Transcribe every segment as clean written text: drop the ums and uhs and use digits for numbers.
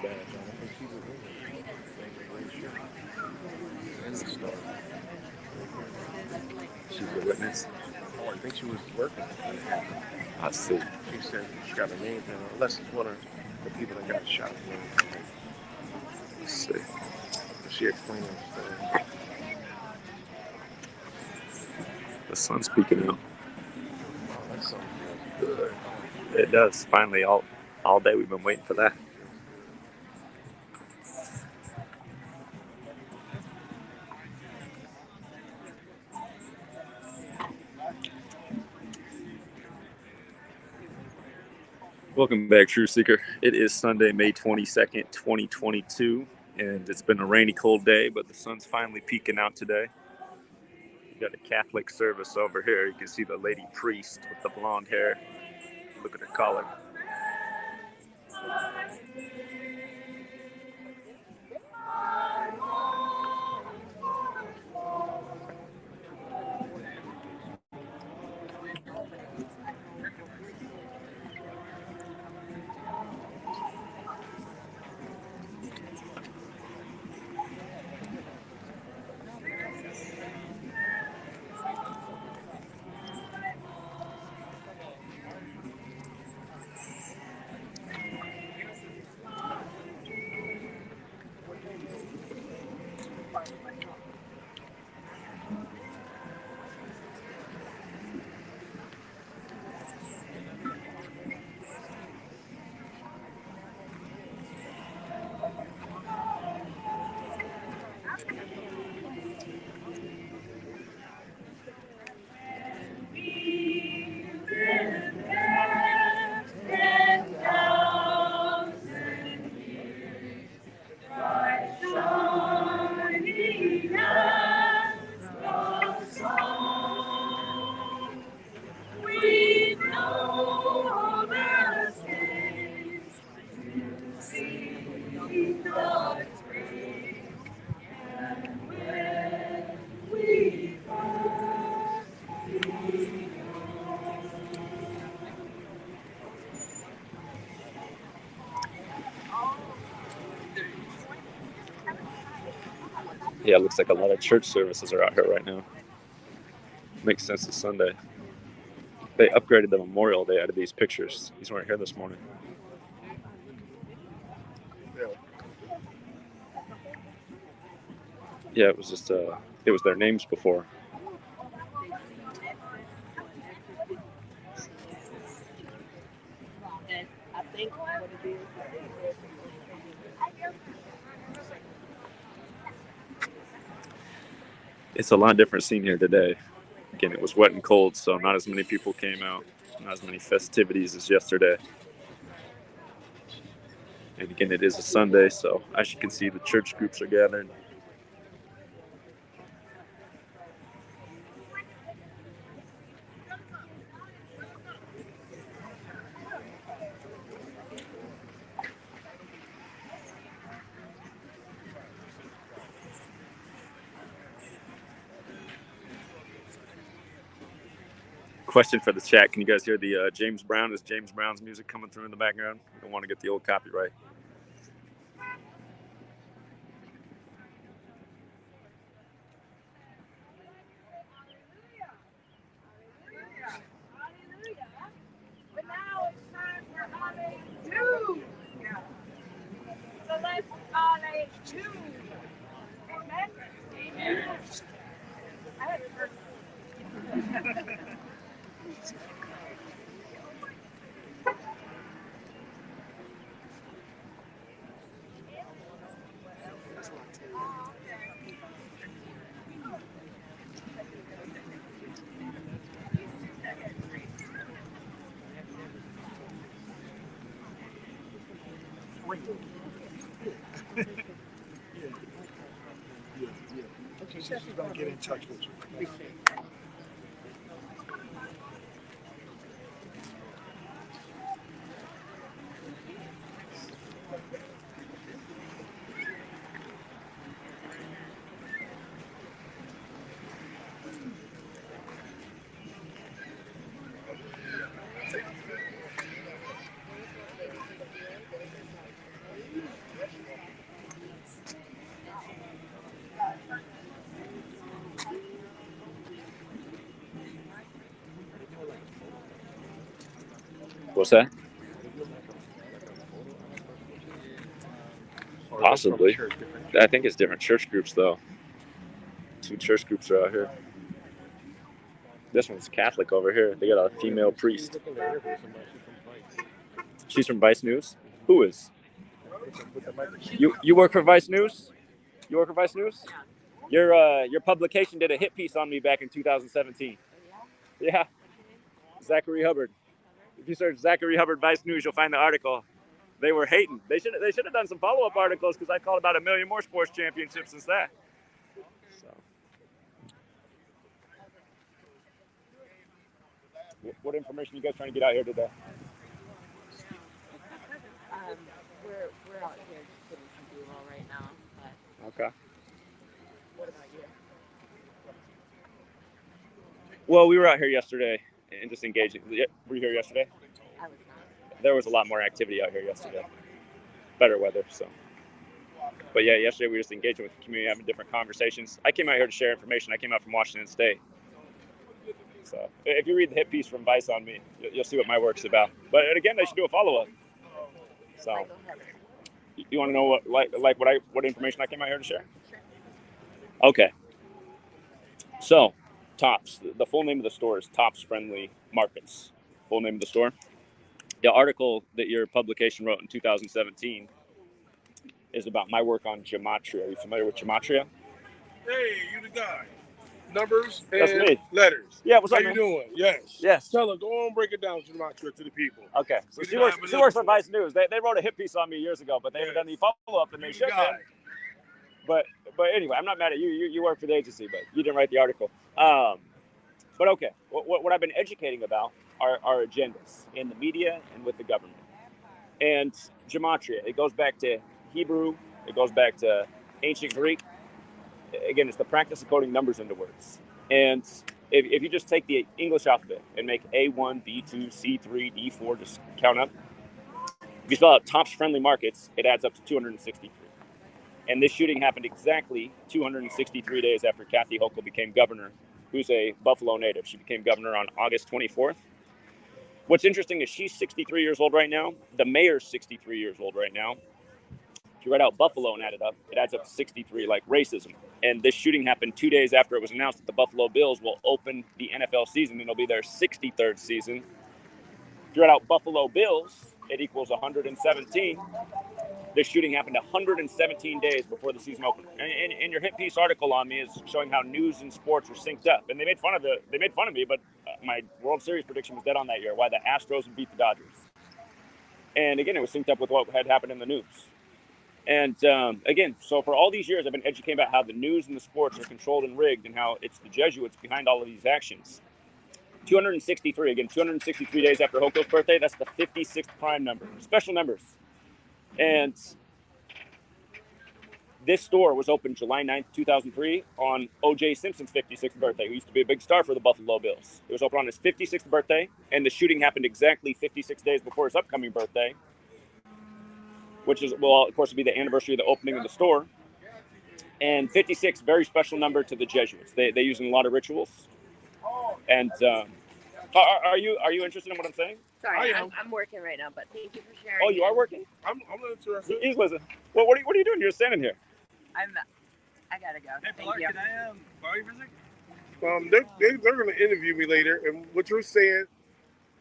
badge on. I think she was in there. Red shirt. And the star. She's the witness. Oh, I think she was working when it happened. I see. She said she got her name down, unless it's one of the people that got shot. Let's see. She explained her story. The sun's peeking out. Oh, that song feels good. It does. Finally, all day we've been waiting for that. Welcome back, True Seeker. It is Sunday, May 22nd, 2022, and it's been a rainy, cold day, but the sun's finally peeking out today. We got a Catholic service over here. You can see the lady priest with the blonde hair. Look at her collar. Yeah, it looks like a lot of church services are out here right now. Makes sense, it's Sunday. They upgraded the Memorial Day out of these pictures. These weren't here this morning. Really? Yeah, it was just it was their names before. And I think what it is. It's a lot different scene here today. Again, it was wet and cold, so not as many people came out. Not as many festivities as yesterday. And again, it is a Sunday, so as you can see, the church groups are gathered. Question for the chat: can you guys hear the James Brown? Is James Brown's music coming through in the background? We don't want to get the old copyright. But now it's time for Hallelujah. So let's Hallelujah. Amen. Amen. I haven't heard. She said she's going to get in touch with you. What's that? Or Possibly. from church, different I think it's different church groups, though. 2 church groups are out here. This one's Catholic over here. They got a female priest. Looking to interview somebody. She's from Vice. She's from Vice News. Who is? With the microphone. You work for Vice News? You work for Vice News? Your publication did a hit piece on me back in 2017. Yeah. Zachary Hubbard. If you search Zachary Hubbard Vice News, you'll find the article. They were hating. They should have done some follow-up articles because I called about 1 million more sports championships since that. So, what information are you guys trying to get out here today? We're out here just getting some B-roll right now. But Okay. what about you? Well, we were out here yesterday and just engaging. Were you here yesterday? I was not. There was a lot more activity out here yesterday. Better weather, so. But yeah, yesterday we were just engaging with the community, having different conversations. I came out here to share information. I came out from Washington State. So if you read the hit piece from Vice on me, you'll see what my work's about. But again, they should do a follow-up. So Michael Hubbard. you want to know what information I came out here to share? Okay. So Tops, the full name of the store is Tops Friendly Markets. Full name of the store. The article that your publication wrote in 2017 is about my work on gematria. Are you familiar with gematria? Hey, you the guy. Numbers and That's me. letters. Yeah, what's How up, you man? doing? Yes. Yes. Tell her, go on, break it down to the people. Okay. So You she the works, guy I've she been works for looking for. Vice News. They wrote a hit piece on me years ago, but they haven't done any follow-up, and they You the should guy. have. But anyway, I'm not mad at you. You work for the agency, but you didn't write the article. But okay, what I've been educating about are agendas in the media and with the government. And gematria, it goes back to Hebrew, it goes back to ancient Greek. Again, it's the practice of coding numbers into words. And if you just take the English alphabet and make A1, B2, C3, D4, just count up, if you spell out Tops Friendly Markets, it adds up to 263. And this shooting happened exactly 263 days after Kathy Hochul became governor, who's a Buffalo native. She became governor on August 24th. What's interesting is she's 63 years old right now. The mayor's 63 years old right now. If you write out Buffalo and add it up, it adds up to 63, like racism. And this shooting happened 2 days after it was announced that the Buffalo Bills will open the NFL season, and it'll be their 63rd season. If you write out Buffalo Bills, it equals 117. This shooting happened 117 days before the season opened. And your hit piece article on me is showing how news and sports were synced up. And they made fun of me, but my World Series prediction was dead on that year, why the Astros would beat the Dodgers. And again, it was synced up with what had happened in the news. And again, so for all these years, I've been educating about how the news and the sports are controlled and rigged and how it's the Jesuits behind all of these actions. 263 days after Hochul's birthday, that's the 56th prime number. Special numbers. And this store was opened July 9th, 2003 on O.J. Simpson's 56th birthday, who used to be a big star for the Buffalo Bills. It was opened on his 56th birthday, and the shooting happened exactly 56 days before his upcoming birthday, which is, well, of course, will be the anniversary of the opening of the store. And 56, very special number to the Jesuits. They use in a lot of rituals. And are you interested in what I'm saying? Sorry, I am. I'm working right now, but thank you for sharing. Oh, you are working? I'm interested. He's listening. Well, what are you doing? You're standing here. I gotta go. Thank you. Can I borrow you for a second? They're going to interview me later, and what you're saying,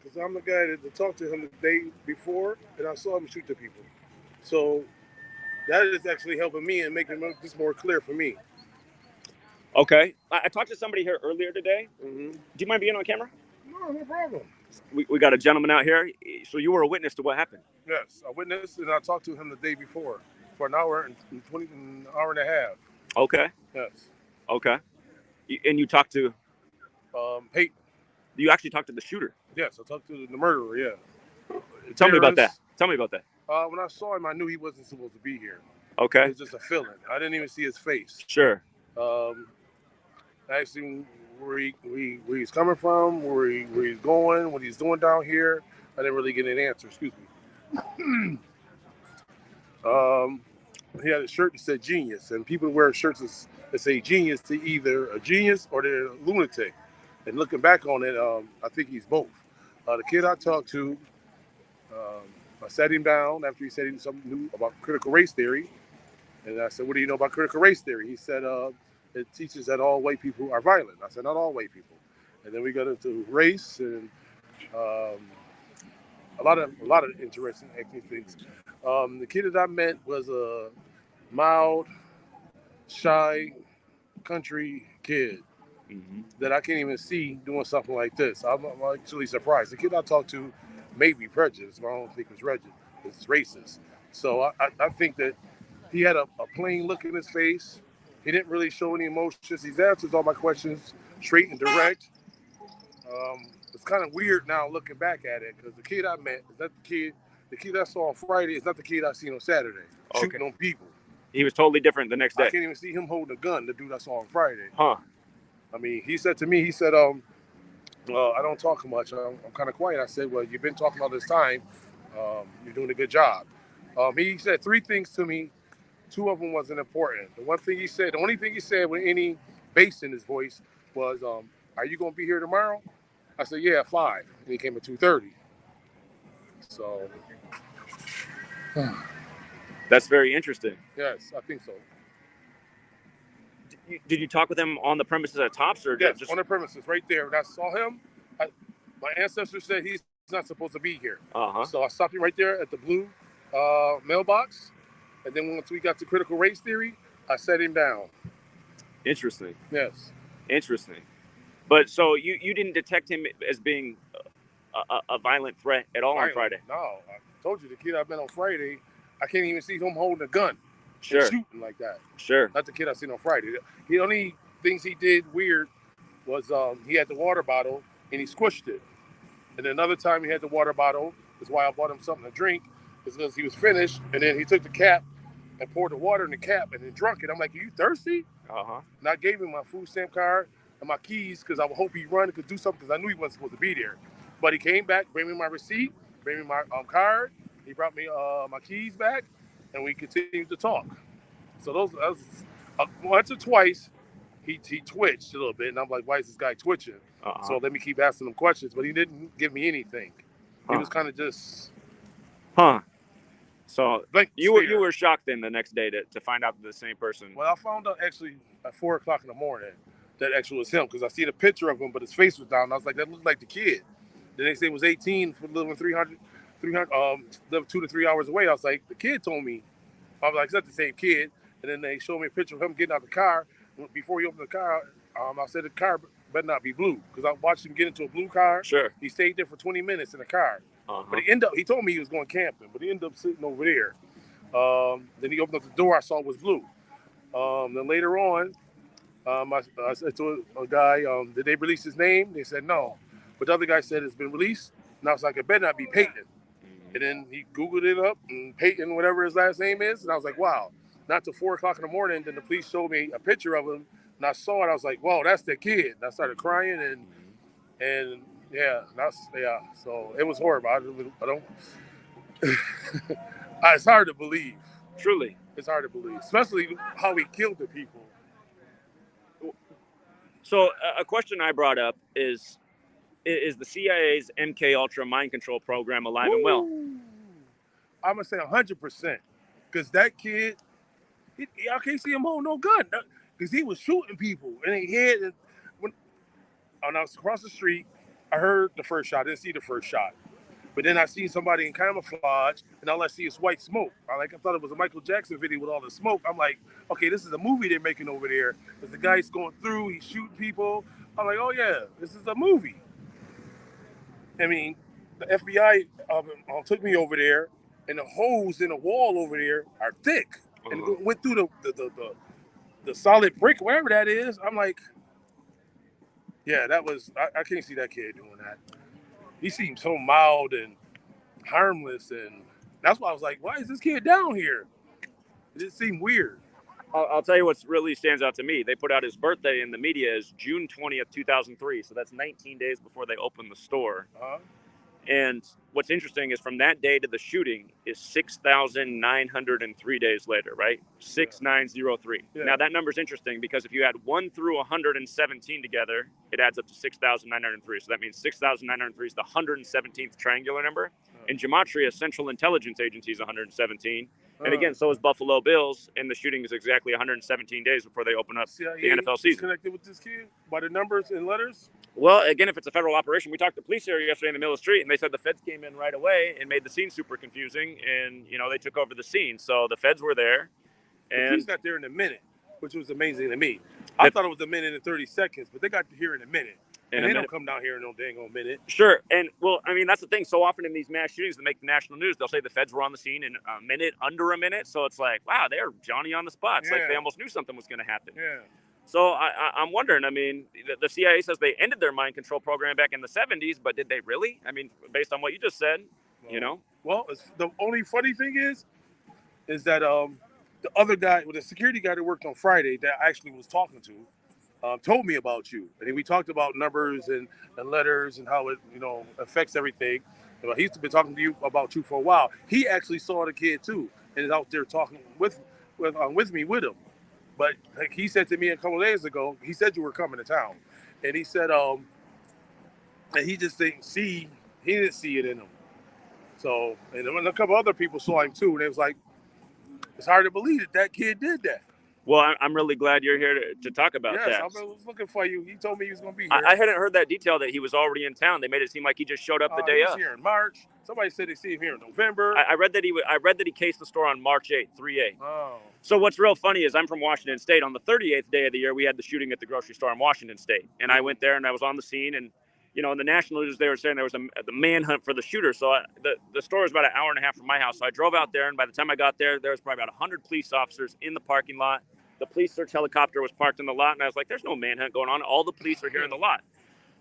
because I'm the guy that talked to him the day before, and I saw him shoot the people. So that is actually helping me and making this more clear for me. Okay. I talked to somebody here earlier today. Mm-hmm. Do you mind being on camera? No problem. We got a gentleman out here. So you were a witness to what happened. Yes, I witnessed, and I talked to him the day before for an hour and hour and a half. Okay. Yes. Okay. And you talked to, Peyton. you actually talked to the shooter. Yes, I talked to the murderer. Yeah. Tell me about that. Tell me about that. When I saw him, I knew he wasn't supposed to be here. Okay. It's just a feeling. I didn't even see his face. Sure. I asked him where he's coming from, where he's going, what he's doing down here. I didn't really get an answer. Excuse me. He had a shirt that said genius, and people wear shirts that say genius to either a genius or they're a lunatic. And looking back on it, I think he's both. The kid I talked to, I sat him down after he said something new about critical race theory. And I said, what do you know about critical race theory? He said, it teaches that all white people are violent. I said, not all white people. And then we got into race and um, a lot of interesting things. The kid that I met was a mild, shy, country kid that I can't even see doing something like this. I'm actually surprised. The kid I talked to may be prejudiced, but I don't think it's racist. So I think that he had a plain look in his face. He didn't really show any emotions. He answers all my questions straight and direct. It's kind of weird now looking back at it because the kid I met is not the kid I saw on Friday is not the kid I seen on Saturday shooting on people. He was totally different the next day. I can't even see him holding a gun, the dude I saw on Friday. Huh. I mean, he said to me, I don't talk much. I'm kind of quiet. I said, well, you've been talking all this time. You're doing a good job. He said 3 things to me. 2 of them wasn't important. The only thing he said with any bass in his voice was, are you going to be here tomorrow? I said, yeah, at 5. And he came at 2:30. So. That's very interesting. Yes, I think so. Did you talk with him on the premises at Tops? Or yes, just on the premises, right there. When I saw him, my ancestor said he's not supposed to be here. So I stopped him right there at the blue mailbox. And then once we got to critical race theory, I set him down. Interesting. Yes. Interesting. But so you didn't detect him as being a violent threat at all on Friday? No. I told you, the kid I met on Friday, I can't even see him holding a gun. Sure. And shooting like that. Sure. Not the kid I seen on Friday. The only things he did weird was he had the water bottle and he squished it. And then another time he had the water bottle, that's why I bought him something to drink, is because he was finished, and then he took the cap and poured the water in the cap and then drunk it. I'm like, are you thirsty? And I gave him my food stamp card and my keys because I would hope he'd run and could do something because I knew he wasn't supposed to be there. But he came back, bring me my receipt, bring me my card. He brought me my keys back, and we continued to talk. So those once or twice, he twitched a little bit, and I'm like, why is this guy twitching? So let me keep asking him questions, but he didn't give me anything. He was kind of just. So you were shocked then the next day to find out the same person. Well, I found out actually at 4:00 in the morning that actually was him because I seen a picture of him, but his face was down. I was like, that looked like the kid. Then they say it was 18 for living 2 to 3 hours away. I was like, the kid told me. I was like, it's not the same kid. And then they showed me a picture of him getting out the car. Before he opened the car, I said the car better not be blue because I watched him get into a blue car. Sure. He stayed there for 20 minutes in the car. But he told me he was going camping, but he ended up sitting over there. Then he opened up the door, I saw it was blue. Then later on, I said to a guy, did they release his name? They said no. But the other guy said it's been released. And I was like, it better not be Peyton. And then he Googled it up, and Peyton, whatever his last name is. And I was like, wow. Not till 4:00 in the morning, then the police showed me a picture of him. And I saw it, I was like, whoa, that's the kid. And I started crying, and so it was horrible. I don't. It's hard to believe. Truly, it's hard to believe, especially how he killed the people. So a question I brought up is the CIA's MK Ultra mind control program alive and well? I'm gonna say 100%, because that kid, I can't see him holding no gun, because he was shooting people and he hit. And when I was across the street, I heard the first shot. I didn't see the first shot. But then I seen somebody in camouflage, and all I see is white smoke. I thought it was a Michael Jackson video with all the smoke. I'm like, okay, this is a movie they're making over there. Because the guy's going through, he's shooting people. I'm like, oh yeah, this is a movie. I mean, the FBI took me over there, and the holes in the wall over there are thick. And it went through the solid brick, wherever that is. I'm like, yeah, that was, I can't see that kid doing that. He seemed so mild and harmless, and that's why I was like, why is this kid down here? It just seemed weird. I'll tell you what really stands out to me. They put out his birthday in the media as June 20th, 2003. So that's 19 days before they opened the store. And what's interesting is from that day to the shooting is 6,903 days later, right? 6,903. Yeah. Now that number's interesting because if you add 1 through 117 together, it adds up to 6,903. So that means 6,903 is the 117th triangular number. In Gematria, Central Intelligence Agency is 117. And again, so is Buffalo Bills, and the shooting is exactly 117 days before they open up CIA the NFL season. Connected with this kid by the numbers and letters? Well, again, if it's a federal operation, we talked to police here yesterday in the middle of the street, and they said the feds came in right away and made the scene super confusing, and, you know, they took over the scene. So the feds were there. And he's not there in a minute, which was amazing to me. I thought it was a minute and 30 seconds, but they got here in a minute. And they don't come down here in no dang old minute. Sure. And, well, I mean, that's the thing. So often in these mass shootings that make the national news, they'll say the feds were on the scene in a minute, under a minute. So it's like, wow, they're Johnny on the spot. It's like they almost knew something was going to happen. Yeah. So I'm wondering, I mean, the CIA says they ended their mind control program back in the 70s, but did they really? I mean, based on what you just said, you know? Well, the only funny thing is that the other guy, the security guy that worked on Friday that I actually was talking to, told me about you. And we talked about numbers and letters and how it, you know, affects everything. He's been talking to you about you for a while. He actually saw the kid too and is out there talking with me with him. But like he said to me a couple of days ago, he said you were coming to town, and he said that he just didn't see it in him. So, and a couple other people saw him too, and it was like, it's hard to believe that kid did that. Well, I'm really glad you're here to talk about that. Yes, I was looking for you. He told me he was going to be here. I hadn't heard that detail that he was already in town. They made it seem like he just showed up the day he of. was here in March. Somebody said they see him here in November. I read that he cased the store on March 8th, 3/8. Oh. So what's real funny is I'm from Washington State. On the 38th day of the year, we had the shooting at the grocery store in Washington State, and I went there and I was on the scene. And you know, in the national news, they were saying there was the manhunt for the shooter. So the store was about an hour and a half from my house. So I drove out there, and by the time I got there, there was probably about 100 police officers in the parking lot. The police search helicopter was parked in the lot, and I was like, there's no manhunt going on. All the police are here in the lot.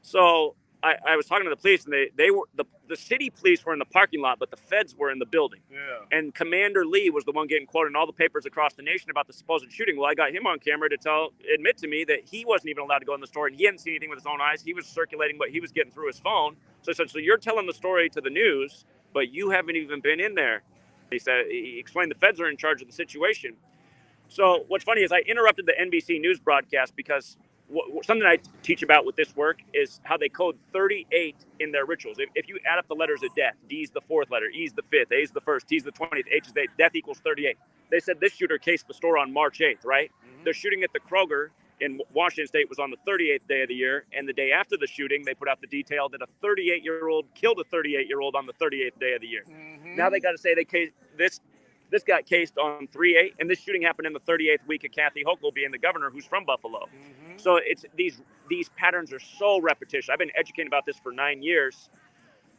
So I was talking to the police, and they were the city police were in the parking lot, but the feds were in the building. Yeah. And Commander Lee was the one getting quoted in all the papers across the nation about the supposed shooting. Well, I got him on camera to admit to me that he wasn't even allowed to go in the store, and he hadn't seen anything with his own eyes. He was circulating what he was getting through his phone. So I said, so you're telling the story to the news, but you haven't even been in there. He explained the feds are in charge of the situation. So what's funny is I interrupted the NBC News broadcast because something I teach about with this work is how they code 38 in their rituals. If you add up the letters of death, D's the fourth letter, E's the fifth, A's the first, T's the 20th, H is the 8th, death equals 38. They said this shooter cased the store on March 8th, right? Mm-hmm. The shooting at the Kroger in Washington State was on the 38th day of the year, and the day after the shooting, they put out the detail that a 38-year-old killed a 38-year-old on the 38th day of the year. Mm-hmm. Now they got to say they cased this got cased on 3/8, and this shooting happened in the 38th week of Kathy Hochul being the governor, who's from Buffalo. Mm-hmm. So it's these patterns are so repetitious. I've been educating about this for 9 years.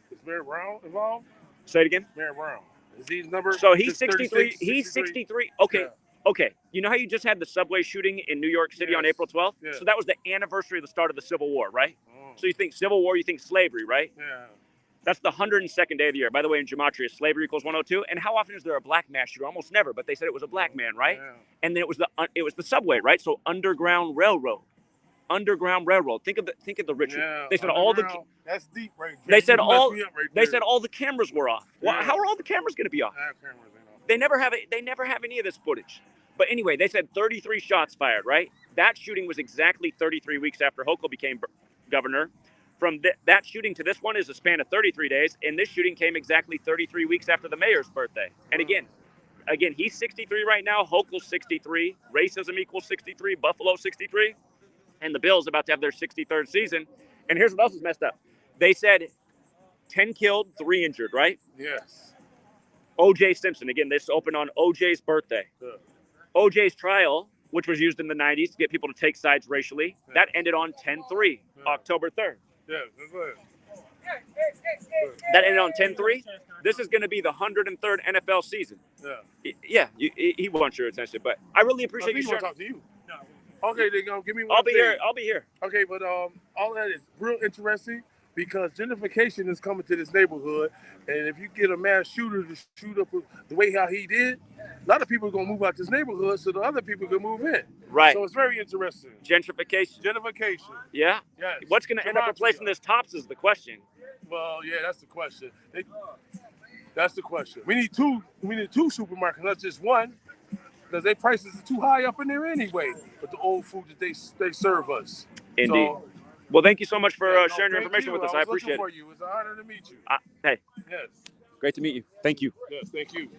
Is Mayor Brown involved? Say it again. Mayor Brown. Is he number? So he's 63. He's 63. Okay. Yeah. Okay. You know how you just had the subway shooting in New York City on April 12th? Yeah. So that was the anniversary of the start of the Civil War, right? Oh. So you think Civil War, you think slavery, right? Yeah. That's the 102nd day of the year. By the way, in Gematria, slavery equals 102. And how often is there a black mass shooter? Almost never. But they said it was a black man, right? Yeah. And then it was the subway, right? So Underground Railroad. Think of the ritual. Yeah, they said that's deep, right? They said all the cameras were off. Yeah. Well, how are all the cameras going to be off? They never have any of this footage. But anyway, they said 33 shots fired, right? That shooting was exactly 33 weeks after Hochul became governor. From that shooting to this one is a span of 33 days, and this shooting came exactly 33 weeks after the mayor's birthday. And again, he's 63 right now. Hochul's 63. Racism equals 63. Buffalo 63. And the Bills about to have their 63rd season. And here's what else is messed up. They said 10 killed, 3 injured, right? Yes. O.J. Simpson. Again, this opened on O.J.'s birthday. Yeah. O.J.'s trial, which was used in the 90s to get people to take sides racially, that ended on 10/3, October 3rd. Yeah, that's right. That ended on 10/3. This is going to be the 103rd NFL season. Yeah. He wants your attention, but I really appreciate you sharing. Talk to you. No. Okay, then give me one. I'll be here. Okay, but all that is real interesting because gentrification is coming to this neighborhood, and if you get a mass shooter to shoot up the way how he did, a lot of people are gonna move out this neighborhood, so the other people can move in. Right. So it's very interesting. Gentrification. Yeah. Yes. What's going to end up replacing this Tops is the question. Well, yeah, that's the question. That's the question. We need two supermarkets, not just one, because their prices are too high up in there anyway. But the old food that they serve us. Indeed. So, well, thank you so much for sharing your information with us. I appreciate it. For you. It's an honor to meet you. Hey. Yes. Great to meet you. Thank you. Yes, thank you.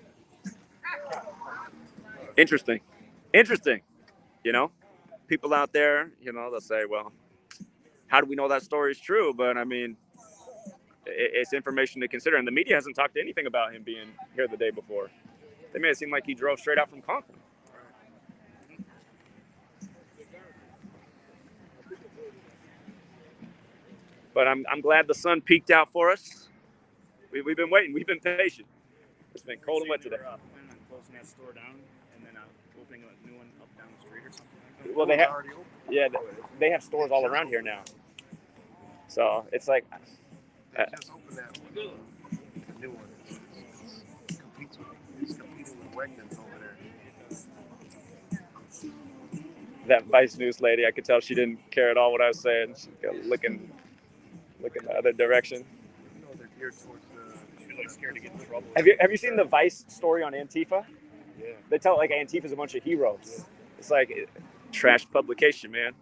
Interesting. You know, people out there, they'll say, well, how do we know that story is true? But I mean, it's information to consider. And the media hasn't talked anything about him being here the day before. They made it seem like he drove straight out from Conklin. But I'm glad the sun peeked out for us. We've been waiting. We've been patient. It's been cold and wet today. Planning on closing that store down and then opening a new one up down the street or something like that. Well, they have stores all around here now. So it's like They just opened that one, the new one. It's competing with Wegmans over there. that Vice News lady. I could tell she didn't care at all what I was saying. She kept looking the other direction. They're geared towards She's like scared to get in trouble. Have you seen the Vice story on Antifa? Yeah. They tell it like Antifa's a bunch of heroes. It's like trash publication, man.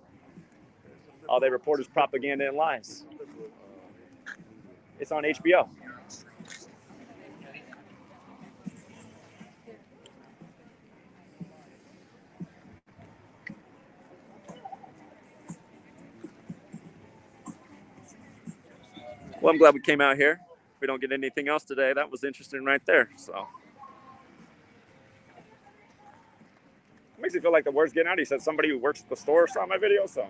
All they report is propaganda and lies. It's on HBO. Well, I'm glad we came out here. If we don't get anything else today, that was interesting right there. So it makes me feel like the word's getting out. He said somebody who works at the store saw my video, so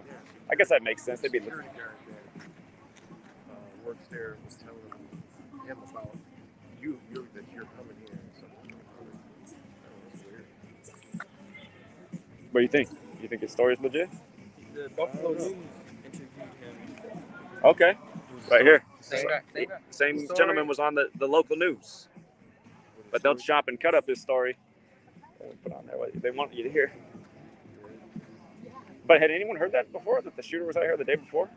I guess that makes sense. They'd be looking. Security guard that works there was telling him about that you're coming here. So that's weird. What do you think? You think his story's legit? The Buffalo News interviewed him. Okay. Right here. Same guy. Same gentleman was on the local news. But they'll chop and cut up his story. Put on there what they want you to hear. But had anyone heard that before? That the shooter was out here the day before?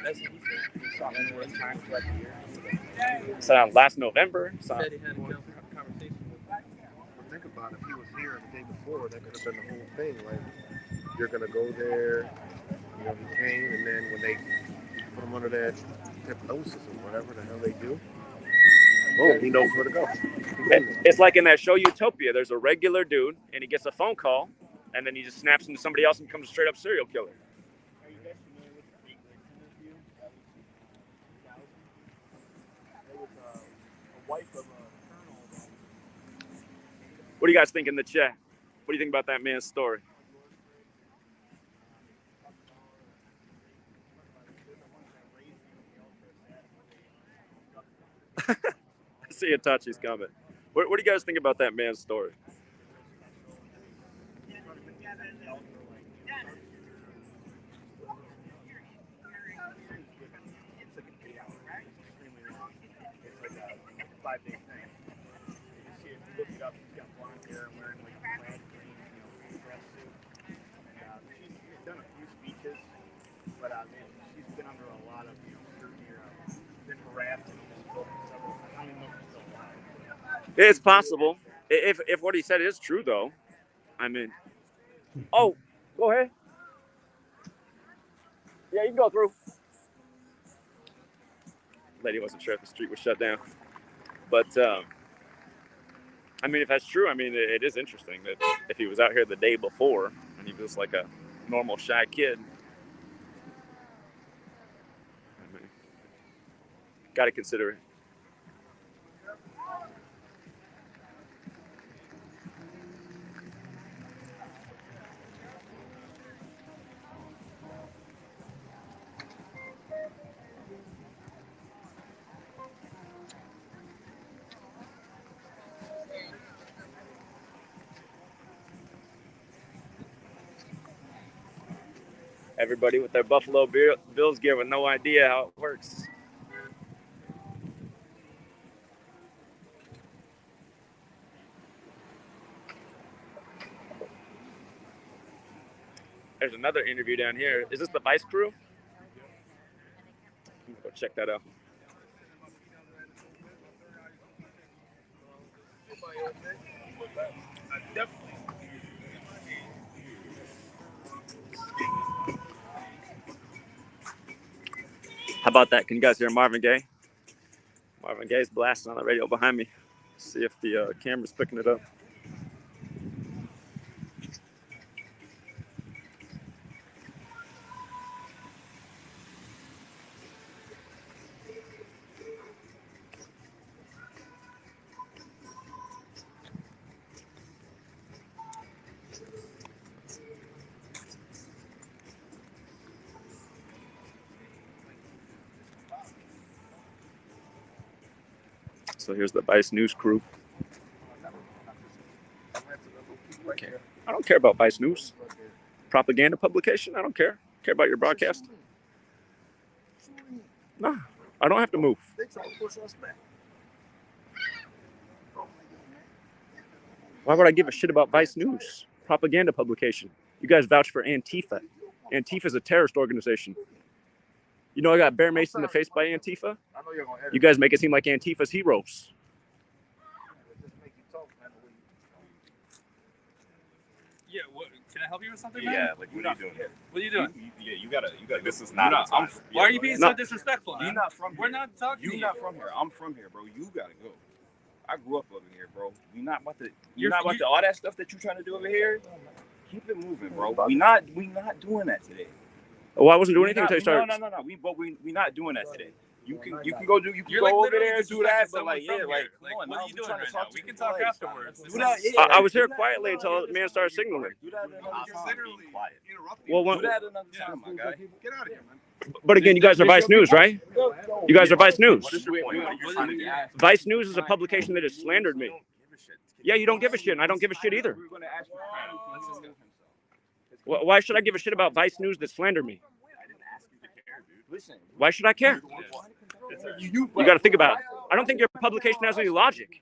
That's what he said. He saw him numerous times throughout the year. So last November. So Said he had a conversation with Well, think about it. If he was here the day before, that could have been the whole thing. Like, you're gonna go there. He came, and then when they put him under that hypnosis or whatever the hell they do, boom, he knows where to go. it's like in that show Utopia. There's a regular dude, and he gets a phone call, and then he just snaps into somebody else and becomes a straight up serial killer. Are you guys familiar with the Big Legs interview that was in 2000? It was a wife of a colonel. What do you guys think in the chat? What do you think about that man's story? I see Itachi's comment. What do you guys think about that man's story? It's like an 8 hour, right? Extremely long. It's like a 5-day thing. You see, if you look it up, she's got blonde hair and wearing like a plaid green, dress suit. And she's done a few speeches, but man, she's been under a lot of scrutiny or been harassed and almost killed several times. I don't even know if she's still alive. It's possible. If what he said is true, though, I mean, oh, go ahead. Yeah, you can go through. Lady wasn't sure if the street was shut down, but I mean, if that's true, I mean, it is interesting that if he was out here the day before and he was like a normal shy kid, I mean, got to consider it. Everybody with their Buffalo Bills gear with no idea how it works. There's another interview down here. Is this the Vice crew? Go check that out. Definitely. How about that? Can you guys hear Marvin Gaye? Marvin Gaye's blasting on the radio behind me. See if the camera's picking it up. So here's the Vice News crew. Okay. I don't care about Vice News. Propaganda publication, I don't care. Care about your broadcast? No, I don't have to move. Why would I give a shit about Vice News? Propaganda publication. You guys vouch for Antifa. Antifa's a terrorist organization. You know I got bear maced in the face by Antifa? You guys make it seem like Antifa's heroes. Yeah, what, can I help you with something, Yeah, man? like what are you doing? What are you doing? You gotta. This is not. Why are you being so disrespectful, You're man? not from here. We're not talking to You're you. not from here. I'm from here, bro. You gotta go. I grew up over here, bro. We not about to. You're You're not about you- to all that stuff that you're trying to do over here. Keep it moving, bro. We not doing that today. Oh, I wasn't doing anything until you started. No. We not doing that today. You can go do. You can You're go like over literally there and do that, disrespecting but like someone yeah, from like here. come on, what now are you we're doing trying to right talk now? to We can people, talk like, afterwards. do that, yeah, I was do here that quietly another until the time. man started signaling. Do that another time. Be quiet. Well, Do that another time, my guy. Get out of here, man. but again, you guys are Vice News, right? You guys are Vice News. What is your point? You're trying to get asked. Vice News is a publication that has slandered me. Yeah, you don't give a shit, and I don't give a shit either. We're gonna ask you. Why should I give a shit about Vice News that slander me? Listen, Why should I care? You got to think about it. I don't think your publication has any logic.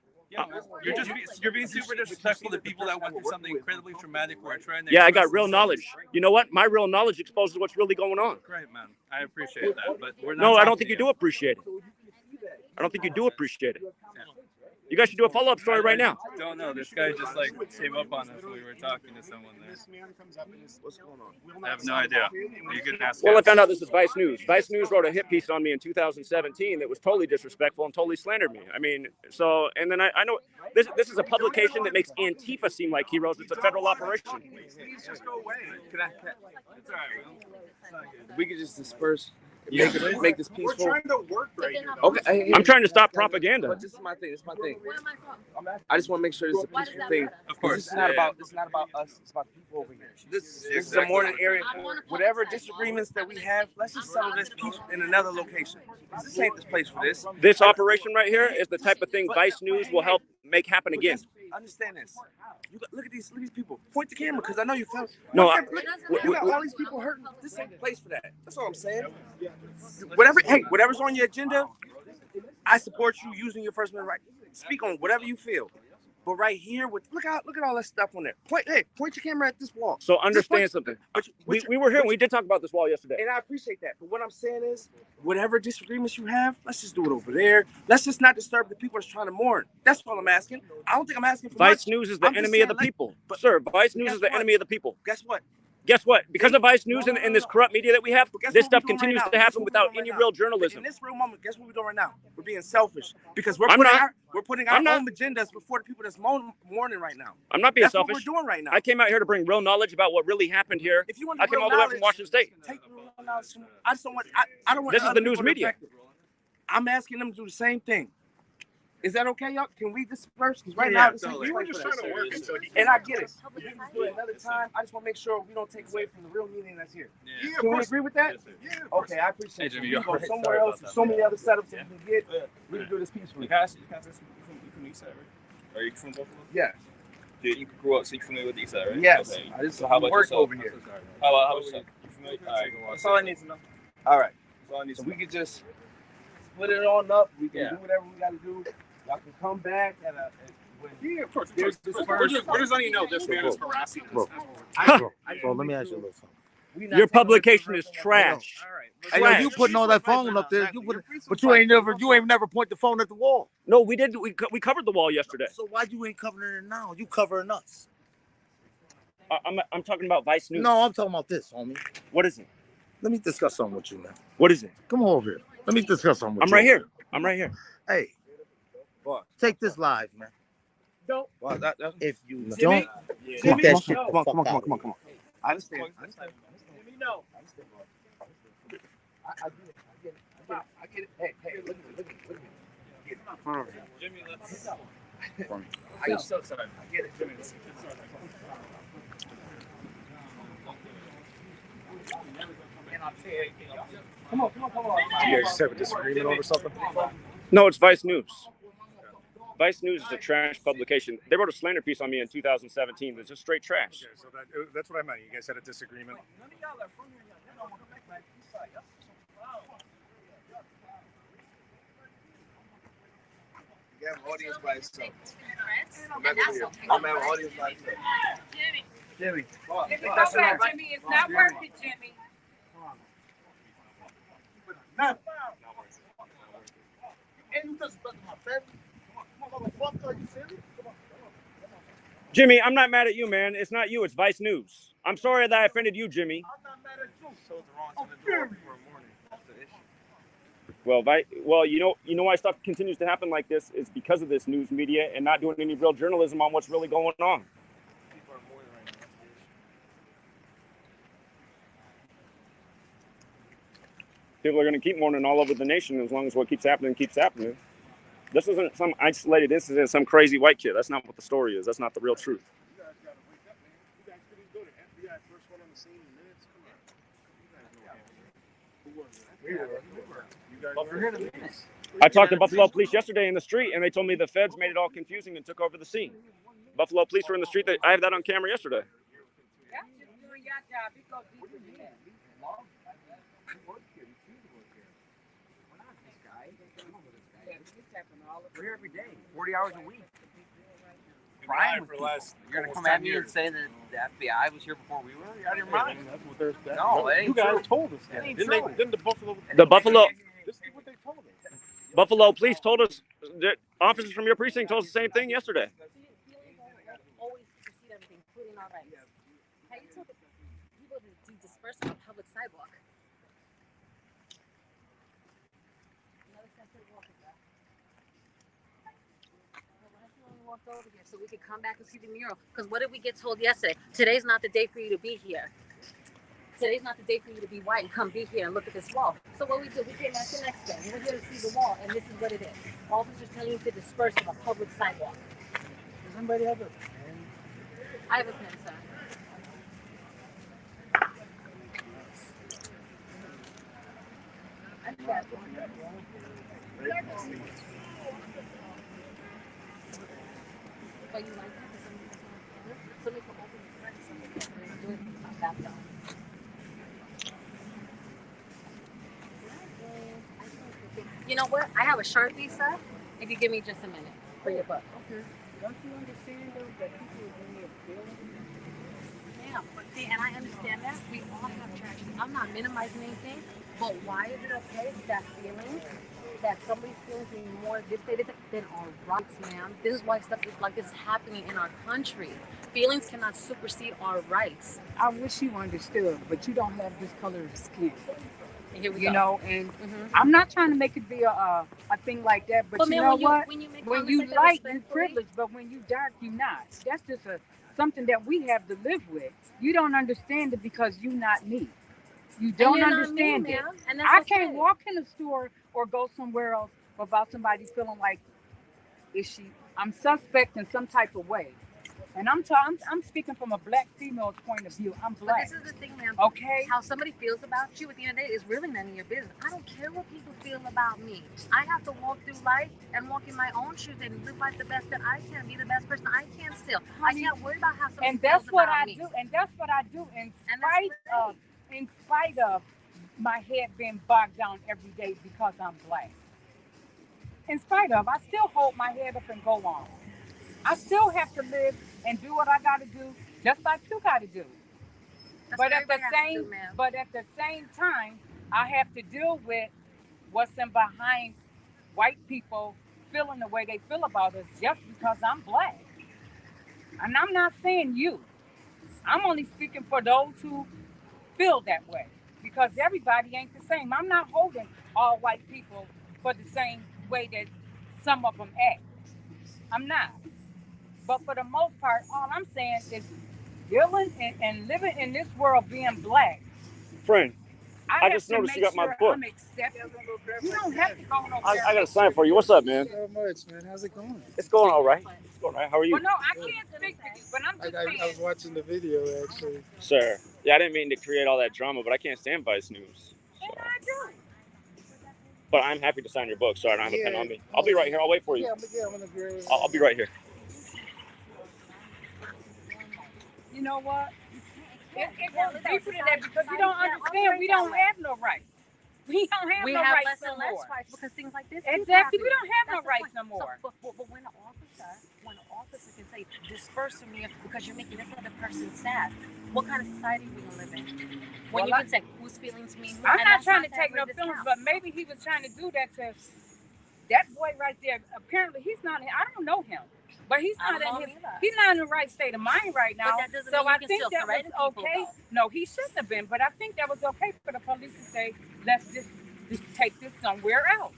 You're being super disrespectful to people that went through something incredibly traumatic or are trying to. Yeah, I got express real themselves. knowledge. You know what? My real knowledge exposes what's really going on. Great, man. I appreciate that, but we're not. No, I talking don't think to you do appreciate it. I don't think you do appreciate it. You guys should do a follow-up story right now. Don't know. This guy just like came up on us when we were talking to someone there. What's going on? I have no idea. You can ask. Well, I us. found out this is Vice News. Vice News wrote a hit piece on me in 2017 that was totally disrespectful and totally slandered me. I mean, so, and then I know this is a publication that makes Antifa seem like heroes. It's a federal operation. Please just go away. It's all right. we could just disperse. Yeah. Make this We're peaceful. trying to work right now. Okay, I'm trying to stop propaganda. But this is my thing. This is my thing. Where am I from? I just want to make sure this is a Why does peaceful that thing. matter? Of course. This is not about. This is not about us. It's about the people over here. This is a morning area. Whatever disagreements that we have, let's just settle this peace in another location. This ain't this place for this. This operation right here is the type of thing Vice News will help make happen But again. understand this. Look at these people. Point the camera, because I know you feel. No, You got all these people hurting. This ain't the place for that. That's all I'm saying. Whatever's on your agenda, I support you using your First Amendment right. Speak on whatever you feel. But right here, look at all that stuff on there. Point your camera at this wall. So understand something. We were here and we did talk about this wall yesterday. And I appreciate that. But what I'm saying is, whatever disagreements you have, let's just do it over there. Let's just not disturb the people that's trying to mourn. That's all I'm asking. I don't think I'm asking for Vice much. News is the I'm just enemy of the saying, like, people. but- Sir, Vice News guess is the what? enemy of the people. Guess what? Guess what? Because of Vice News and this corrupt media that we have, But guess this what stuff we're doing continues right to now? Guess happen what we're without doing any right real now? journalism. In this real moment, guess what we're doing right now? We're being selfish because we're I'm putting not. our I'm not. own agendas before the people that's mourning right now. I'm not being That's selfish. what we're doing right now. I came out here to bring real knowledge about what really happened here. If you want I came all the way from Washington State. Take the real knowledge. I just don't want. I don't want. This is other the news people to media. affect it. I'm asking them to do the same thing. Is that okay, y'all? Can we disperse? Because right now, this is We were just trying to work until he and I get it. We can do it another time. I just want to make sure we don't take away from the real meaning that's here. Yeah. Yeah, of Can we course. agree with that? Yes, sir. Yeah, of course. Okay, I appreciate Hey, it. Jimmy, We you're can go right. somewhere Sorry else. about that. So many other setups that Yeah. we can get. We can do this peacefully. You guys, you from the east side, right? Are you from Buffalo? Yeah. Yeah, you grew up, so you're familiar with the east side, right? Yes. Okay. I just So how about work yourself? over here. How about yourself? You familiar? All right. That's all I need to know. All right. That's all I need So to we know. could just split it on up. We can Yeah. do whatever we got to do. Y'all can come back when Yeah, of course. there's this We're just letting you know this man is harassing us. Bro. Bro, let me ask you a little something. Your publication is trash. Hey, yo, you putting all that phone up there, but you ain't never point the phone at the wall. No, we did. We covered the wall yesterday. So why you ain't covering it now? You covering us. I'm talking about Vice News. No, I'm talking about this, homie. What is it? Let me discuss something with you, man. What is it? Come over here. Let me discuss something with I'm you. right here. I'm right here. Hey, What? take this live, man. No. Well, that's If you Jimmy? don't Yeah. keep that shit No. the fuck out. come on. I understand. Jimmy, no. I get it. Hey, look at me. Jimmy, let's. I'm so sorry. I get it, Jimmy. Come on. You guys just have a disagreement over something? No, it's Vice News. Vice News is a trash publication. They wrote a slander piece on me in 2017 that's just straight trash. Okay, so that's what I meant. You guys had a disagreement. You have an audience by itself. And that's okay. I'm having an audience by itself. Jimmy, Jimmy, come on. Jimmy, go back, Jimmy. It's not working, Jimmy. Jimmy, I'm not mad at you, man. It's not you. It's Vice News. I'm sorry that I offended you, Jimmy. Well, you know why stuff continues to happen like this is because of this news media and not doing any real journalism on what's really going on. People are going to keep mourning all over the nation as long as what keeps happening keeps happening. This isn't some isolated incident, some crazy white kid. That's not what the story is. That's not the real truth. I talked to Buffalo Police yesterday in the street, and they told me the feds made it all confusing and took over the scene. Buffalo Police were in the street. I have that on camera yesterday. We're here every day, 40 hours a week. Brian, for last. You're gonna come at me and say that the FBI was here before we were? You're out of your mind. No, it ain't You guys true. told us that. It ain't Didn't true. didn't the Buffalo? This is what they told us. Buffalo Police told us that officers from your precinct told us the same thing yesterday. Always precede everything, including our rights. How you told the people to disperse on a public sidewalk? Walked over here so we could come back and see the mural. Because what did we get told yesterday? Today's not the day for you to be here. Today's not the day for you to be white and come be here and look at this wall. So what we do, we came back the next day. We're here to see the wall, and this is what it is. Officers telling you to disperse on a public sidewalk. Does anybody have a pen? I have a pen, sir. But you like that? Somebody come open the front, somebody do it from back down. You know what? I have a Sharpie, sir. If you give me just a minute for your book. Okay. Don't you understand though that people are in there feeling? Yeah, but see, and I understand that. We all have tragedy. I'm not minimizing anything, but why is it okay that feeling, that somebody's feelings being more devastated than our rights, ma'am? This is why stuff like this is happening in our country. Feelings cannot supersede our rights. I wish you understood, but you don't have this color of skin. And here we You go. know, and I'm not trying to make it be a thing like that, but you man, know what? When you make When comments you like that light, you respectfully, privileged, but when you dark, you not. That's just something that we have to live with. You don't understand it because you're not me. You and don't you're understand not me, it. ma'am, and that's I okay. can't walk in a store or go somewhere else without somebody feeling like, I'm suspect in some type of way. And I'm speaking from a black female's point of view. I'm But black. this is the thing, ma'am. Okay? How somebody feels about you at the end of the day is really none of your business. I don't care what people feel about me. I have to walk through life and walk in my own shoes and live life the best that I can, be the best person I can still. I can't worry about how somebody And feels that's what about I me. do. And that's what I do And that's in spite of my head being bogged down every day because I'm black. In spite of, I still hold my head up and go on. I still have to live and do what I got to do, just like you got to do. That's But what at the everybody has to same, do, ma'am. but at the same time, I have to deal with what's in behind white people feeling the way they feel about us just because I'm black. And I'm not saying you. I'm only speaking for those who feel that way because everybody ain't the same. I'm not holding all white people for the same way that some of them act. I'm not. But for the most part, all I'm saying is dealing and living in this world being black. Friend, I have just to noticed make you got my sure book. I'm accepted. You don't have to go no I got a sign for you. What's up, man? So much, man. How's it going? It's going all right. It's going all right. How are you? Well, no, I can't speak for you, but I'm just saying. I was watching the video actually. Sir. Yeah, I didn't mean to create all that drama, but I can't stand Vice News. And I do. But I'm happy to sign your book. Sorry, I don't have a pen on me. I'll be right here. I'll wait for you. I'm gonna be right. I'll be right here. You know what? It goes deeper than that because you don't understand. We don't have no rights. We don't have no rights less no and less more. rights because things like this. Exactly. We don't have no That's the rights point. no more. So, but when an officer can say disperse from here because you're making this other person sad, what kind of society we gonna live in? When Well, you can say whose feelings mean more. I'm and not that's trying to that take no way this feelings, counts. but maybe he was trying to do that to that boy right there. Apparently, he's not. I don't know him, but he's I not don't in know his. him either. He's not in the right state of mind right now. But that doesn't So mean you I can think still that was threaten people, okay. though. No, he shouldn't have been. But I think that was okay for the police to say, let's just take this somewhere else.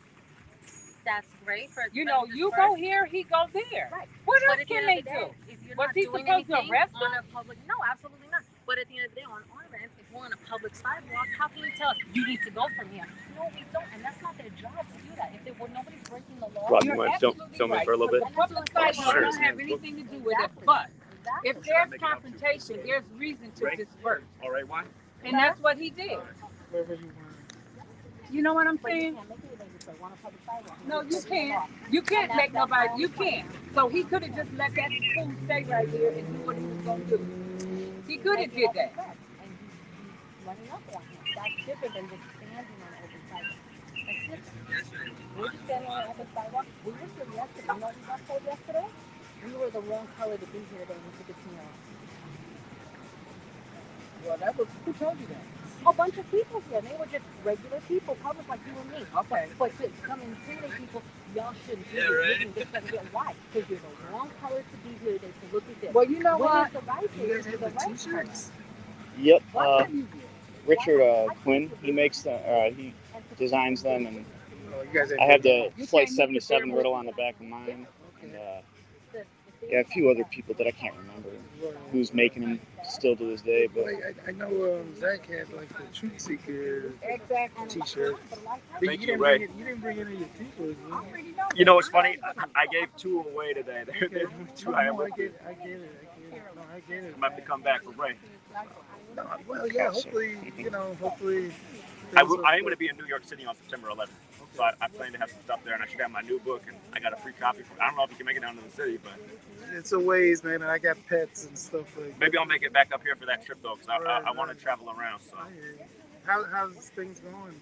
That's great for You know, you go here, he go there. Right. What But else at the can end they of the day, do? if you're Was not he doing supposed to anything arrest on him? a public, no, absolutely not. But at the end of the day, on our end, if we're on a public sidewalk, how can we tell you need to go from here? No, we don't, and that's not their job to do that. If they were nobody's breaking the law, Rob, you You're mind absolutely film me right, for a little bit? but the public sidewalk Sure. don't have anything to do with it. But if there's confrontation, there's reason to disperse. All right, why? And that's what he did. Wherever you want. You know what I'm but you saying? can't make anything if they want a public sidewalk. No, you can't. You can't make nobody. You can't. So he could have just let that fool stay right here and do what he was gonna do. He could have did that. And he's running up on him. That's different than just standing on an open sidewalk. That's different. We're just standing on an open sidewalk. We were here yesterday. You know what we got told yesterday? We were the wrong color to be here today. We took it to me. Well, that was who told you that? A bunch of people here. They were just regular people, public like you and me. Okay. But to come and intimidate people, y'all shouldn't do this. Why? Because you're the wrong color to be here today. So look at this. Well, you know When what? is the right You guys thing? have The the right t-shirts? Yep. What have you did? Richard Quinn. He makes them. He designs them, and Oh, you guys I have the Flight 77 riddle on the back of mine. And, yeah, a few other people that I can't remember who's making them still to this day. But I know Zach had like the Truth Seeker t-shirt. Thank you, Ray. You didn't bring any of your people. Did you? You know what's funny? I gave 2 away today. They're the 2 I have. No, I get it. No, I get it. I'm gonna have to come back for Ray. No, well, yeah. Hopefully, hopefully. I am going to be in New York City on September 11th, so I plan to have some stuff there, and I should have my new book, and I got a free copy. I don't know if you can make it down to the city, but It's a ways, man. And I got pets and stuff like that. maybe I'll make it back up here for that trip though, because I Right, want to travel around. So, I hear you. How's things going?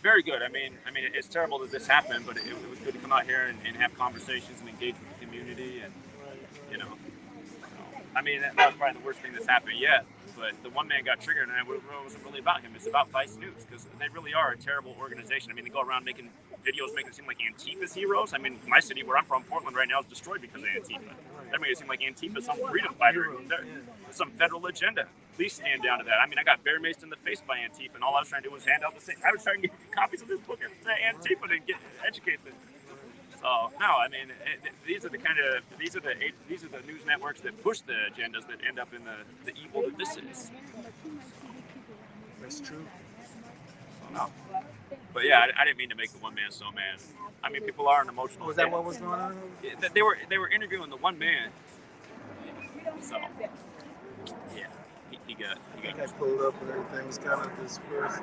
very good. I mean, it's terrible that this happened, but it was good to come out here and have conversations and engage with the community, and you know. So, I mean, that was probably the worst thing that's happened yet. But the one man got triggered, and it wasn't really about him. It's about Vice News, because they really are a terrible organization. I mean, they go around making videos, making it seem like Antifa's heroes. I mean, my city, where I'm from, Portland, right now, is destroyed because of Antifa. They're making it seem like Antifa's some freedom fighter, some federal agenda. Please stand down to that. I mean, I got bear maced in the face by Antifa, and all I was trying to do was hand out the same. I was trying to get copies of this book to Antifa to educate them. So no, I mean, these are the news networks that push the agendas that end up in the evil that this is. That's true. So, no. But yeah, I didn't mean to make the one man so mad. I mean, people are an emotional. Was that what was going on? They were interviewing the one man. So yeah, he got pulled up and everything was kind of dispersed.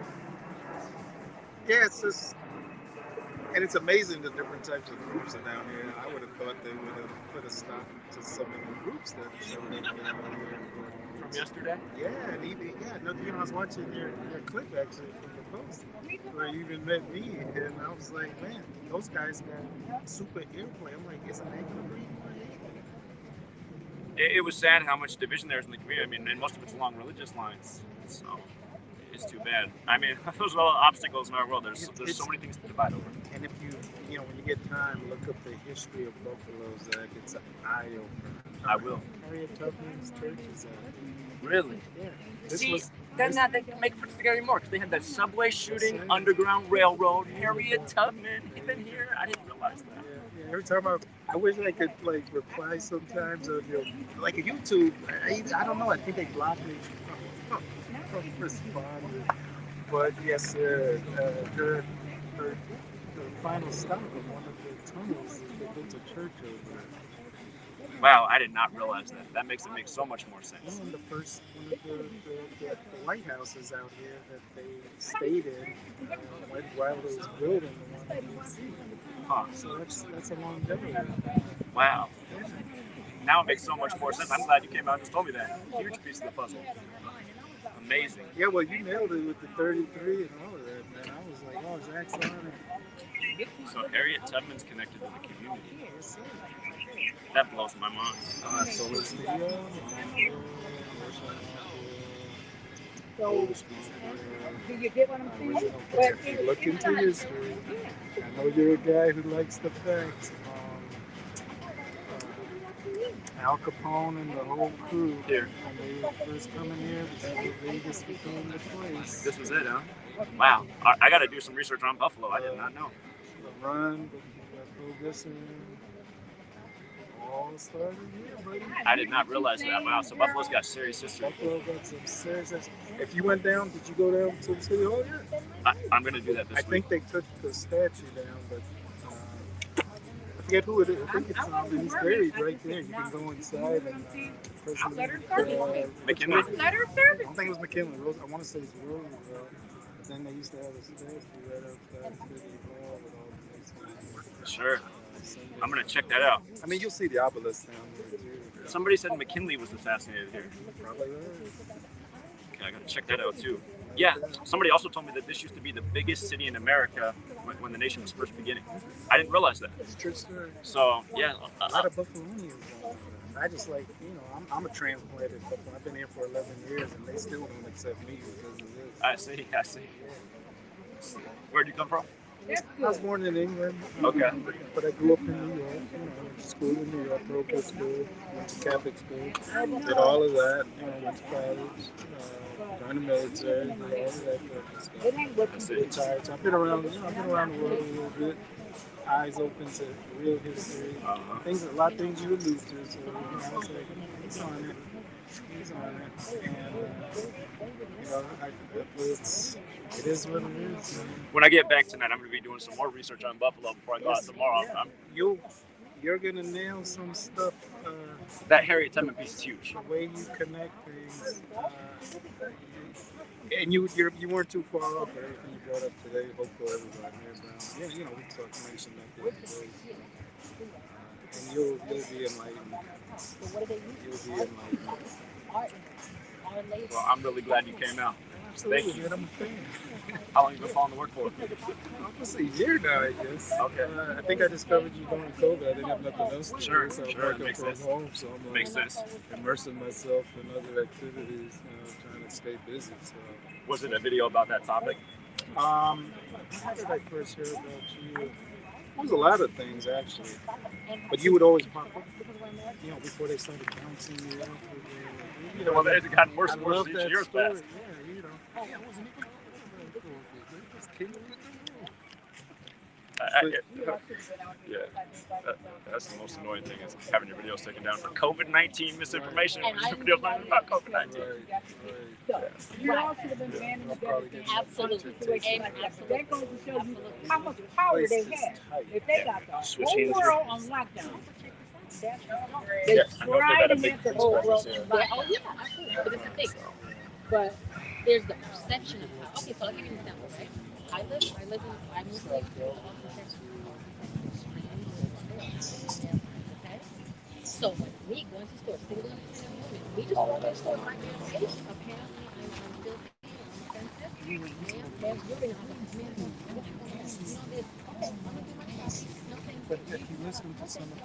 Yeah, it's just. And it's amazing the different types of groups are down here. I would have thought they would have put a stop to some of the groups that showed up down here. From yesterday? Yeah, and I was watching your clip actually from the post where you even met me, and I was like, man, those guys got super airplay. I'm like, isn't that going to bring it was sad how much division there is in the community. I mean, and most of it's along religious lines. So it's too bad. I mean, those are all obstacles in our world. There's so many things to divide over. And if you when you get time, look up the history of Buffalo, Zach. It's an eye-opener. I will. Harriet Tubman's church is Really? Yeah. This then they can make it together anymore because they had that subway shooting, Underground Railroad, Harriet Tubman, even here. I didn't realize that. Yeah, every time I wish I could like reply sometimes on your like a YouTube. I don't know. I think they blocked me from responding. But yes, her final stop of one of the tunnels is they built a church over there. Wow, I did not realize that. That makes it make so much more sense. One of the White Houses out here that they stayed in while it was building the one in D.C. Huh. So that's a long day. Wow. Now it makes so much more sense. I'm glad you came out and just told me that. Huge piece of the puzzle. Amazing. Yeah, well, you nailed it with the 33 and all of that, man. I was like, oh, Zach's on it. So Harriet Tubman's connected to the community. That blows my mind. So is Theo. So, do you get what I'm saying? If you look into history, I know you're a guy who likes the facts. Al Capone and the whole crew here. When they were first coming here, Vegas became the place. This was it, huh? Wow. I got to do some research on Buffalo. I did not know. The run, the Prohibition, all started here, buddy. I did not realize that. Wow. So Buffalo's got serious history. Buffalo got some serious history. If you went down, did you go down to the city hall yet? I'm going to do that this week. I think they took the statue down, but I forget who it is. I think it's buried right there. You can go inside and McKinley. I don't think it was McKinley. I want to say it's Roosevelt. But then they used to have a statue right outside City Hall with all the nice. Sure. I'm going to check that out. I mean, you'll see the obelisk down there too. Somebody said McKinley was assassinated here. Probably right. Okay, I got to check that out too. Yeah, somebody also told me that this used to be the biggest city in America when the nation was first beginning. I didn't realize that. It's a true story. So, yeah. A lot of Buffalonians. I just like, I'm a transplanted Buffalo. I've been here for 11 years and they still don't accept me because of this. I see. Where'd you come from? I was born in England. Okay. But I grew up in New York. Went to school in New York, local school, went to Catholic school, did all of that. Went to college, joined the military, did all of that good stuff. Retired. So I've been around the world a little bit. Eyes open to real history. A lot of things you allude to. So it's like, he's on it. And it is what it is. When I get back tonight, I'm going to be doing some more research on Buffalo before I go out tomorrow. You're going to nail some stuff. That Harriet Tubman piece is huge. The way you connect things. And you weren't too far off with everything you brought up today. Hopefully everybody hears now. We talked mention that the other day. And you'll be enlightened. Well, I'm really glad you came out. Absolutely, man. I'm a fan. How long have you been following the work for? Almost a year now, I guess. Okay. I think I discovered you during COVID. I didn't have nothing else to do, so I'm working Makes from sense. home. So I'm Makes sense. immersing myself in other activities, trying to stay busy. So. Was it a video about that topic? How did I first hear about you? It was a lot of things, actually. But you would always pop up, before they started bouncing you up. Well, it's gotten worse and worse each year's past. Yeah, I wasn't even that's the most annoying thing is having your videos taken down for COVID-19 misinformation. Videos not even about COVID-19. You all should have been banning the Absolutely. That goes to show you how much power they had. If they got the whole world on lockdown. They tried to have the whole world on lockdown. Oh, yeah, absolutely. But it's the thing. But there's the perception of how. Okay, so I'll give you an example, right? I moved to Austin, Texas. Okay? So, like, me going to stores, single women, we just go to the store right now. Apparently, I'm still paying expensive. There's really not But if you listen to some of the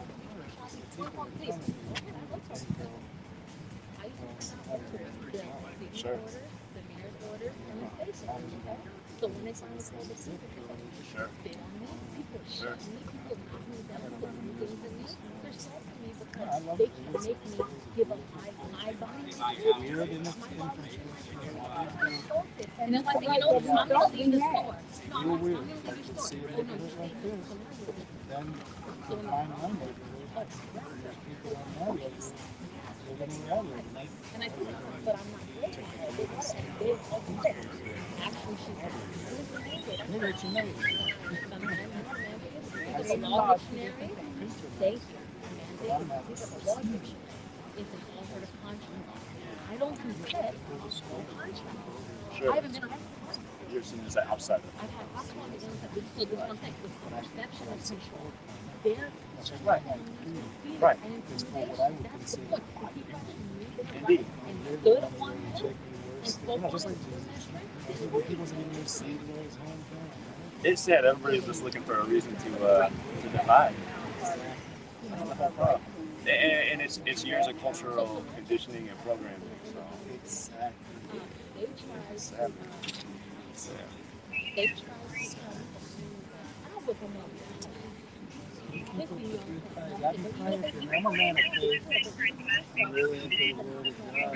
Sure. The mayor's orders and the station. Okay? So when they finally called the secret, sure. They on me, people shut me, people knock me down, people do things to me. They're salting me because because they can make me give up my body. And it's like, you know, I'm not in the store. You're weird. I can see it like this right there. Then the fine line right there. There's people on that level. They're going to rally. And I think, but I'm not looking at it. Actually, she's They let you know. it's a law dictionary. Thank you. It's a law dictionary. It's an alternative conscience. I don't consent to no conscience. Sure. I haven't been arrested. You're assuming it's an outsider. I've had hospital so this one thing, this perception of control. They're Right. Right. and It's for what I would that's the consider. point. People can Indeed. and stood on one Check foot me and spoke worse. on Just like one Jesus. He wasn't even there seeing where his home from. It's sad. Everybody's just looking for a reason to divide. That's the whole problem. And it's years of cultural conditioning and programming. So Exactly. They tried sad. to they tried to I'll whip them up. I'm a man of faith. I'm really into the word of God.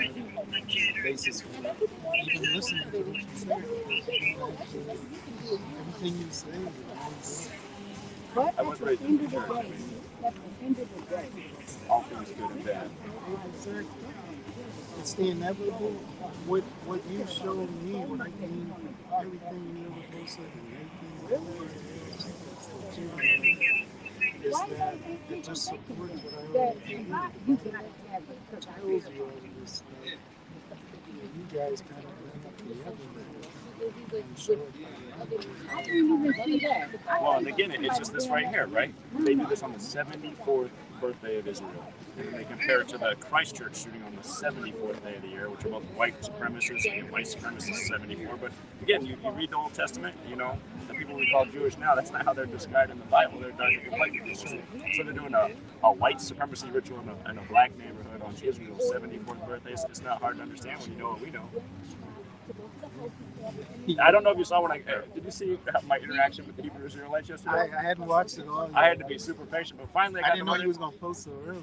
Basis for even listening to what you say. Everything you say. But I was at raised the in end the of the church. day, at the end of the day, All things good and bad. Exactly. It's the inevitable. What you showed me, what I gained from everything you ever posted and making, is that it just supports what I already believe. It tells you all this stuff. You guys kind of bring up the evidence. I'm sure. I didn't even see that. Well, and again, it's just this right here, right? They do this on the 74th birthday of Israel. And then they compare it to the Christchurch shooting on the 74th day of the year, which are both white supremacists, and white supremacists 74. But again, you read the Old Testament, you know, the people we call Jewish now, that's not how they're described in the Bible. They're dark and white people. So they're doing a white supremacy ritual in a black neighborhood on Israel's 74th birthday. So it's not hard to understand when you know what we know. I don't know if you saw when did you see my interaction with the Hebrew Israelites yesterday? I hadn't watched it all. I had to be super patient, but finally I didn't know you was going to post so early.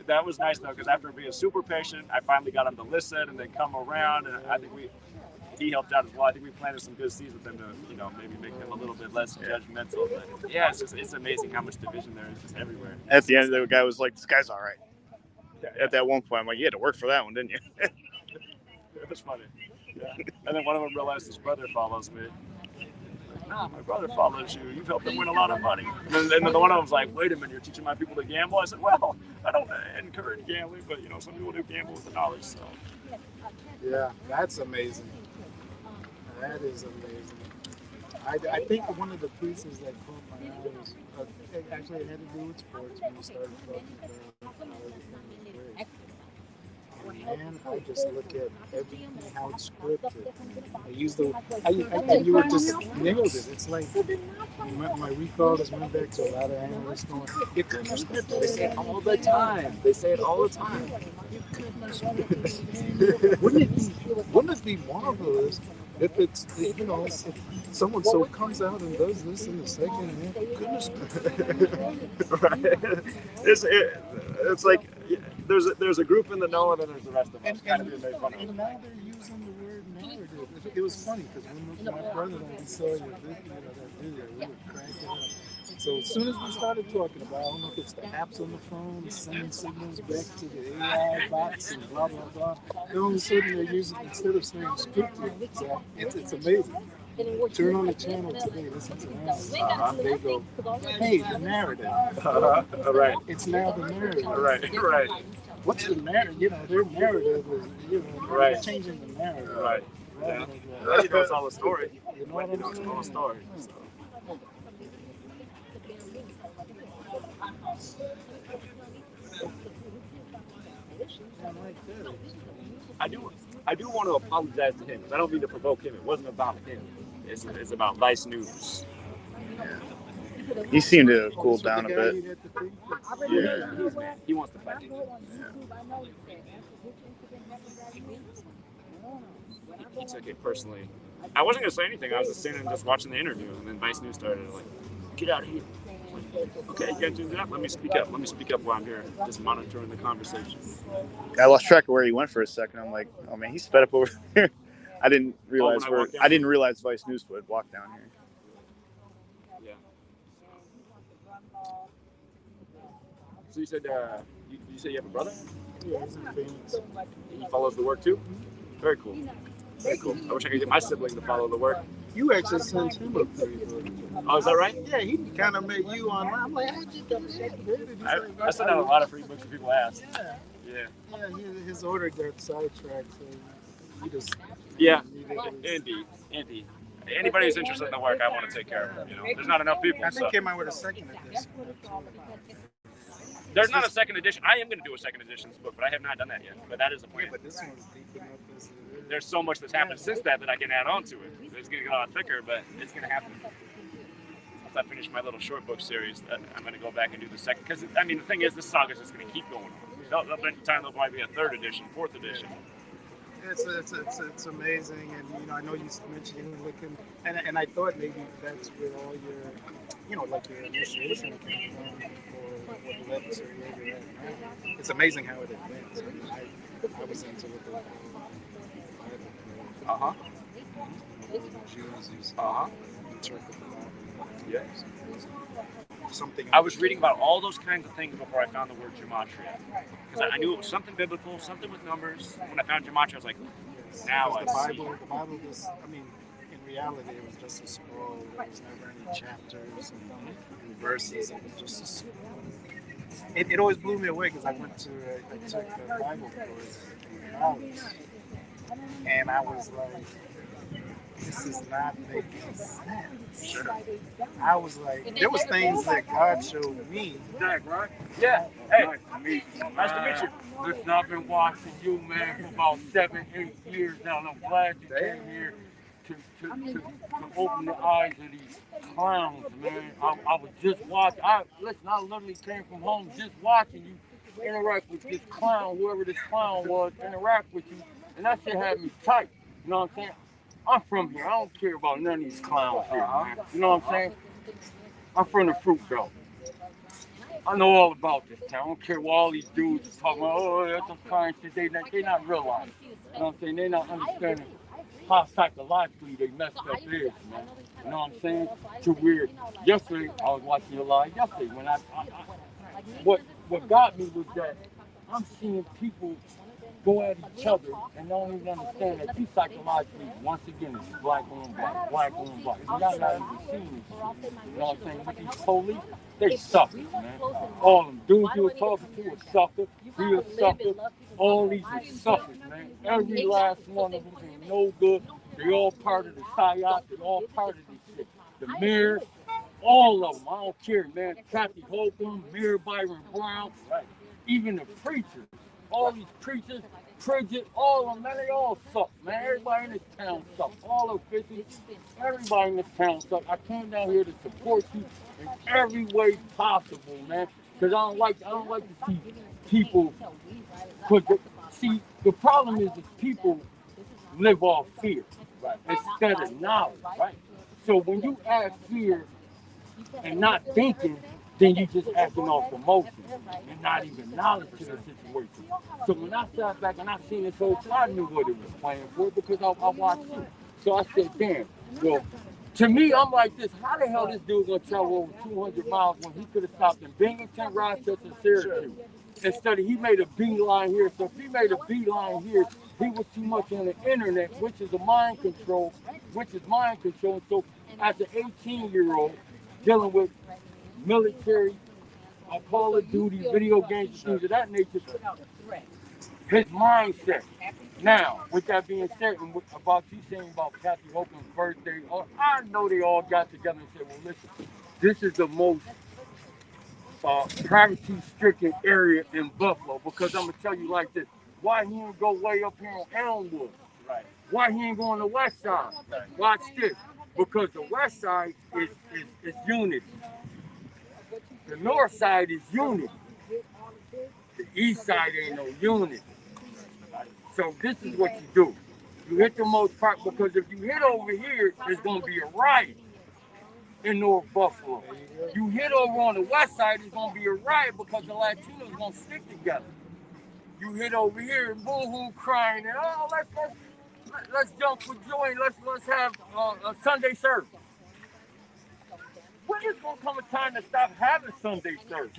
That was nice though, because after being super patient, I finally got him to listen and then come around, and I think he helped out as well. I think we planted some good seeds with him to, you know, maybe make them a little bit less judgmental. But yeah, it's amazing how much division there is just everywhere. At the end, the guy was like, "This guy's all right." At that one point, I'm like, "You had to work for that one, didn't you?" It was funny. Yeah. And then one of them realized his brother follows me. No, my brother follows you. You've helped him win a lot of money. And then the one of them's like, wait a minute, you're teaching my people to gamble? I said, well, I don't encourage gambling, but, you know, some people do gamble with the knowledge, so. Yeah, that's amazing. That is amazing. I think one of the pieces that caught my eye was, actually it had to do with sports when you started talking about how everything was great. Man, I just look at everything, how it's scripted. I use and you were just nailed it. It's like, my recall is went back to a lot of analysts going, you couldn't have scripted. They say it all the time. They say it all the time. You couldn't have scripted. Wouldn't it be marvelous if it's, you know, if someone so comes out and does this in the second half? Goodness. Right. It's like, there's a group in the know and then there's the rest of us. And now they're using the word narrative. It was funny because when my brother and we saw your video, we were cracking up. So as soon as we started talking about, I don't know if it's the apps on the phone, sending signals back to the AI bots and blah, blah, blah. Then all of a sudden they're using, instead of saying scripted, so it's amazing. Turn on the channel today, listen to them. They go, hey, the narrative. All right. It's now the narrative. Right. What's the narrative? You know, their narrative is, you know, Right. changing the narrative. Right. Yeah. That knows all the story. You know what I'm Knows saying? all the story. So. I do want to apologize to him because I don't mean to provoke him. It wasn't about him. It's about Vice News. He seemed to cool down a bit. Yeah, he wants to fight. He took it personally. I wasn't gonna say anything. I was just sitting and just watching the interview, and then Vice News started like, "Get out of here! Okay, get to that. Let me speak up. Let me speak up while I'm here, just monitoring the conversation. I lost track of where he went for a second. I'm like, oh man, he sped up over here. I didn't realize I didn't realize Vice News would walk down here. Yeah. So you said you say you have a brother? Yeah, he's in Phoenix. He follows the work too? Very cool. Very cool. I wish I could get my sibling to follow the work. You actually sent him a pretty book. Oh, is that right? Yeah, he kind of met you online. I'm like, how'd you get it? I sent out a lot of free books that people ask. Yeah. Yeah, his order got sidetracked, so he just. Yeah, indeed. Anybody who's interested in the work, I want to take care of them. You know, there's not enough people. I think he came out with a second edition. There's not a second edition. I am going to do a second edition book, but I have not done that yet. But that is the plan. Yeah, but this one's deep enough. There's so much that's happened since that I can add on to it. It's going to get a lot thicker, but it's going to happen. Once I finish my little short book series, I'm going to go back and do the second. Because, I mean, the thing is, this saga is just going to keep going. There'll probably be a third edition, fourth edition. It's amazing, and you know, I know you mentioned even looking, and I thought maybe that's where all your, you know, like your initiation came from, or what led to where you're at now. It's amazing how it advanced. I was into what they call Bible. Yeah. Something. I was reading about all those kinds of things before I found the word gematria, because I knew it was something biblical, something with numbers. When I found gematria, I was like, now I see. The Bible just, I mean, in reality, it was just a scroll. There was never any chapters and verses. It was just a scroll. It always blew me away because I took a Bible course in college, and I was like, this is not making sense. Sure. I was like, there was things that God showed me. Zach, right? Yeah. Hey. Nice to meet you. Nice to meet you. Listen, I've been watching you, man, for about 7-8 years now, and I'm glad you came here to open the eyes of these clowns, man. I was just watching. I literally came from home just watching you interact with this clown, whoever this clown was, interact with you, and that shit had me tight. You know what I'm saying? I'm from here. I don't care about none of these clowns here, man. You know what I'm saying? I'm from the Fruit Belt. I know all about this town. I don't care what all these dudes are talking about. Oh, that's some kind of shit. They not realizing. You know what I'm saying? They not understanding how psychologically they messed up is, man. You know what I'm saying? To where yesterday I was watching your live yesterday when what got me was that I'm seeing people go at each other and don't even understand that you psychologically, once again, it's black on black, black on black. Y'all not even seeing this. You know what I'm saying? With these police, they suckers, man. All of them dudes you were talking to a sucker, he a sucker. All these are suckers, man. Every last one of them is no good. They all part of the psyop. They all part of this shit. The mayor, all of them. I don't care, man. Kathy Hogan, Mayor Byron Brown, right? Even the preachers. All these preachers, Pridget, all of them, man, they all suck, man. Everybody in this town sucks. All officials, everybody in this town sucks. I came down here to support you in every way possible, man. Because I don't like to see people. See, the problem is that people live off fear, right? Instead of knowledge, right? So when you add fear and not thinking, then you just acting off emotion and not even knowledge to the situation. So when I sat back and I seen this whole thing, I knew what it was playing for because I watched you. So I said, damn, well, to me, I'm like this. How the hell this dude gonna travel over 200 miles when he could have stopped in Binghamton, Rochester, Syracuse? Instead of he made a beeline here. So if he made a beeline here, he was too much on the internet, which is mind control. So as an 18-year-old dealing with military, Call of Duty, video games, things of that nature, his mindset. Now, with that being said, and about you saying about Kathy Hogan's birthday, I know they all got together and said, well, listen, this is the most poverty-stricken area in Buffalo, because I'm going to tell you like this, why he ain't go way up here on Elmwood? Right. Why he ain't go on the west side? Right. Watch this, because the west side is unity. The north side is unity. The east side ain't no unity. So this is what you do. You hit the most part, because if you hit over here, there's going to be a riot. in North Buffalo. You hit over on the west side, it's gonna be a riot because the Latinos gonna stick together. You hit over here, boo-hoo crying, and oh, let's jump for joy, and let's have a Sunday service. When is gonna come a time to stop having Sunday service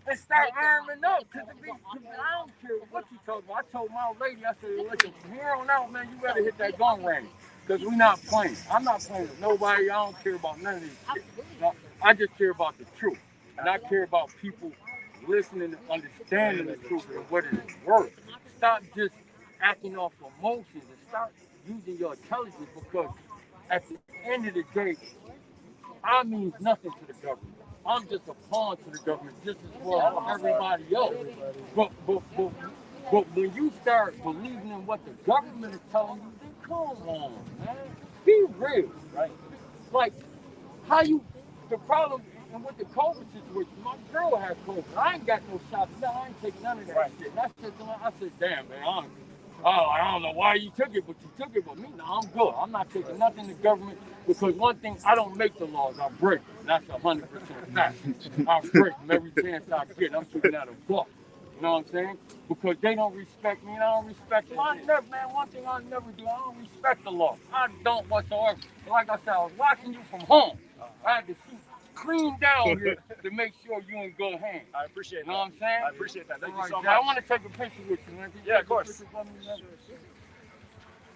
and start arming up? I don't care what you talking about. I told my old lady, I said, listen, from here on out, man, you better hit that gun range because we're not playing. I'm not playing with nobody. I don't care about none of this shit. No, I just care about the truth, and I care about people listening and understanding the truth and what it is worth. Stop just acting off emotions and start using your intelligence, because at the end of the day, I mean nothing to the government. I'm just a pawn to the government, just as well as everybody else. But when you start believing in what the government is telling you, then come on, man. Be real, right? Like, how you, the problem and with the COVID situation, my girl has COVID. I ain't got no shots. I ain't taking none of that shit. And I said to her, I said, damn, man, I don't know why you took it, but you took it. But me, no, I'm good. I'm not taking nothing to government, because one thing, I don't make the laws, I break them. That's 100% fact. I break them every chance I get. I'm shooting out a buck. You know what I'm saying? Because they don't respect me and I don't respect them. One thing I never do, I don't respect the law. I don't whatsoever. Like I said, I was watching you from home. I had to shoot clean down here to make sure you in good hands. I appreciate that. You know what I'm saying? I appreciate that. Thank you so much. I want to take a picture with you, man. Yeah, of course.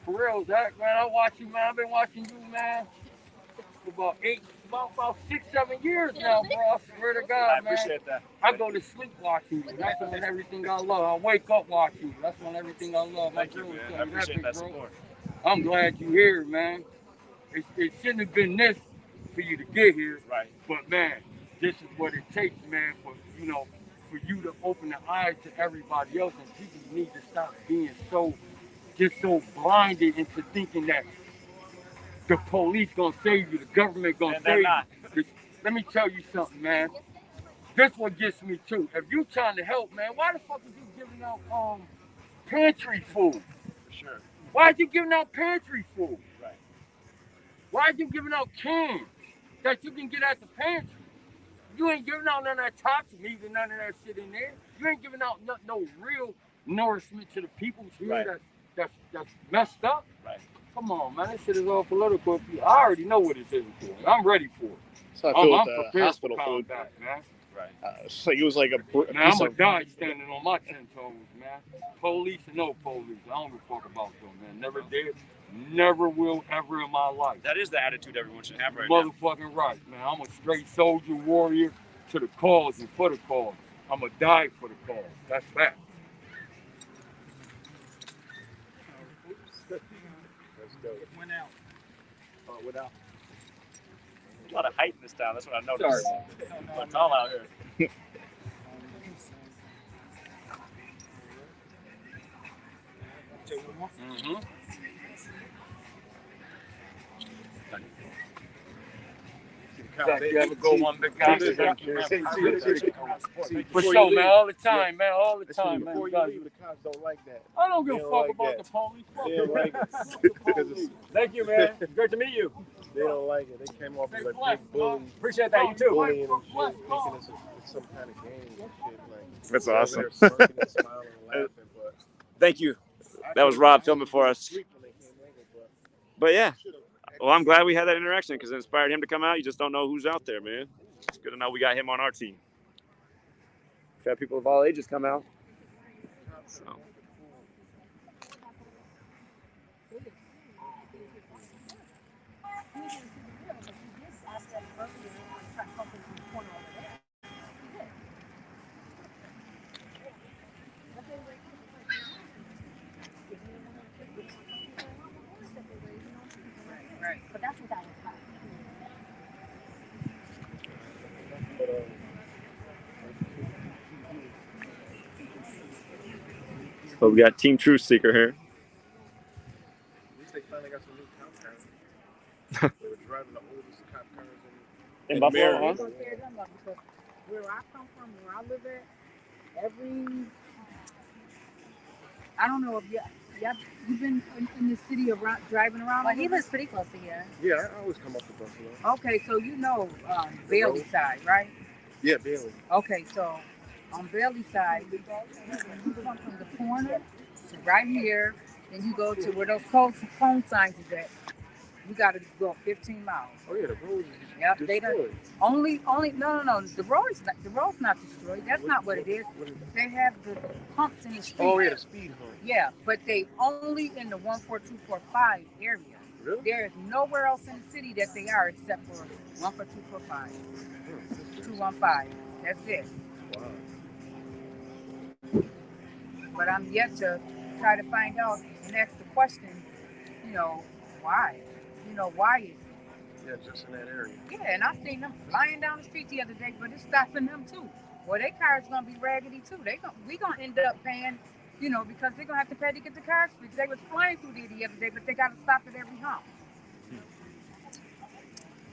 For real, Zach, man, I watch you, man. I've been watching you, man, for about 6, 7 years now, bro. I swear to God, I appreciate that. I go to sleep watching you. That's when everything I love. I wake up watching you. That's when everything I love. Thank you, man. I appreciate that support. I'm glad you're here, man. It shouldn't have been this for you to get here. Right. But, man, this is what it takes, man, for you to open the eyes to everybody else. And people need to stop being so blinded into thinking that the police gonna save you, the government gonna save you. Let me tell you something, man. This what gets me too. If you trying to help, man, why the fuck is you giving out pantry food? Sure. Why are you giving out pantry food? Right. Why are you giving out cans that you can get at the pantry? You ain't giving out none of that toxic meat and none of that shit in there. You ain't giving out no real nourishment to the people here that's messed up. Right. Come on, man. This shit is all political. I already know what it's in for. I'm ready for it. So I feel I'm with prepared hospital for food. combat, man. Right. It's like it was like a. Man, I'm gonna die standing on my 10 toes, man. Police and no police. I don't give a fuck about them, man. Never did. Never will ever in my life. That is the attitude everyone should have right now. Motherfucking right, man. I'm a straight soldier, warrior to the cause and for the cause. I'm gonna die for the cause. That's fact. It went out. Oh, it went out. A lot of height in this town. That's what I noticed. Sorry. It's all out here. Mm-hmm. Have a good one, big guy. For sure, man. All the time, man. All the time, man. Before you leave, the cops don't like that. I don't give a They fuck don't like about that. the police. Fuck They don't the like police. it. Thank you, man. Great to meet you. They don't like it. They came off as like big bullies. Appreciate that. You too. Bullying and shit, thinking it's some kind of game and shit. Like, That's they're awesome. smirking and smiling and laughing, but Thank you. That was Rob filming for us. But yeah, well, I'm glad we had that interaction because it inspired him to come out. You just don't know who's out there, man. It's good to know we got him on our team. We've had people of all ages come out. So. But that's what that is about. So we got Team Truth Seeker here. at least they finally got some new cop cars. They were driving the oldest cop cars In Buffalo, huh? Because where I come from, where I live at, I don't know if Yeah, you've been in the city around, driving around. Well, he lives pretty close to here. Yeah, I always come up to Buffalo. Okay, so you know Bailey side, right? Yeah, Bailey. Okay, so on Bailey side, you come from the corner to right here, then you go to where those phone signs is at. You got to go 15 miles. Oh yeah, the road is Yep, they don't destroyed. only no. The road's not destroyed. That's not what it is. They have the humps in the street. Oh yeah, the speed hump. Yeah, but they only in the 14245 area. Really? There is nowhere else in the city that they are except for 14245, 215. That's it. Wow. But I'm yet to try to find out and ask the question, why? Why is it? Yeah, just in that area. Yeah, and I seen them flying down the street the other day, but it's stopping them too. Well, their car's gonna be raggedy too. We gonna end up paying, because they're gonna have to pay to get the cars fixed. They was flying through there the other day, but they gotta stop at every hump.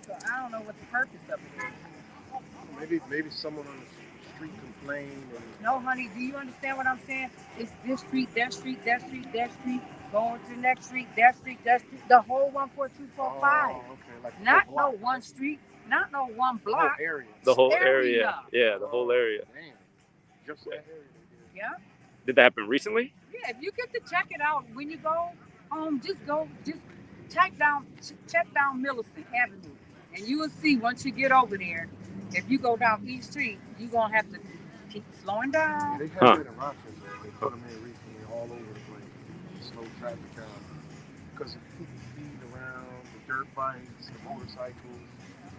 So I don't know what the purpose of it is. Maybe someone on the street complained. No, honey, do you understand what I'm saying? It's this street, that street, that street, that street, going to the next street, that street, the whole 14245. Oh, okay. Like Not no one street, not no one block. The whole area. The whole area. Yeah, the wole area. Damn. Just that area. Yeah. Did that happen recently? Yeah, if you get to check it out when you go home, just check down Millicent Avenue, and you will see once you get over there. If you go down East Street, you're gonna have to keep slowing down. They have it in Rochester. They put them in recently all over the place. Slow traffic down. Because of people speed around, the dirt bikes, the motorcycles.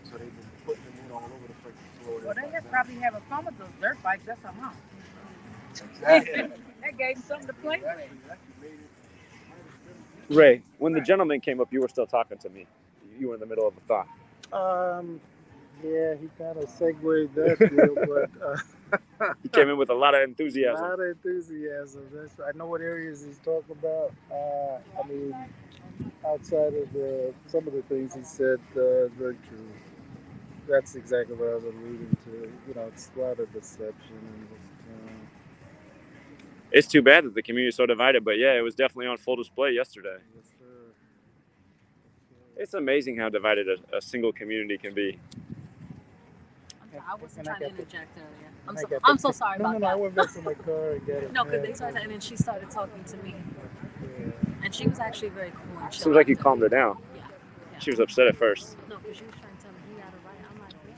So they've been putting them in all over the place to slow it Well, down. they probably have a fun with those dirt bikes. That's a hump. Exactly. That gave them something to play with. Ray, when the gentleman came up, you were still talking to me. You were in the middle of a thought. Yeah, he kind of segued that deal, but He came in with a lot of a enthusiasm. lot of enthusiasm. I know what areas he's talking about. I mean, outside of some of the things he said, very true. That's exactly what I was alluding to. It's a lot of deception and just. It's too bad that the community is so divided, but yeah, it was definitely on full display yesterday. Yes, sir. It's amazing how divided a single community can be. I wasn't trying to interject earlier. I I'm so sorry No, about I that. went back to my car and got it. No, because they started, and then she started talking to me, and she was actually very cool and chill. Seems like you calmed her down. Yeah. She was upset at first. No, because she was trying to tell me he had a right. I'm like, yeah,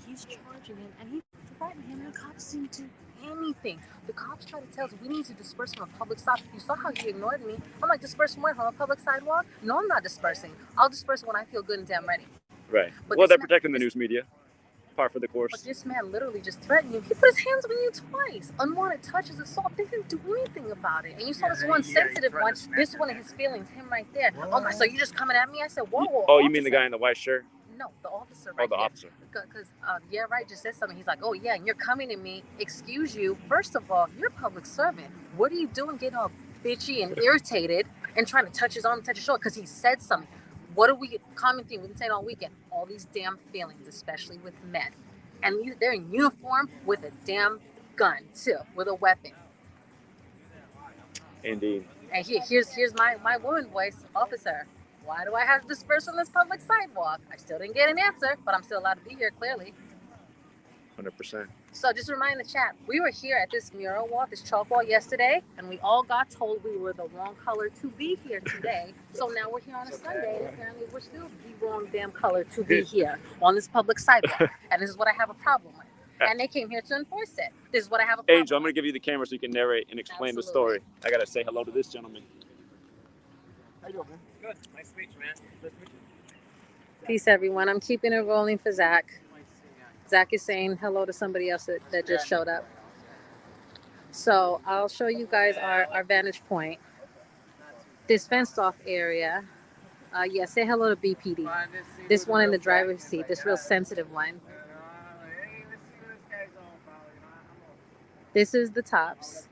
he's charging him, and he threatened him, and the cops didn't do anything. The cops tried to tell us we need to disperse from a public sidewalk. You saw how he ignored me. I'm like, disperse from where? From a public sidewalk? No, I'm not dispersing. I'll disperse when I feel good and damn ready. Right. But Well, this they're protecting the news media. Par for the But course. this man literally just threatened you. He put his hands on you twice. Unwanted touches, assault. They didn't do anything about it. And you saw this one sensitive one. This one of his feelings, him right there. Oh my, so you just coming at me? I said, whoa, whoa. Oh, you mean the guy in the white shirt? No, the officer Oh, right the here. officer. Because, yeah, right, just said something. He's like, oh, yeah, and you're coming to me. Excuse you. First of all, you're a public servant. What are you doing getting all bitchy and irritated and trying to touch his arm and touch his shoulder? Because he said something. What do we, common theme, we've been saying all weekend, all these damn feelings, especially with men. And they're in uniform with a damn gun, too, with a weapon. Indeed. And here's my woman voice, officer. Why do I have to disperse on this public sidewalk? I still didn't get an answer, but I'm still allowed to be here, clearly. 100%. So just remind the chat, we were here at this mural wall, this chalk wall yesterday, and we all got told we were the wrong color to be here today. So now we're here on a Sunday, and apparently we're still the wrong damn color to be here on this public sidewalk. And this is what I have a problem with. And they came here to enforce it. This is what I have a problem Angel, I'm going to give you the camera so you can narrate and explain the story. I got to say hello to this gentleman. How you doing, man? Good. Nice to meet you, man. Nice to meet you. Peace, everyone. I'm keeping it rolling for Zach. Zach is saying hello to somebody else that just showed up. So I'll show you guys our vantage point. This fenced off area. Yeah, say hello to BPD. This one in the driver's seat, this real sensitive one. This is the tops.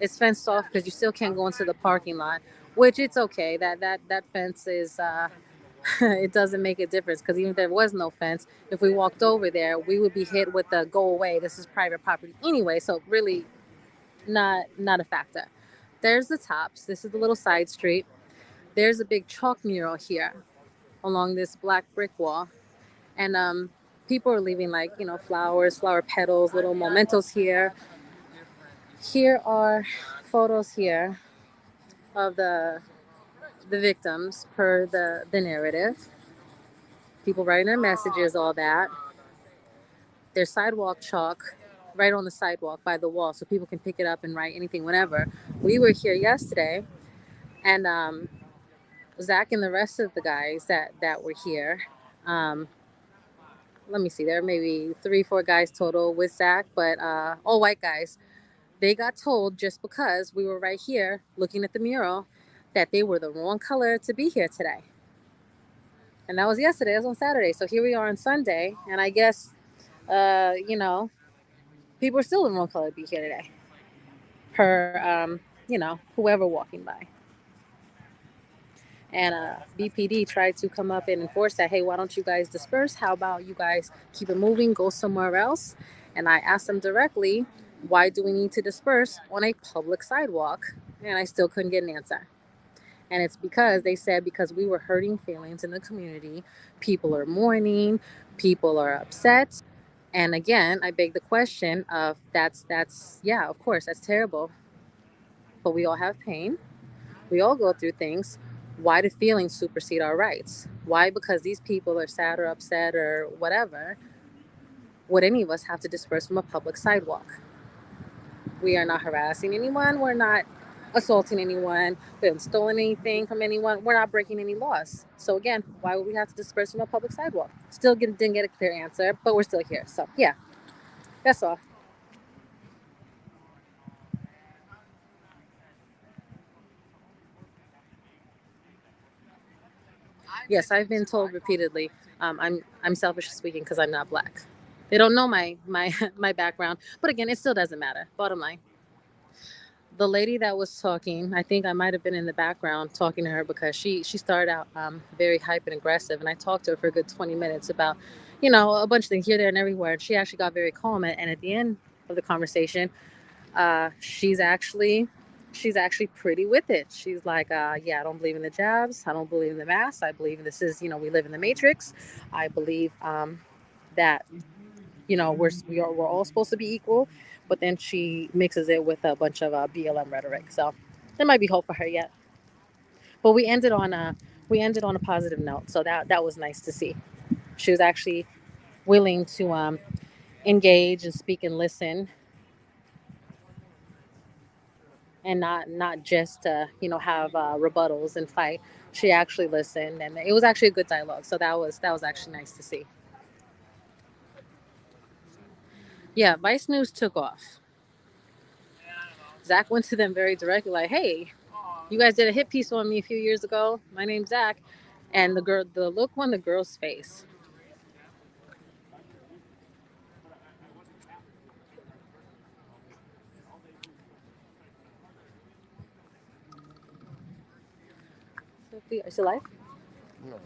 It's fenced off because you still can't go into the parking lot, which it's okay. That fence is it doesn't make a difference because even if there was no fence, if we walked over there, we would be hit with the go away. This is private property anyway, so really not a factor. there's the Tops. This is the little side street. There's a big chalk mural here along this black brick wall. And people are leaving like, flowers, flower petals, little mementos here. Here are photos here of the victims per the narrative. People writing their messages, all that. There's sidewalk chalk right on the sidewalk by the wall so people can pick it up and write anything, whenever. We were here yesterday, and Zach and the rest of the guys that were here, let me see, there are maybe 3-4 guys total with Zach, but all white guys. They got told, just because we were right here looking at the mural, that they were the wrong color to be here today. And that was yesterday. That was on Saturday. So here we are on Sunday, and I guess, people are still the wrong color to be here today, per, whoever walking by. And BPD tried to come up and enforce that. Hey, why don't you guys disperse? How about you guys keep it moving, go somewhere else? And I asked them directly, why do we need to disperse on a public sidewalk? And I still couldn't get an answer. And it's because they said, because we were hurting feelings in the community. People are mourning, people are upset. And again, I beg the question of that's yeah, of course, that's terrible. But we all have pain. We all go through things. Why do feelings supersede our rights? Why? Because these people are sad or upset or whatever, would any of us have to disperse from a public sidewalk? We are not harassing anyone. We're not assaulting anyone. We haven't stolen anything from anyone. We're not breaking any laws. So again, why would we have to disperse from a public sidewalk? Still didn't get a clear answer, but we're still here. So yeah, that's all. Yes, I've been told repeatedly. I'm selfishly speaking because I'm not black. They don't know my my background, but again, it still doesn't matter. Bottom line. The lady that was talking, I think I might have been in the background talking to her, because she started out very hype and aggressive, and I talked to her for a good 20 minutes about, a bunch of things here, there, and everywhere. And she actually got very calm. And at the end of the conversation, she's actually pretty with it. She's like, yeah, I don't believe in the jabs. I don't believe in the masks. I believe this is, we live in the matrix. I believe that, we're all supposed to be equal. But then she mixes it with a bunch of BLM rhetoric. So there might be hope for her yet. But we ended on a positive note. So that was nice to see. She was actually willing to engage and speak and listen, and not just have rebuttals and fight. She actually listened, and it was actually a good dialogue. So that was actually nice to see. Yeah, Vice News took off. Zach went to them very directly, like, hey, you guys did a hit piece on me a few years ago. My name's Zach. And the look on the girl's face. Sophie, are you still alive? No.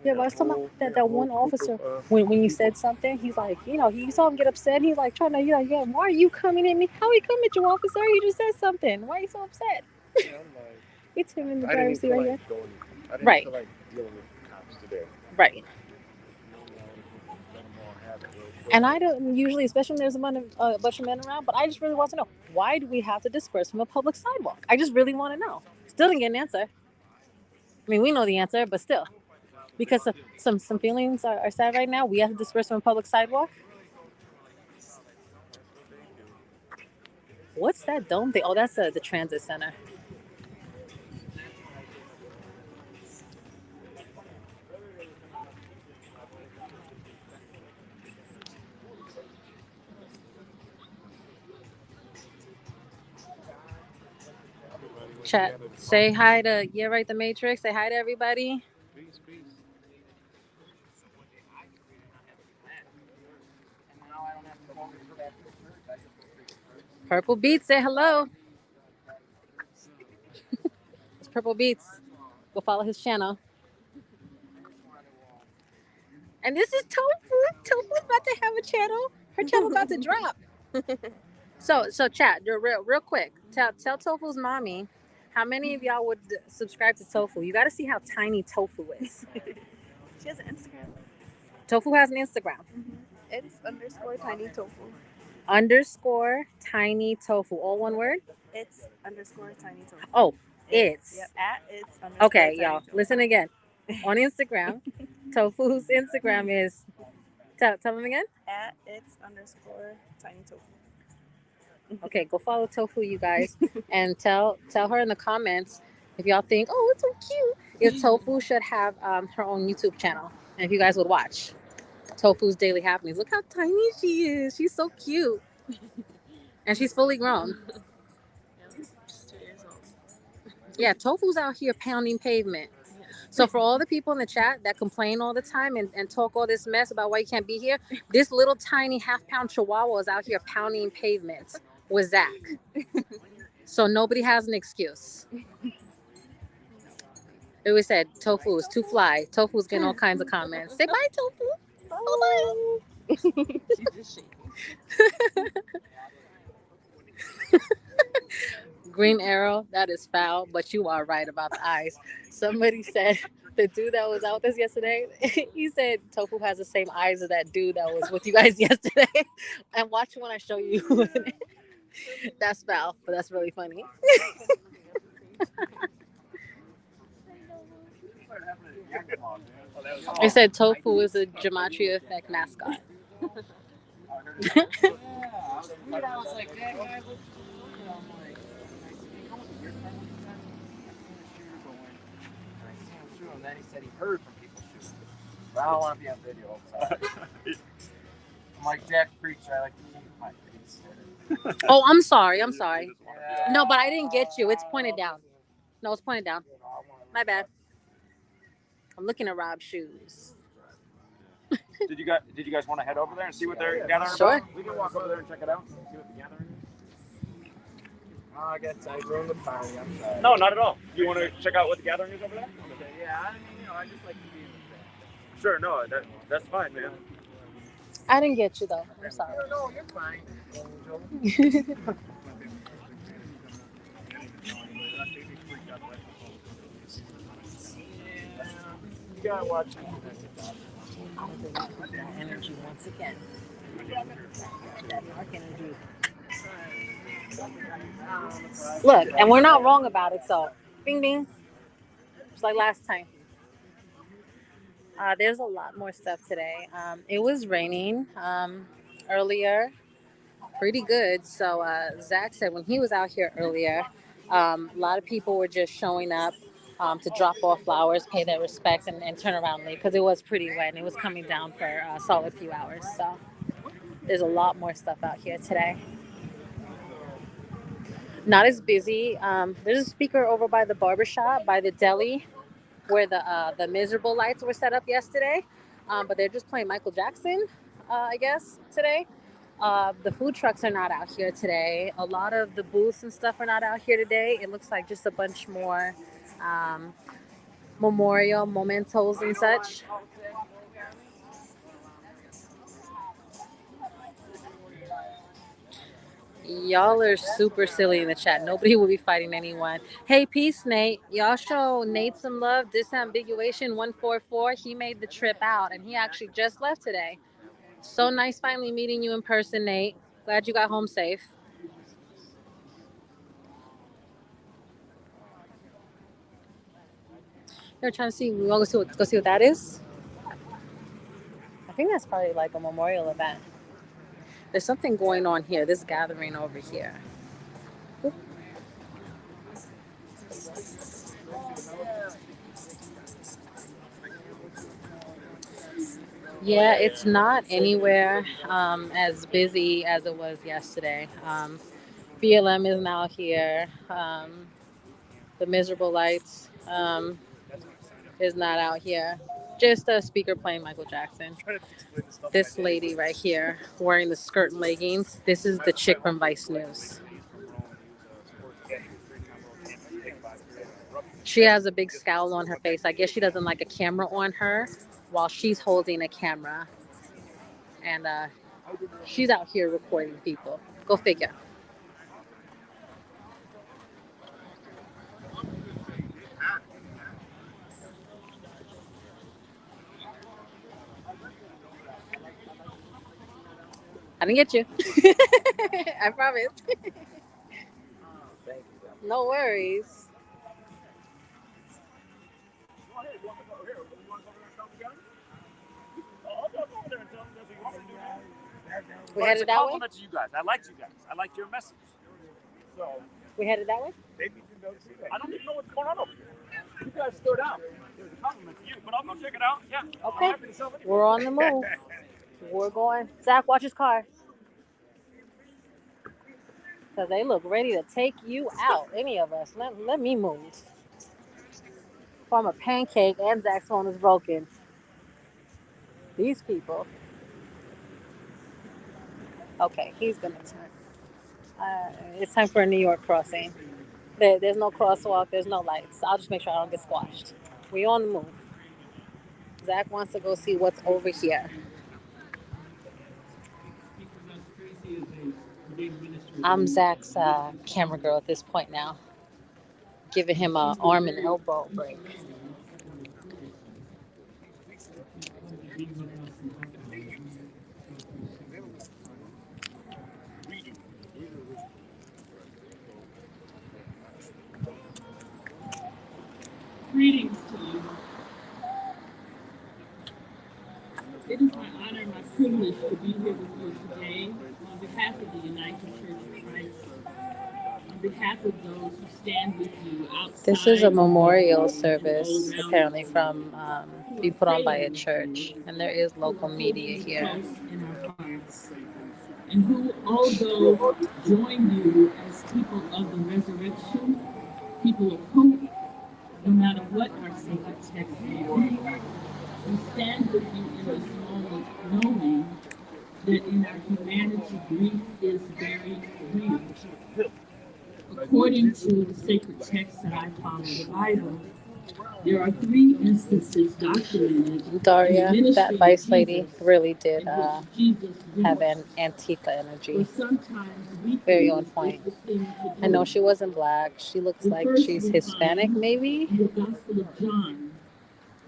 Yeah, but I was talking about that one officer, when you said something, he's like, he saw him get upset. He's like trying to, yeah, why are you coming at me? How he come at you, officer? He just said something. Why are you so upset? Yeah, I'm like, it's him in the driver's seat right here. I didn't feel like dealing with cops today. Right. And I don't usually, especially when there's a bunch of men around, but I just really want to know, why do we have to disperse from a public sidewalk? I just really want to know. Still didn't get an answer. I mean, we know the answer, but still. Because some feelings are sad right now, we have to disperse from a public sidewalk. What's that dome thing? Oh, that's the transit center. Chat, say hi to the Matrix. Say hi to everybody. Peace, peace. Purple Beats, say hello. It's Purple Beats. Go follow his channel. And this is Tofu. Tofu's about to have a channel. Her channel about to drop. So chat, real quick. Tell Tofu's mommy how many of y'all would subscribe to Tofu. You got to see how tiny Tofu is. She has an Instagram. Tofu has an Instagram. It's _tiny tofu. _tiny tofu. All one word? It's _tiny tofu. Oh, it's. Yep, at it's _ Okay, tiny y'all. tofu. Listen again. On Instagram, Tofu's Instagram is. Tell them again. At it's _tiny tofu. Okay, go follow Tofu, you guys, and tell her in the comments if y'all think, oh, it's so cute. If Tofu should have her own YouTube channel, and if you guys would watch Tofu's Daily Happenings. Look how tiny she is. She's so cute, and she's fully grown. She's 2 years old. Yeah, Tofu's out here pounding pavement. So for all the people in the chat that complain all the time and talk all this mess about why you can't be here, this little tiny half-pound chihuahua is out here pounding pavement with Zach. So nobody has an excuse. It was said Tofu is too fly. Tofu's getting all kinds of comments. Say bye, Tofu. Oh, bye. She's just shaking. Green arrow, that is foul, but you are right about the eyes. Somebody said the dude that was out with us yesterday, he said Tofu has the same eyes as that dude that was with you guys yesterday. And watch when I show you. That's foul, but that's really funny. I said Tofu is a Gematria Effect mascot. And then he said he heard from people shooting. But I don't want to be on video all the time. I'm like Jack Preacher, I like to keep my face. Oh, I'm sorry. No, but I didn't get you. It's pointed down. No, it's pointed down. My bad. I'm looking at Rob's shoes. Did you guys want to head over there and see what they're gathering Sure. about? We can walk over there and check it out. See what the gathering is. Oh, I guess I ruined the party. I'm sorry. No, not at all. You want to check out what the gathering is over there? Yeah, I mean, I just like to be in the band. Sure, no, that's fine, man. I didn't get you, though. I'm sorry. No, you're fine. You gotta watch it. Energy once again. That dark energy. Look, and we're not wrong about it, so bing bing. Just like last time. There's a lot more stuff today. It was raining earlier, pretty good. So Zach said when he was out here earlier, a lot of people were just showing up to drop off flowers, pay their respects, and turn around and leave because it was pretty wet and it was coming down for a solid few hours. So there's a lot more stuff out here today. Not as busy. There's a speaker over by the barbershop, by the deli, where the miserable lights were set up yesterday. But they're just playing Michael Jackson, I guess, today. The food trucks are not out here today. A lot of the booths and stuff are not out here today. It looks like just a bunch more memorial mementos and such. Y'all are super silly in the chat. Nobody will be fighting anyone. Hey, peace, Nate. Y'all show Nate some love. Disambiguation 144. He made the trip out, and he actually just left today. So nice finally meeting you in person, Nate. Glad you got home safe. They're trying to see. We want to go see what that is. I think that's probably like a memorial event. There's something going on here. This gathering over here. Oop. Yeah, it's not anywhere as busy as it was yesterday. BLM is now here. The Miserable Lights is not out here. Just a speaker playing Michael Jackson. This lady right here wearing the skirt and leggings. This is the chick from Vice News. She has a big scowl on her face. I guess she doesn't like a camera on her while she's holding a camera. And She's out here recording people. Go figure. I didn't get you. I promise. No worries. We But it's a headed that way? compliment to you guys. I liked you guys. I liked your message. So We headed that way? I don't even know what's going on over here. You guys stood out. It was a compliment to you, but I'll go check it out. Yeah. Okay. We're on the move. We're going. Zach, watch his car. Because they look ready to take you out. Any of us. Let me move. If I'm a pancake and Zach's phone is broken. These people. Okay, he's going to turn. It's time for a New York crossing. There's no crosswalk. There's no lights. I'll just make sure I don't get squashed. We on the move. Zach wants to go see what's over here. I'm Zach's camera girl at this point now. Giving him an arm and elbow break. Greetings to you. It is my honor and my privilege to be here with you today on behalf of the United Church of Christ, on behalf of those who stand with you outside. This is a memorial service, apparently, from be put on by a church, and there is local media here. And who, although join you as people of the resurrection, people of hope, no matter what our sacred text may be, we stand with you in this moment, knowing that in our humanity, grief is very real. According to the sacred text that I follow, the Bible, there are 3 instances documented. Daria, that vice lady, really did have an Antica energy. Very on point. I know she wasn't black. She looks like she's Hispanic, maybe? In the Gospel of John,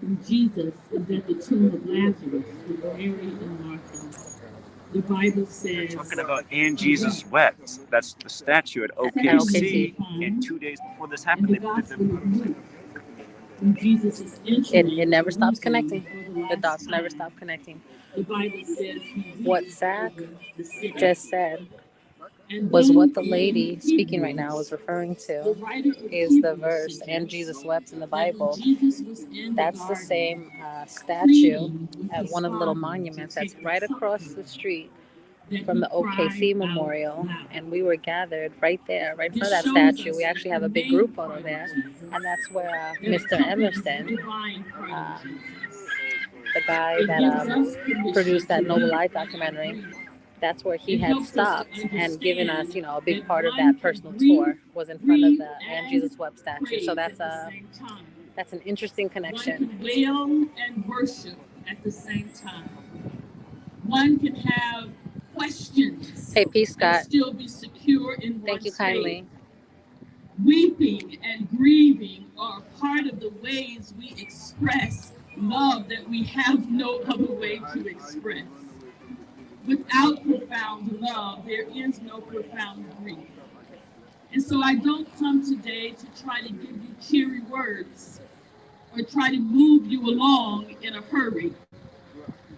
when Jesus is at the tomb of Lazarus with Mary and Martha, the Bible says... Talking about And Jesus Wept. That's the statue at OKC. And 2 days before this happened, they put them. It never stops connecting. The dots never stop connecting. What Zach just said was what the lady speaking right now is referring to, is the verse, and Jesus wept in the Bible. That's the same statue at one of the little monuments that's right across the street from the OKC Memorial, and we were gathered right there, right in front of that statue. We actually have a big group photo there, and that's where Mr. Emerson, the guy that produced that Noble Light documentary, that's where he had stopped and given us, a big part of that personal tour was in front of the And Jesus Wept statue. So that's an interesting connection. One can wail and worship at the same time. One can have questions. Hey, peace, Scott. And still be secure in Thank you kindly. Weeping and grieving are part of the ways we express love that we have no other way to express. Without profound love, there is no profound grief. And so I don't come today to try to give you cheery words or try to move you along in a hurry.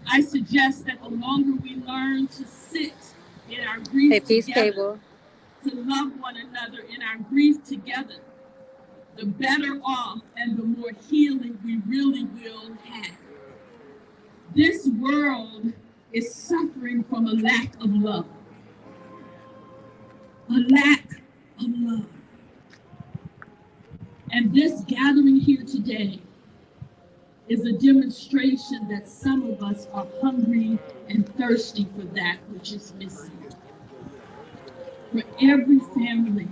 I suggest that the longer we learn to sit in our grief together, to love one another in our grief together, the better off and the more healing we really will have. This world is suffering from a lack of love. A lack of love. And this gathering here today is a demonstration that some of us are hungry and thirsty for that which is missing. For every family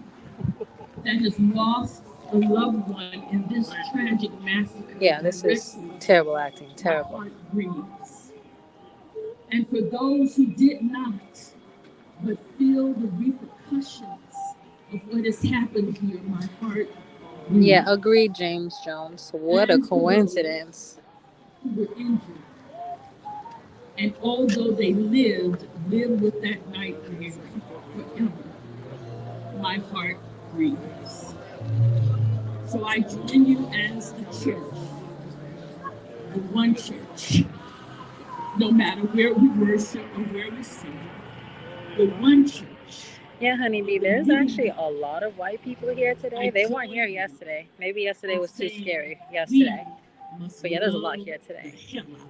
that has lost a loved one in this tragic massacre. Yeah, this is terrible acting, terrible. And for those who did not, but feel the repercussions of what has happened here, my heart grieves. Yeah, agreed, James Jones. What a And for those coincidence. who were injured, and although they live with that nightmare forever, my heart grieves. So I join you as the church, the one church, no matter where we worship or where we sing, the one church. Yeah, honeybee, there's actually a lot of white people here today. They weren't here yesterday. Maybe yesterday was too scary yesterday. But yeah, there's a lot here today.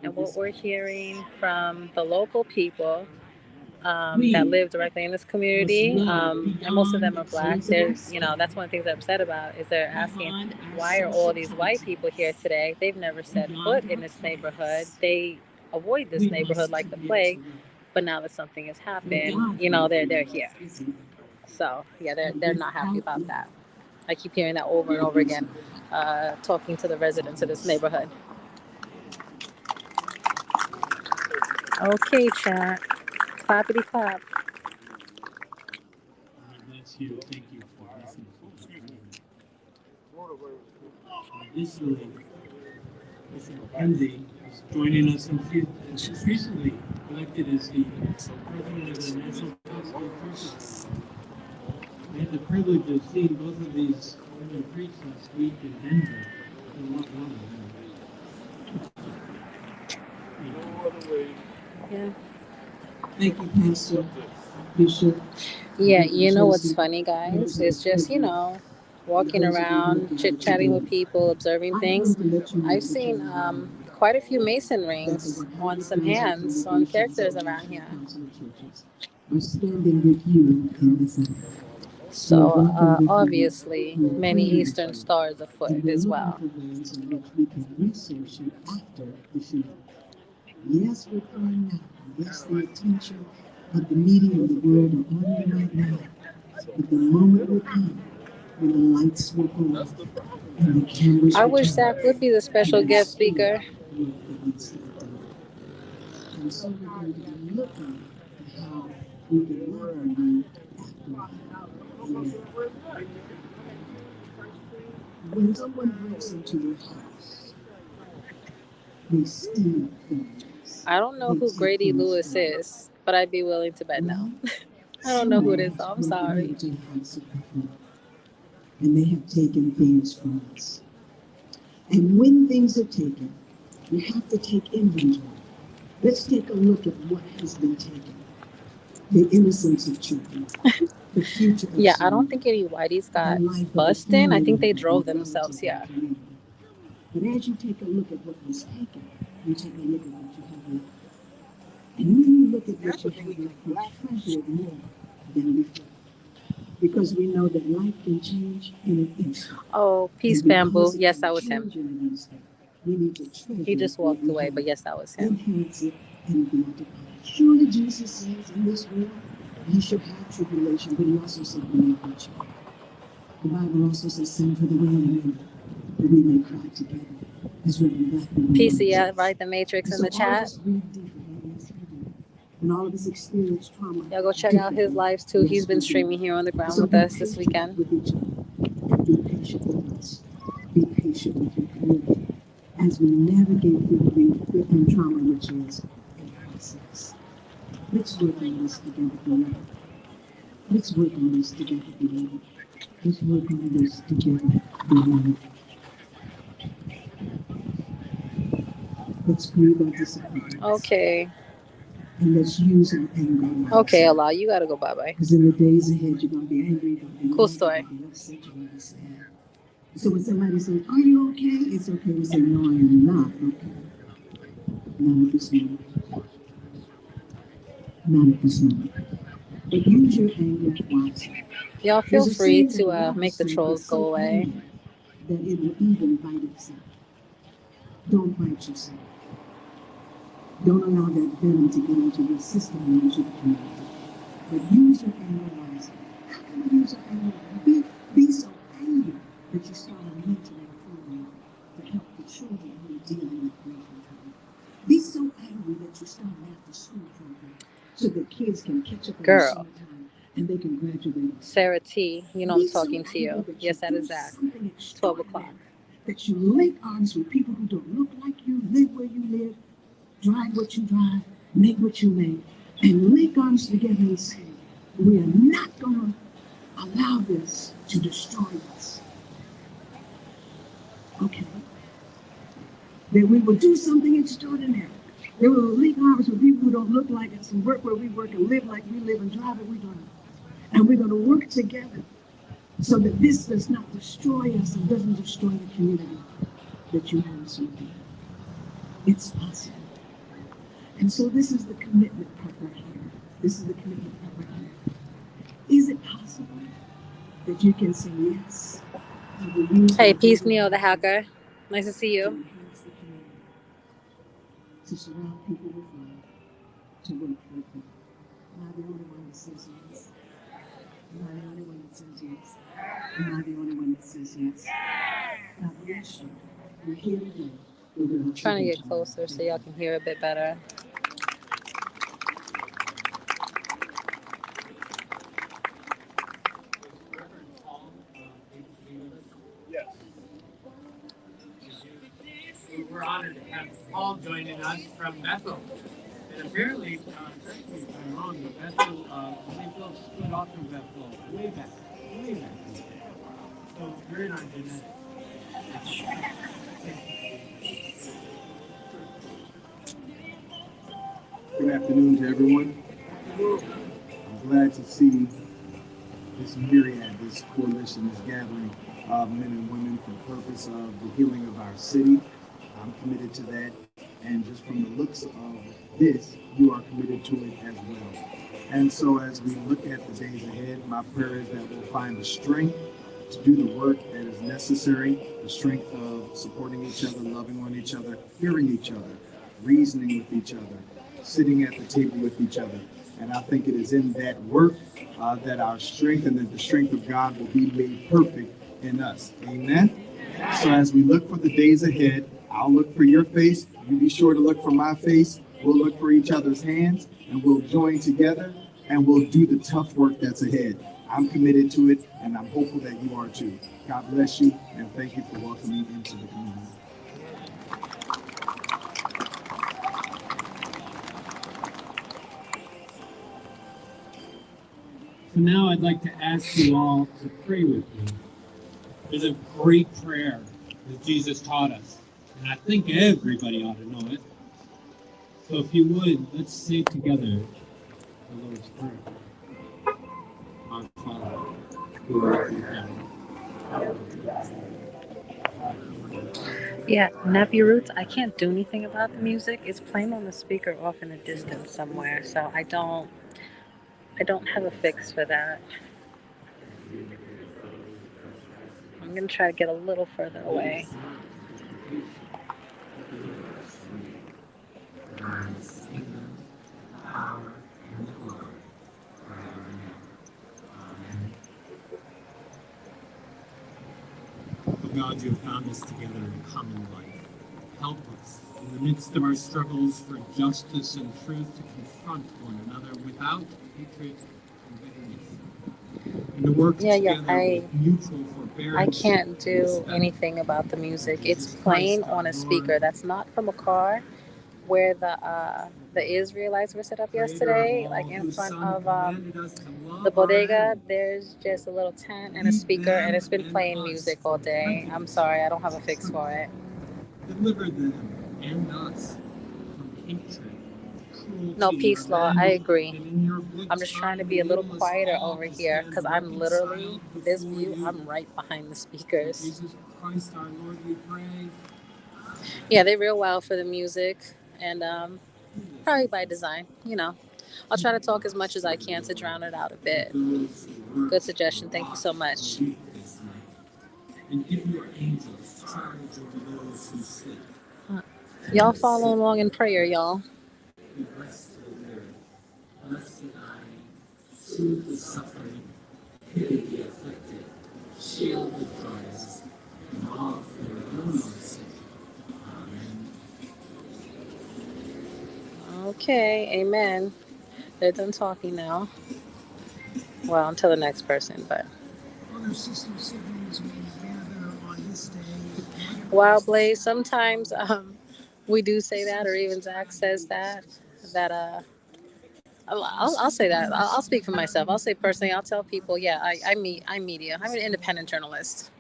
And what we're hearing from the local people that live directly in this community, and most of them are black. There's, that's one of the things I'm upset about is they're asking, why are all these white people here today? They've never set foot in this neighborhood. They avoid this neighborhood like the plague, but now that something has happened, they're here. So yeah, they're not happy about that. I keep hearing that over and over again, talking to the residents of this neighborhood. Okay, chat. Clappity clap. Bless you. Thank you for listening. Additionally, Mackenzie is joining us, and she's recently elected as the president of the National Council of Churches. I had the privilege of seeing both of these women preach last week in Denver, and not one of them. Yeah. Thank you, Pastor, Bishop. Yeah, you know what's funny, guys? It's just, walking around, chit-chatting with people, observing things. I've seen quite a few Mason rings on some hands on characters around here. So, obviously, many Eastern stars afoot as well. Yes, we're crying now. Yes, the attention of the media of the world are on you right now. But the moment will come when the lights will go off and the cameras I will wish turn. Zach would be the special guest speaker. And so we're going to be looking at how we can love on you after. When someone breaks into your house, they steal things. I don't know who Grady Lewis is, but I'd be willing to bet no. I don't know who it is, so I'm sorry. And they have taken things from us. And when things are taken, we have to take inventory. Let's take a look at what has been taken. The innocence of children. The future of Yeah, I don't think any whiteys got busted. I think they drove themselves here. But as you take a look at what was taken, you take a look at what you have left. And when you look at what you have left, you treasure it more than before. Because we know that life can change in an instant. Oh, Peace Bamboo. Yes, that was him. We need to treasure. He just walked away, but yes, that was him. Enhance it and build it. Surely Jesus says in this world, you shall have tribulation, but he also said, we may be joy. The Bible also says, send for the wailing, that we may cry together. As written back in the PC, yeah, right, the Matrix in the chat. And all of us experience trauma. Y'all go check out his lives too. He's been streaming here on the ground with us this weekend. And be patient with us. Be patient with your community as we navigate through the grief and trauma, which is a process. Let's work on this together, beloved. Let's work on this together, beloved. Let's work on this together, beloved. Let's grieve our disappointments. Okay. And let's use our anger. Okay, Allah, you gotta go bye-bye. Because in the days ahead, you're going to be angry. Cool story. Upset, you're going to be sad. So when somebody says, are you okay? It's okay to say, no, I am not okay. Not at this moment. Not at this moment. But use your anger wisely. Y'all feel free to make the trolls go away. That it will even bite itself. Don't bite yourself. Don't allow that venom to get into your system and into the community. But use your anger wisely. How can you use your anger? Be so angry that you start a mentoring program to help the children who are dealing with grief and trauma. Be so angry that that you start an after school program so that kids can catch up in the Girl. summertime and they can graduate. Sarah T, you know I'm Be so talking to you. humble that Yes, that do is Zach. something 12 o'clock. extraordinary, that you link arms with people who don't look like you, live where you live, drive what you drive, make what you make, and link arms together and say, we are not going to allow this to destroy us. Okay? That we will do something extraordinary. That we will link arms with people who don't look like us and work where we work and live like we live and drive where we drive. And we're going to work together so that this does not destroy us and doesn't destroy the community that you have so dear. It's possible. And so this is the commitment part right here. This is the commitment part right here. Is it possible that you can say yes? I will use Hey, my peace, ability Neo the hacker. Nice to see to you. enhance the community, to surround people with love, to work with them. Am I the only one that says yes? Am I the only one that says yes? Am I the only one that says yes? God bless you. You're here today. I'm trying to get closer so y'all can hear a bit better. We're honored to have Paul joining us from Bethel. And apparently, correct me if I'm wrong, but Bethel, St. Philip split off from Bethel way back. So you're in our genetics. Good afternoon to everyone. I'm glad to see this myriad, this coalition, this gathering of men and women for the purpose of the healing of our city. I'm committed to that. And just from the looks of this, you are committed to it as well. And so as we look at the days ahead, my prayer is that we'll find the strength to do the work that is necessary, the strength of supporting each other, loving on each other, hearing each other, reasoning with each other, sitting at the table with each other. And I think it is in that work that our strength and that the strength of God will be made perfect in us. Amen? So as we look for the days ahead, I'll look for your face. You be sure to look for my face. We'll look for each other's hands, and we'll join together, and we'll do the tough work that's ahead. I'm committed to it, and I'm hopeful that you are too. God bless you, and thank you for welcoming me into the community. So now I'd like to ask you all to pray with me. There's a great prayer that Jesus taught us, and I think everybody ought to know it. So if you would, let's say together the Lord's Prayer. Our Father, who art in heaven. Yeah, Nappy Roots, I can't do anything about the music. It's playing on the speaker off in the distance somewhere, so I don't have a fix for that. I'm gonna try to get a little further away. Oh God, you have bound us together in common life. Help us in the midst of our struggles for justice and truth to confront one another without hatred and bitterness. And to work together with mutual forbearance. I can't do anything about the music. It's playing on a speaker that's not from a car where the Israelites were set up yesterday, like in front of the bodega. There's just a little tent and a speaker, and it's been playing music all day. I'm sorry, I don't have a fix for it. Deliver them and us from hatred. No, peace, law. I agree. I'm just trying to be a little quieter over here because I'm literally, this view, I'm right behind the speakers. Jesus Christ, our Lord, we pray. Yeah, they're real wild for the music, and probably by design, you know. I'll try to talk as much as I can to drown it out a bit. Good suggestion. Thank you so much. And give your angels charge over those who sleep. Y'all follow along in prayer, y'all. Blessed the Lord, blessed I, soothe the suffering, pity the afflicted, shield the joyous, and all for their own sake. Amen. All Okay, amen. They're done talking now. Well, until the next person, but. Wow, Blaze, sometimes we do say that, or even Zach says that I'll say that. I'll speak for myself. I'll say personally, I'll tell people, yeah, I'm media. I'm an independent journalist.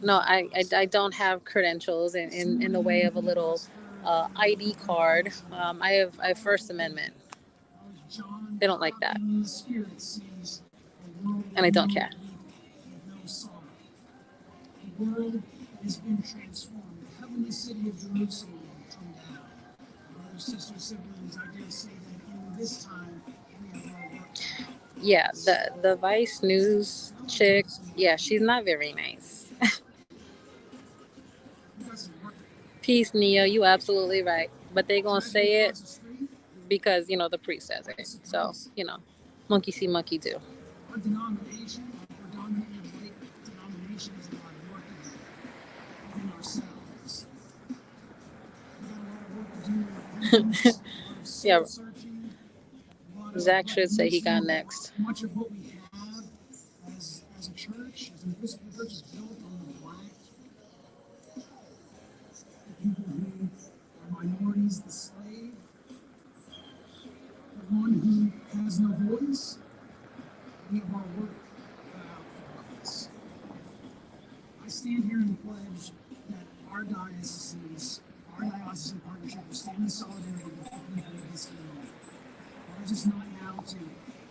No, I don't have credentials in the way of a little ID card. I have First Amendment. They don't like that. And I don't care. The world has been transformed. The heavenly city of Jerusalem come down. Brothers, sisters, siblings, I dare say that in this time we have our work. Yeah, the Vice News chick, yeah, she's not very nice. Peace, Neo, you absolutely right. But they gonna say it because, the priest says it. So, monkey see, monkey do. Our denomination, our dominant white denomination is a lot of work to do within ourselves. We got a lot of work to do. Yeah. Zach should say he got next. Much of what we have as a church, as an Episcopal church, is built on the black, the people who are minorities, the slave, the one who has no voice. We have our work cut out for us. I stand here and pledge that our dioceses, our diocesan partnership will stand in solidarity with the people of this community. Ours is not now to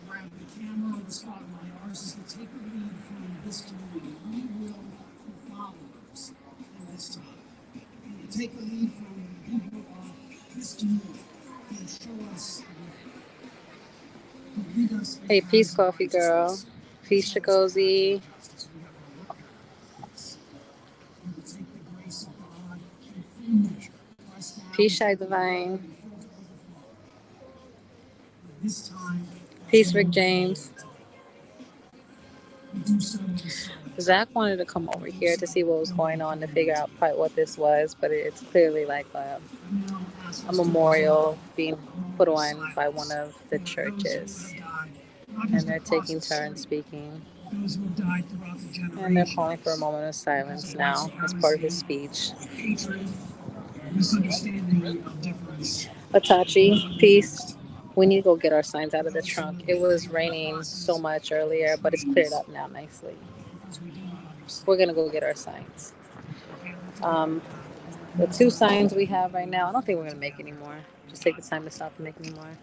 grab the camera or the spotlight. Ours is to take the lead from this community. We will be followers in this time. We will take the lead from the people of this community and show us the way. Hey, peace, coffee girl. Peace, Chicozy. Peace, Shy Divine. Peace, Rick James. Zach wanted to come over here to see what was going on, to figure out what this was, but it's clearly like a memorial being put on by one of the churches. And they're taking turns speaking. And they're calling for a moment of silence now as part of his speech. Atachi, peace. We need to go get our signs out of the trunk. It was raining so much earlier, but it's cleared up now nicely. We're going to go get our signs. The 2 signs we have right now, I don't think we're going to make any more. Just take the time to stop and make any more.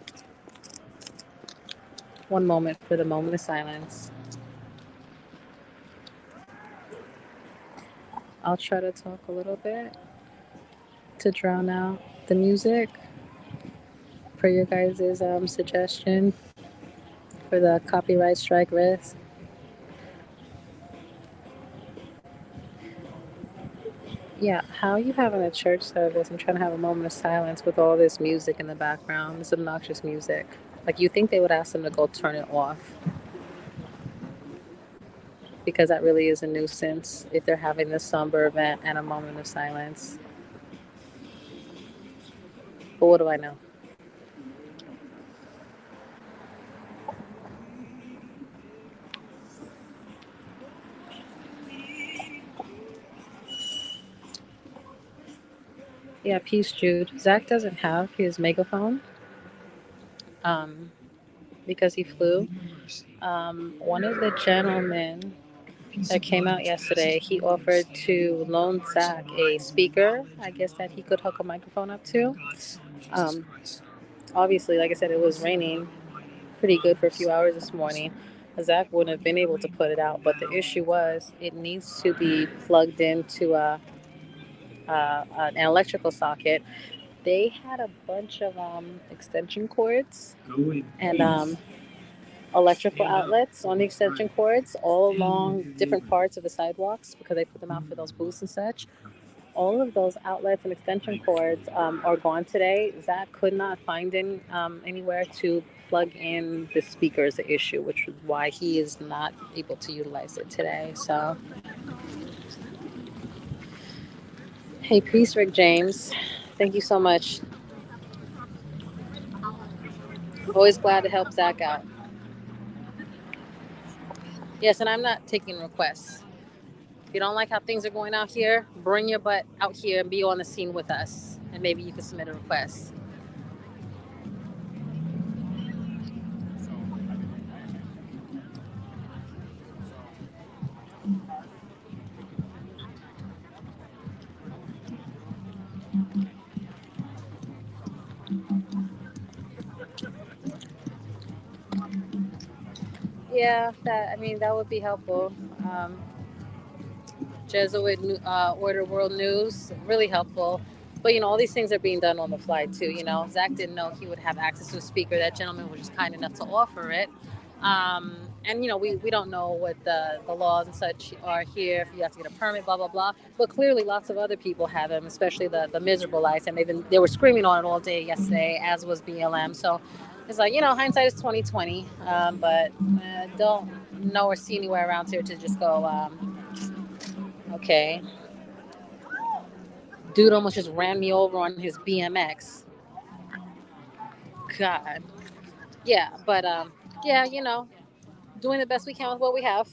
One moment for the moment of silence. I'll try to talk a little bit to drown out the music per your guys' suggestion for the copyright strike risk. Yeah, how are you having a church service and trying to have a moment of silence with all this music in the background, this obnoxious music? Like, you think they would ask them to go turn it off? Because that really is a nuisance if they're having this somber event and a moment of silence. But what do I know? Yeah, peace, Jude. Zach doesn't have his megaphone because he flew. One of the gentlemen that came out yesterday, he offered to loan Zach a speaker, I guess, that he could hook a microphone up to. Obviously, like I said, it was raining pretty good for a few hours this morning. Zach wouldn't have been able to put it out, but the issue was it needs to be plugged into an electrical socket. They had a bunch of extension cords and electrical outlets on the extension cords all along different parts of the sidewalks because they put them out for those booths and such. All of those outlets and extension cords are gone today. Zach could not find anywhere to plug in the speaker is the issue, which is why he is not able to utilize it today. So, hey, peace, Rick James. Thank you so much. Always glad to help Zach out. Yes, and I'm not taking requests. If you don't like how things are going out here, bring your butt out here and be on the scene with us. And maybe you can submit a request. Yeah, that would be helpful. Jesuit Order World News, really helpful. But, all these things are being done on the fly, too. Zach didn't know he would have access to a speaker. That gentleman was just kind enough to offer it. And, we don't know what the laws and such are here, if you have to get a permit, blah, blah, blah. But clearly lots of other people have them, especially the miserableites. And they were screaming on it all day yesterday, as was BLM. So it's like, hindsight is 2020. But don't know or see anywhere around here to just go, okay. Dude almost just ran me over on his BMX. God. Yeah, but doing the best we can with what we have.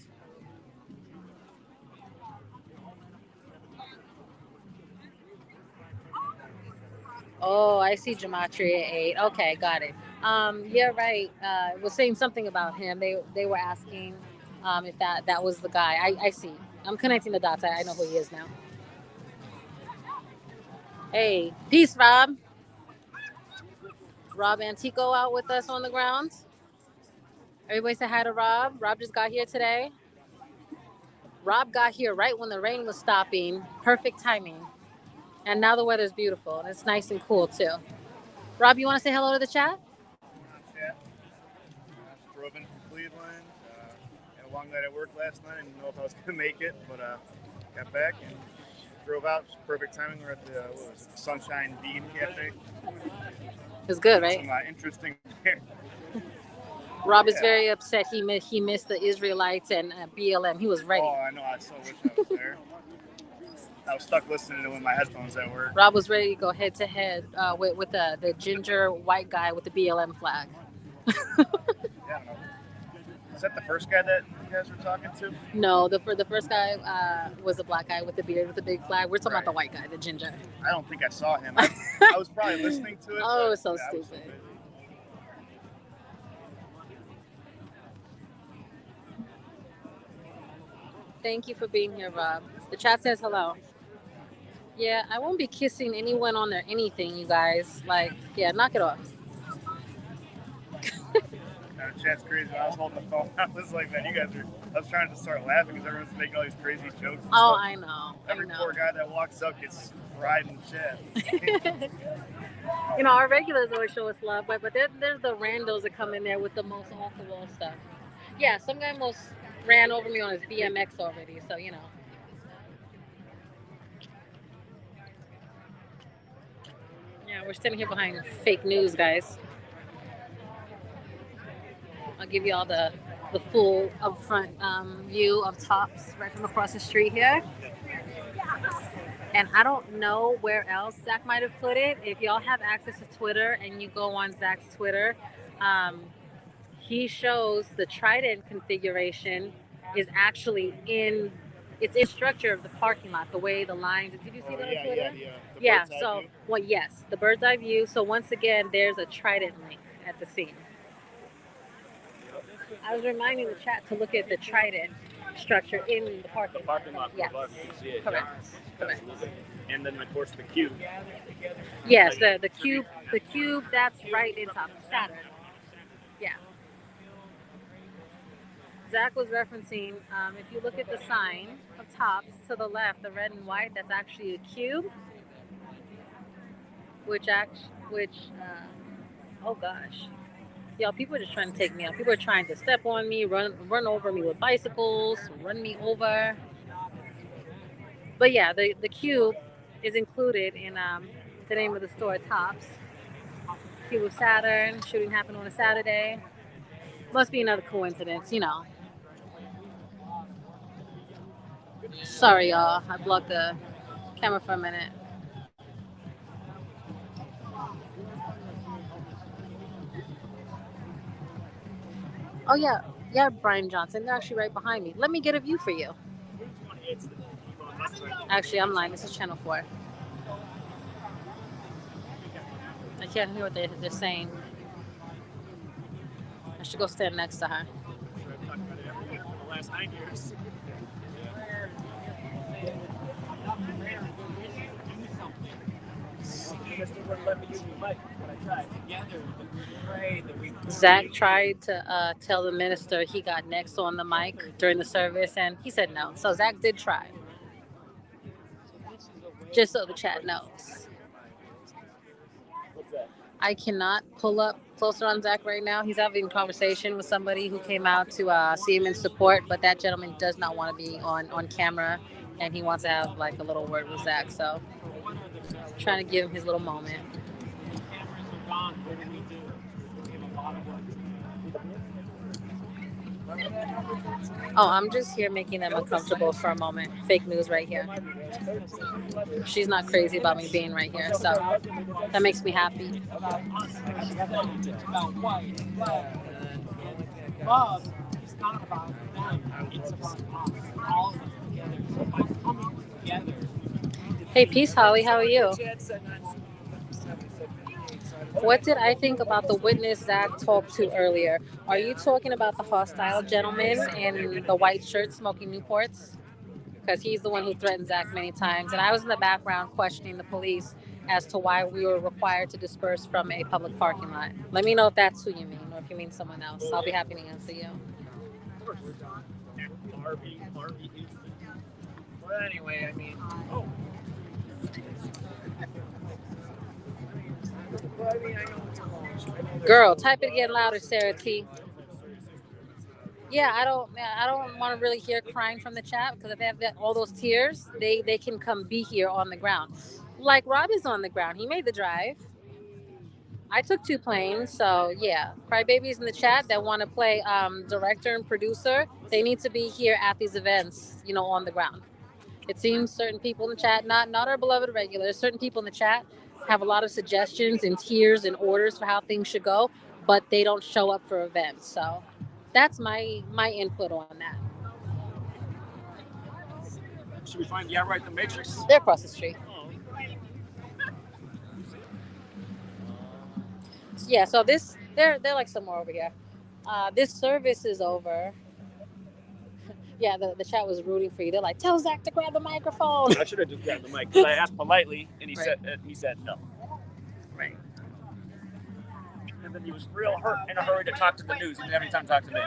Oh, I see Gematria 8. Okay, got it. Yeah, right. Was saying something about him. They were asking if that was the guy. I see. I'm connecting the dots. I know who he is now. Hey, peace, Rob. Rob Antico out with us on the ground. Everybody say hi to Rob. Rob just got here today. Rob got here right when the rain was stopping. Perfect timing. And now the weather's beautiful. And it's nice and cool, too. Rob, you want to say hello to the chat? Drove in from Cleveland. Had a long night at work last night. I didn't know if I was going to make it, but got back and drove out. It was perfect timing. We're at the Sunshine Vegan Cafe. It's good, right? Some interesting. Rob is very upset. He missed the Israelites and BLM. He was ready. Oh, I know. I so wish I was there. I was stuck listening to it with my headphones at work. Rob was ready to go head to head with the ginger white guy with the BLM flag. Yeah, I don't know. Is that the first guy that you guys were talking to? No, the first guy was a black guy with the beard with the big flag. We're talking about the white guy, the ginger. I don't think I saw him. I was probably listening to it. Oh, so stupid. Thank you for being here, Rob. The chat says hello. Yeah, I won't be kissing anyone on their anything, you guys. Like, yeah, knock it off. The chat's crazy. When I was holding the phone, I was like, man, I was trying to start laughing because everyone's making all these crazy jokes. Oh, I know. Every poor guy that walks up gets fried in the chat. Our regulars always show us love, but there's the randos that come in there with the most off-the-wall stuff. Yeah, some guy almost ran over me on his BMX already, so Yeah, we're standing here behind fake news, guys. I'll give you all the full upfront view of Tops right from across the street here. And I don't know where else Zach might have put it. If y'all have access to Twitter and you go on Zach's Twitter, he shows the Trident configuration is actually in structure of the parking lot, the way the lines. Did you see that on Twitter? Yeah. So, yes, the bird's eye view. So once again, there's a Trident link at the scene. I was reminding the chat to look at the Trident structure in the parking lot. Yes. Correct. And then, of course, the cube. Yes, the cube that's right in top of Saturn. Yeah. Zach was referencing, if you look at the sign of Tops to the left, the red and white, that's actually a cube, oh gosh. Y'all, people are just trying to take me out. People are trying to step on me, run over me with bicycles, run me over. But yeah, the cube is included in the name of the store, Tops. Cube of Saturn, shooting happened on a Saturday. Must be another coincidence, Sorry, y'all. I blocked the camera for a minute. Oh yeah, yeah, Brian Johnson. They're actually right behind me. Let me get a view for you. Actually, I'm lying. This is Channel 4. I can't hear what they're saying. I should go stand next to her. The last 9 years. Zach tried to tell the minister he got next on the mic during the service, and he said no. So Zach did try. Just so the chat knows. I cannot pull up closer on Zach right now. He's having a conversation with somebody who came out to see him in support, but that gentleman does not want to be on camera, and he wants to have like a little word with Zach. So trying to give him his little moment. Oh, I'm just here making them uncomfortable for a moment. Fake news right here. She's not crazy about me being right here, so that makes me happy. Love is not about them. It's about all of us together. So by coming together. Hey, peace, Holly. How are you? What did I think about the witness Zach talked to earlier? Are you talking about the hostile gentleman in the white shirt smoking Newports? Because he's the one who threatened Zach many times. And I was in the background questioning the police as to why we were required to disperse from a public parking lot. Let me know if that's who you mean or if you mean someone else. I'll be happy to answer you. Harvey Houston. Well, anyway, I mean, Girl, type it again louder, Sarah T. Yeah, I don't want to really hear crying from the chat because if they have all those tears, they can come be here on the ground. Like Rob is on the ground. He made the drive. I took 2 planes, so yeah. Crybabies in the chat that want to play director and producer, they need to be here at these events, on the ground. It seems certain people in the chat, not our beloved regulars, certain people in the chat have a lot of suggestions and tiers and orders for how things should go, but they don't show up for events. So that's my input on that. should we find the Matrix? They're across the street. Yeah, so they're like somewhere over here. This service is over. Yeah, the chat was rooting for you. They're like, tell Zach to grab the microphone. I should have just grabbed the mic because I asked politely, and he said no. Right. And then he was real in a hurry to talk to the news. He didn't have any time to talk to me.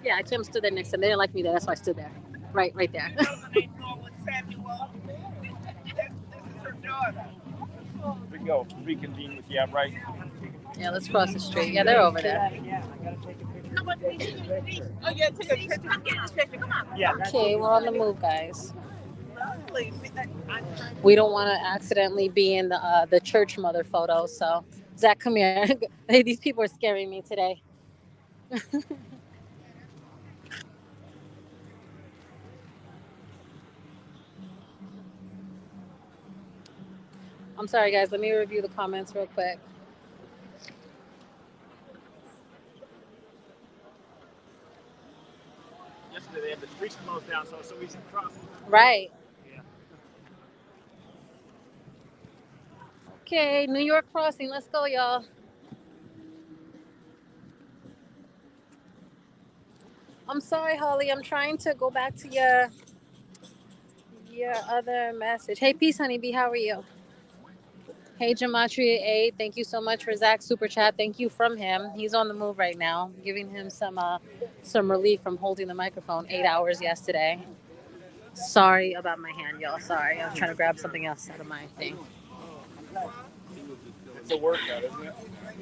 Yeah, I told him stood there next to them. They didn't like me there. That's why I stood there. Right there. We go reconvene with right. Yeah, let's cross the street. Yeah, they're over there. Oh yeah, take a picture. I'm getting a picture. Come on. Yeah. Okay, we're on the move, guys. We don't want to accidentally be in the church mother photo. So, Zach, come here. Hey, these people are scaring me today. I'm sorry, guys. Let me review the comments real quick. Yesterday they had the streets closed down, so we should cross. Right. Yeah. Okay, New York crossing. Let's go, y'all. I'm sorry, Holly. I'm trying to go back to your other message. Hey, peace, honeybee. How are you? Hey, Gematria 8. Thank you so much for Zach's super chat. Thank you from him. He's on the move right now, giving him some relief from holding the microphone 8 hours yesterday. Sorry about my hand, y'all. Sorry. I was trying to grab something else out of my thing. It's a workout, isn't it?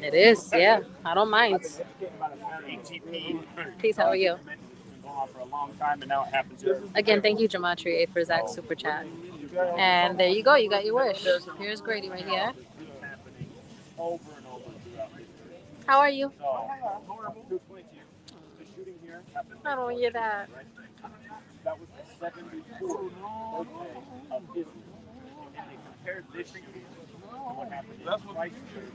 It is, yeah. I don't mind. ATP. Peace, how are you? It's been going on for a long time, and now it happens here. Again, thank you, Gematria 8, for Zach's super chat. And there you go. You got your wish. Here's Grady right here. Over and over throughout history. How are you? Horrible. To explain to you, the shooting here happened. I don't hear that. That was the 74th birthday of Israel. And they compared this year to what happened in Christchurch.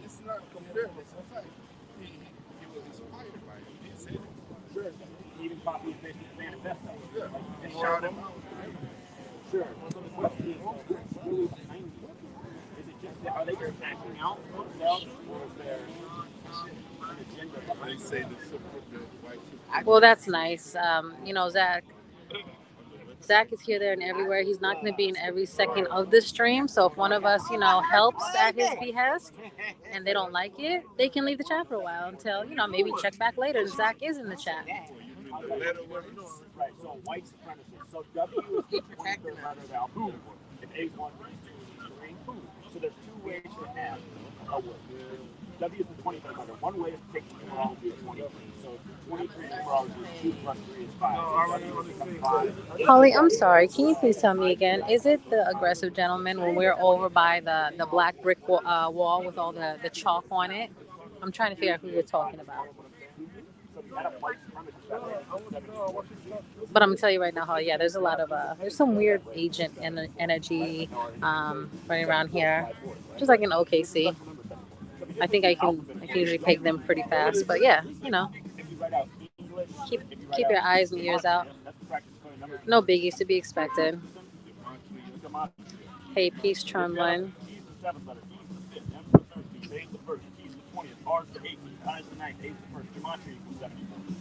it's not comparable. It's a fact. He was inspired by it. He said it. Sure. He even copied and pasted the manifesto. Yeah. And Shout him out. Sure. So the question is, what's really behind it? Is it just that, are they just acting out themselves, or is there an agenda behind it? They say the support the white supremacy. Well, that's nice. You know, Zach is here, there, and everywhere. He's not going to be in every second of the stream. So if one of us, you know, helps at his behest and they don't like it, they can leave the chat for a while until, you know, maybe check back later. Zach is in the chat. Right, so white supremacists. So W is the 23rd letter of alphabet. If A1, B2, B3, so there's two ways to add a word. W is the 23rd letter. One way is to take the numerology of 23. So 23 numerology is 2 plus 3 is 5. Holly, I'm sorry. Can you please tell me again? Is it the aggressive gentleman when we're over by the black brick wall with all the chalk on it? I'm trying to figure out who you're talking about. But I'm gonna tell you right now, Holly. Yeah, there's a lot of there's some weird agent energy running around here, just like in OKC. I think I can usually peg them pretty fast. But yeah, you know, keep your eyes and ears out. No biggies to be expected. Hey, peace, Trumlin.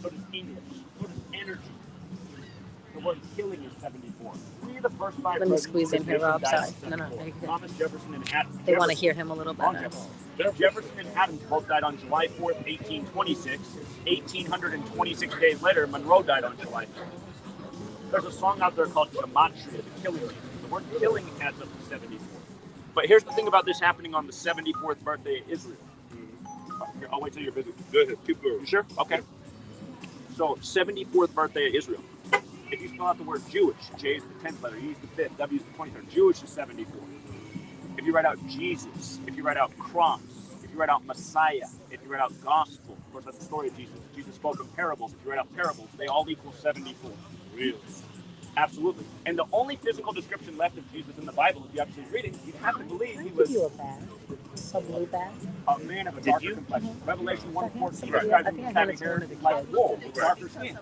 So does English. So does energy. The word killing is 74. Three of the first 5 Let me squeeze in here, Rob. Sorry. No. Thomas Jefferson and Adams. They want to hear him a little better. Jefferson and Adams both died on July 4th, 1826. 1,826 days later, Monroe died on July 4th. There's a song out there called Gematria, the killing rate. The word killing adds up to 74. But here's the thing about this happening on the 74th birthday of Israel. I'll wait till you're busy. Go ahead. Keep going. You sure? Okay. So, 74th birthday of Israel. If you spell out the word Jewish, J is the 10th letter, E is the 5th, W is the 23rd. Jewish is 74. If you write out Jesus, if you write out cross, if you write out Messiah, if you write out gospel, of course that's the story of Jesus. Jesus spoke in parables. If you write out parables, they all equal 74. Really? Absolutely. And the only physical description left of Jesus in the Bible, if you actually read it, you have to believe he was A blue bag? a man of a darker complexion. Revelation 1:14 describes him as having hair like wool, with darker skin.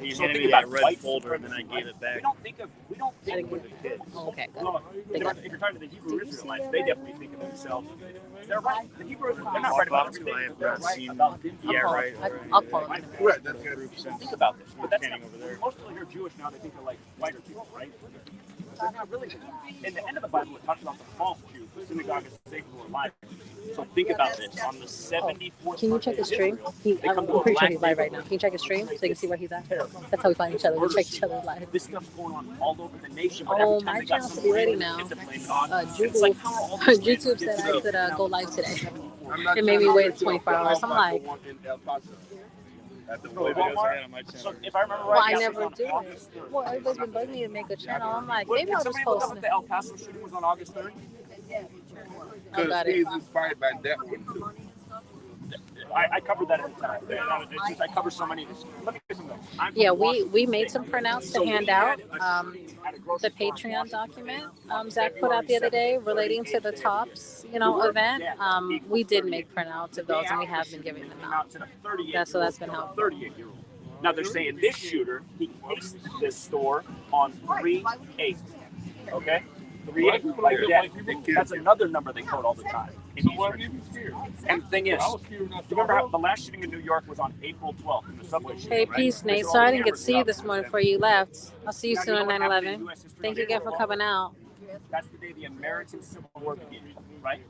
He So handed think me about that red white folder and then I gave it back. We don't think of the kids. Okay, good. Look, if you're talking to the Hebrew Israelites, they definitely think of themselves. They're right. The Hebrew Israelites, they're not right about everything. I have They're not right seen. about them. Yeah, right. I'll call him. Right, that's good. Think about this. But that's not, most people hear Jewish now, they think they're like whiter people, right? They're not really. In the end of the Bible, it talks about the false Jews, the synagogue of Satan who are liars. So think about this. On the 74th Can you check his stream? I'm pretty sure he's live right now. Can you check his stream so you can see where he's at? That's how we find each other. We check each other's live. This stuff's going on all over the nation. Oh, my channel should be ready now. YouTube said I could go live today. It made me wait 24 hours. I'm like, At the Really, Walmart. So if I remember well, right, I never do it. Well, everybody's been bugging me to make a channel. I'm like, maybe I'll just post if it. the El Paso shooting was on August 3rd? Because he's inspired by that one too. I covered that at the time. Since I cover so many, let me get some. Yeah, we made some printouts to hand out. The Patreon document Zach put out the other day relating to the Tops, event. We did make printouts of those, and we have been giving them out. So that's been helpful. 38-year-old. Now they're saying this shooter, he cased this store on 3/8. Okay? 3/8, like that. That's another number they quote all the time. And the thing is, remember how the last shooting in New York was on April 12th in the subway shooting, Hey, right? peace, Nate. So I didn't get to see you this morning before you left. I'll see you soon on 9/11. Thank you again for coming out. That's the day the American Civil War began, right?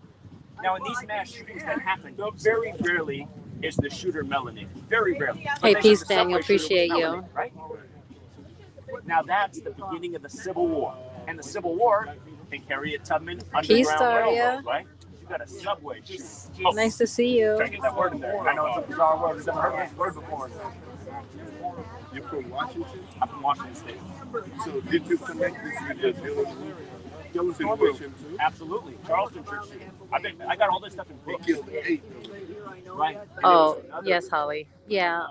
Now, in these mass shootings that happen, very rarely is the shooter melanated. Very rarely. Hey, peace, Daniel. Appreciate you. Right? Now, that's the beginning of the Civil War. And the Civil War, think Harriet Tubman, Peace, Underground Daria. Railroad, right? You got a subway shoot. Nice to see you. Try to get that word in there. I know it's a bizarre word. I've never heard this word before. You're from Washington? I'm from Washington State. So did you connect this with the Dillon situation too? Absolutely. Charleston Church shooting. I got all this stuff in books. He killed 8. Right. Oh, yes, Holly. Yeah,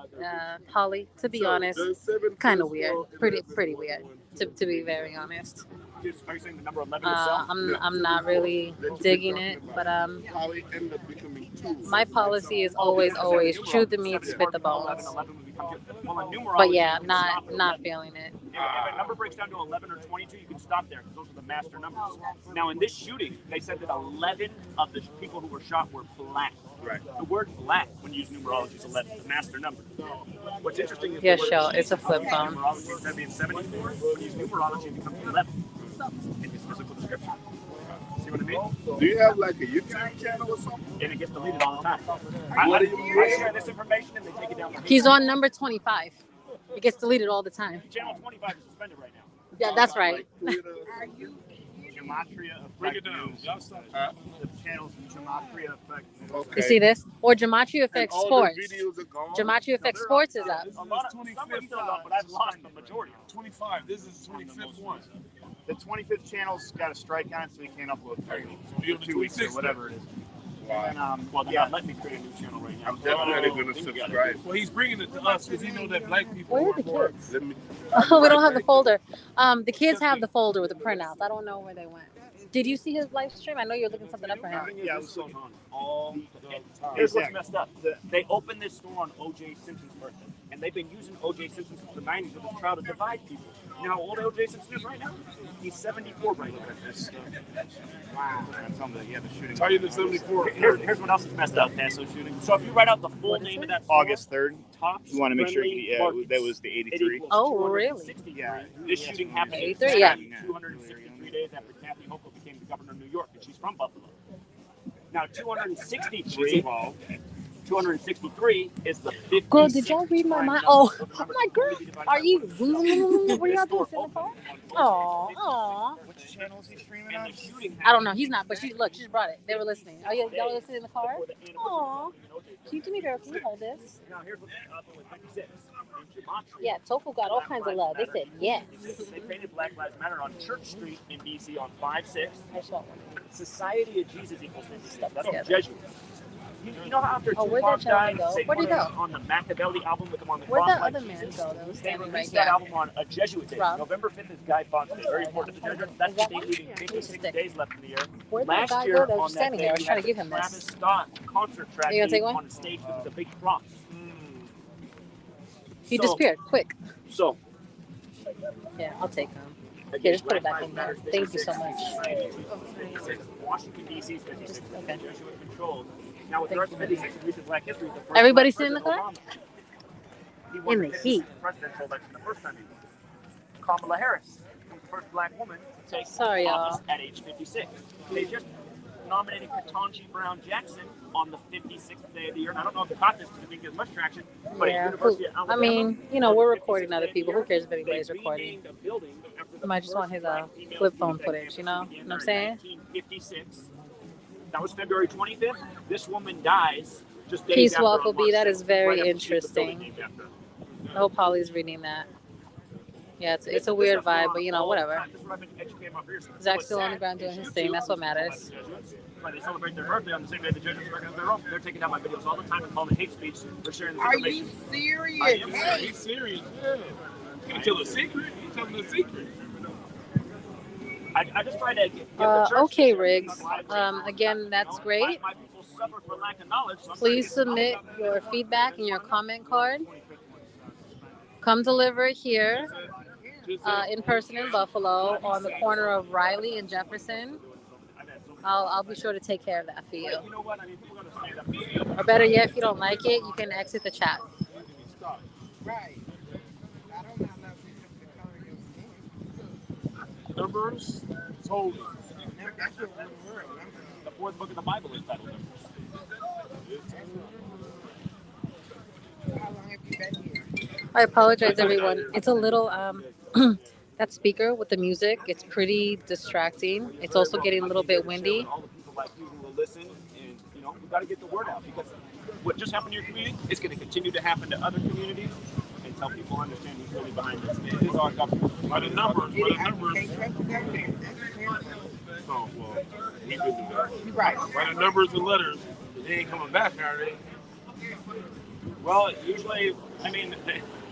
Holly, to be honest, kind of weird. Pretty weird, to be very honest. Are you saying the number 11 itself? I'm not really digging it, but my policy is always chew the meat, spit the bones. But yeah, not feeling it. If a number breaks down to 11 or 22, you can stop there because those are the master numbers. Now, in this shooting, they said that 11 of the people who were shot were black. Right. The word black, when you use numerology, is 11, the master number. What's interesting is yeah, sure, it's a flip phone. Numerology, instead of being 74, when you use numerology, it becomes 11 in his physical description. See what I mean? Do you have like a YouTube channel or something? And it gets deleted all the time. I share this information and they take it down. He's on number 25. It gets deleted all the time. Channel 25 is suspended right now. Yeah, that's right. Gematria Effect News. The channel's Gematria Effect News. Okay. You see this? Or Gematria Effect all Sports. the videos are gone? Gematria Effect Sports is up. A lot of some are still up, but I've lost the majority. 25. This is 25th one. The 25th channel's got a strike on it, so we can't upload 30. You're the 2 weeks or 26th whatever it is. Wow. And, Well, they're not letting me create a new channel right now. I'm definitely going to subscribe. Well, he's bringing it to us because he knows that black people Where are are the more. kids? We don't have the folder. The kids have the folder with the printouts. I don't know where they went. Did you see his live stream? I know you're looking something up for him. Yeah, it was going on all the time. Here's what's messed up. They opened this store on O.J. Simpson's birthday, and they've been using O.J. Simpson since the 90s with a try to divide people. You know how old O.J. Simpson is right now? He's 74 right now. Wow. Tell you the 74. Here's what else is messed up, Paso shooting. So if you write out the full name of that August 3rd. Tops You want to make sure Friendly that was the 83. Oh, really? Yeah. This shooting happened 83, yeah. 263 days after Kathy Hochul became the governor of New York, and she's from Buffalo. Now, 263 is the 50th. Girl, did y'all read my mind? Oh, I'm like, girl, are you? What are y'all doing? Sitting in the car? Aw. Which channel is he streaming on? I don't know. He's not, but she brought it. They were listening. Are y'all listening in the car? Aw. Can you do me, girl? Can you hold this? Now, here's what happened with 56. Yeah, Tofu got all kinds of love. They said yes. They painted Black Lives Matter on Church Street in D.C. on 5/6. Society of Jesus equals 50 stuff. That's from Jesuits. You know how after Tupac died, they Where'd he put go? him on the Machiavelli album with him on the Where'd cross that like other man Jesus? go that was They standing right released here? that album on a Jesuit day. Rob? November 5th is Guy Fawkes Day. Very important to the Jesuits. That's the date leaving 56 days left in the year. Where'd that Last guy year go that was on that standing day, here? I was we trying had to give the him this. Travis Scott concert track You gonna take one? on stage with the big cross. He So- disappeared quick. So, Yeah, I'll take him. Here, just put it back in there. Thank you so much. Washington, D.C. is 56. Okay. Jesuit controlled. Now, with the rest of 56 in recent Black history, the first Everybody Black sit in the President car? Obama. He won In the 56th heat. presidential election the first time he won. Kamala Harris was the first Black woman to take Sorry, office y'all. at age 56. They just nominated Ketanji Brown Jackson on the 56th day of the year. And I don't know if you caught this because it didn't get much traction, but at Yeah. University of I Alabama, mean, you know, we're recording other people. Who cares if anybody's they recording? renamed a building after the You might just want his flip phone footage, you know? What I'm saying? 1956. That was February 25th. This woman dies just days Peace, after on Waffle B. March That 6th, is very right after she's the building interesting. named after her. I hope Holly's reading that. Yeah, it's a weird vibe, but you know, whatever. This is what I've been educated about for years. Zach's still on the ground doing his thing. That's what matters. When they celebrate their birthday on the same day the Jesuits recognize their own, they're taking down my videos all the time and calling it hate speech for sharing this Are information. you serious? I am Hey. serious. Serious, yeah. You can't tell a secret. You telling a secret. I just try to get the church. Okay, Riggs. Again, that's great. My people suffer for lack of knowledge. So I'm Please submit your feedback and your comment card. Come deliver it here in person in Buffalo on the corner of Riley and Jefferson. I'll be sure to take care of that for you. You know what? I mean, people are going to stand up. Or better yet, if you don't like it, you can exit the chat. Right. Numbers told. The fourth book of the Bible is titled I apologize, everyone. It's a little that speaker with the music. It's pretty distracting. It's also getting a little bit windy. All the people like you who will listen, and you know, we got to get the word out because what just happened to your community is going to continue to happen to other communities until people understand who's really behind this. It is our government. By the numbers. Oh, well, we good to go. Right. By the numbers and letters, they ain't coming back, are they? Well, usually, I mean,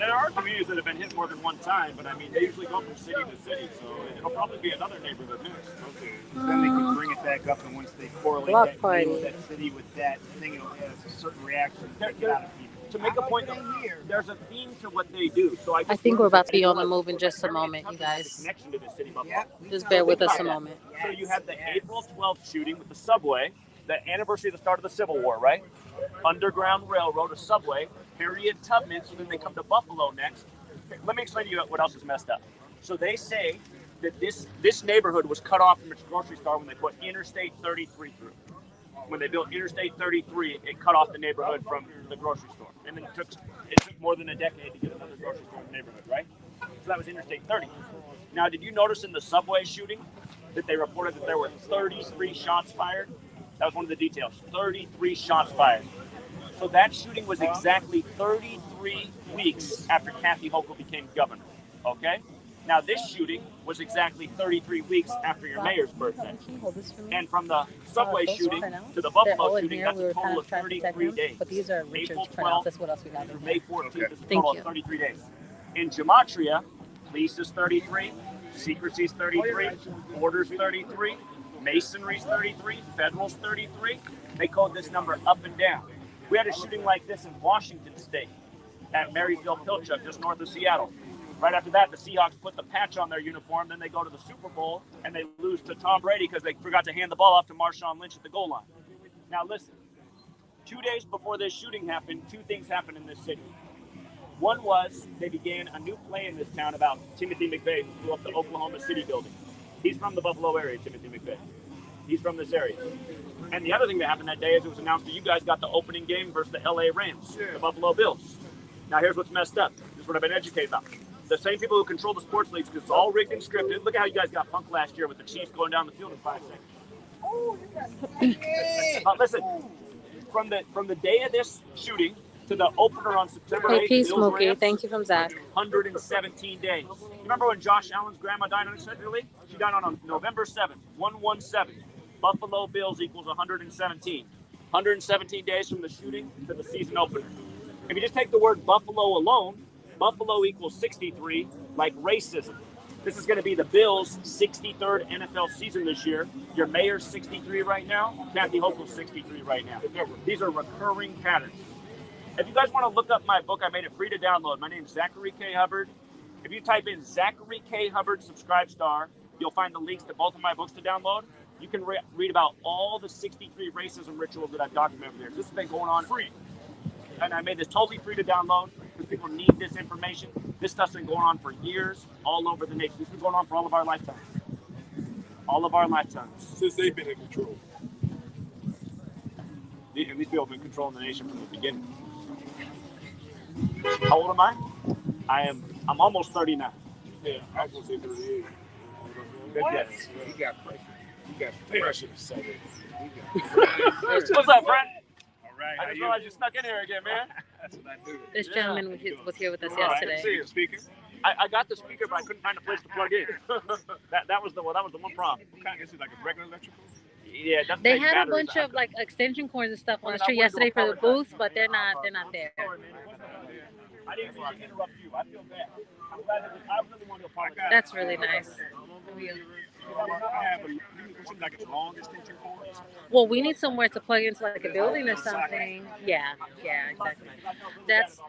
there are communities that have been hit more than one time, but I mean, they usually go from city to city, so it'll probably be another neighborhood next. Okay. Then they can bring it back up, and once they correlate Block that, party. name of that city with that thing, it'll have a certain reaction to get out of people. To make a point, there's a theme to what they do. So I think we're about to be on the move in just a moment, you guys. Connection to the city, Buffalo. Just bear with us a moment. So you had the April 12th shooting with the subway, the anniversary of the start of the Civil War, right? Underground Railroad, a subway, Harriet Tubman, so then they come to Buffalo next. Let me explain to you what else is messed up. So they say that this neighborhood was cut off from its grocery store when they put Interstate 33 through. When they built Interstate 33, it cut off the neighborhood from the grocery store. And then it took more than a decade to get another grocery store in the neighborhood, right? So that was Interstate 30. Now, did you notice in the subway shooting that they reported that there were 33 shots fired? That was one of the details. 33 shots fired. So that shooting was exactly 33 weeks after Kathy Hochul became governor, okay? Now, this shooting was exactly 33 weeks after your mayor's birthday. And from the subway shooting to the Buffalo shooting, that's a total of 33 days. But these are Richard's printouts. That's what else we got. Through May 14th is a Thank total you. of 33 days. In Gematria, police is 33, secrecy is 33, orders 33, masonry's 33, federal's 33. They code this number up and down. We had a shooting like this in Washington State at Marysville Pilchuck, just north of Seattle. Right after that, the Seahawks put the patch on their uniform. Then they go to the Super Bowl, and they lose to Tom Brady because they forgot to hand the ball off to Marshawn Lynch at the goal line. Now, listen. 2 days before this shooting happened, two things happened in this city. One was they began a new play in this town about Timothy McVeigh, who blew up the Oklahoma City building. He's from the Buffalo area, Timothy McVeigh. He's from this area. And the other thing that happened that day is it was announced that you guys got the opening game versus the LA Rams, the Buffalo Bills. Now, here's what's messed up. This is what I've been educated about. The same people who control the sports leagues, because it's all rigged and scripted. Look at how you guys got punked last year with the Chiefs going down the field in 5 seconds. Listen, from the day of this shooting to the opener on September 8th, Hey, peace, Bills Mookie. Rams, Thank you from Zach. 117 days. You remember when Josh Allen's grandma died unexpectedly? She died on November 7th, 117. Buffalo Bills equals 117. 117 days from the shooting to the season opener. If you just take the word Buffalo alone, Buffalo equals 63, like racism. This is going to be the Bills' 63rd NFL season this year. Your mayor's 63 right now. Kathy Hochul's 63 right now. These are recurring patterns. If you guys want to look up my book, I made it free to download. My name's Zachary K. Hubbard. If you type in Zachary K. Hubbard Subscribe Star, you'll find the links to both of my books to download. You can read about all the 63 racism rituals that I've documented here. This has been going on free. And I made this totally free to download because people need this information. This stuff's been going on for years all over the nation. This has been going on for all of our lifetimes. All of our lifetimes. Since they've been in control. And these people have been controlling the nation from the beginning. How old am I? I'm almost 39. Yeah, I was going to say 38. Yes. He got pressure. He got pressure to say it. What's up, friend? All right. I just realized you snuck in here again, man. That's what I do. This gentleman was here with us I yesterday. didn't see you. Speaker. I got the speaker, but I couldn't find a place to plug in. that was the one problem. Is it like a regular electrical? Yeah, it doesn't They take had a batteries. bunch of like extension cords and stuff on the Well, street I went to a yesterday for the power booth, but they're not there. I didn't mean to interrupt you. I feel bad. I'm glad that I really want to apologize. That's really nice. I have like a long extension cord. Well, we need somewhere to plug into like a building or something. Yeah, exactly. That's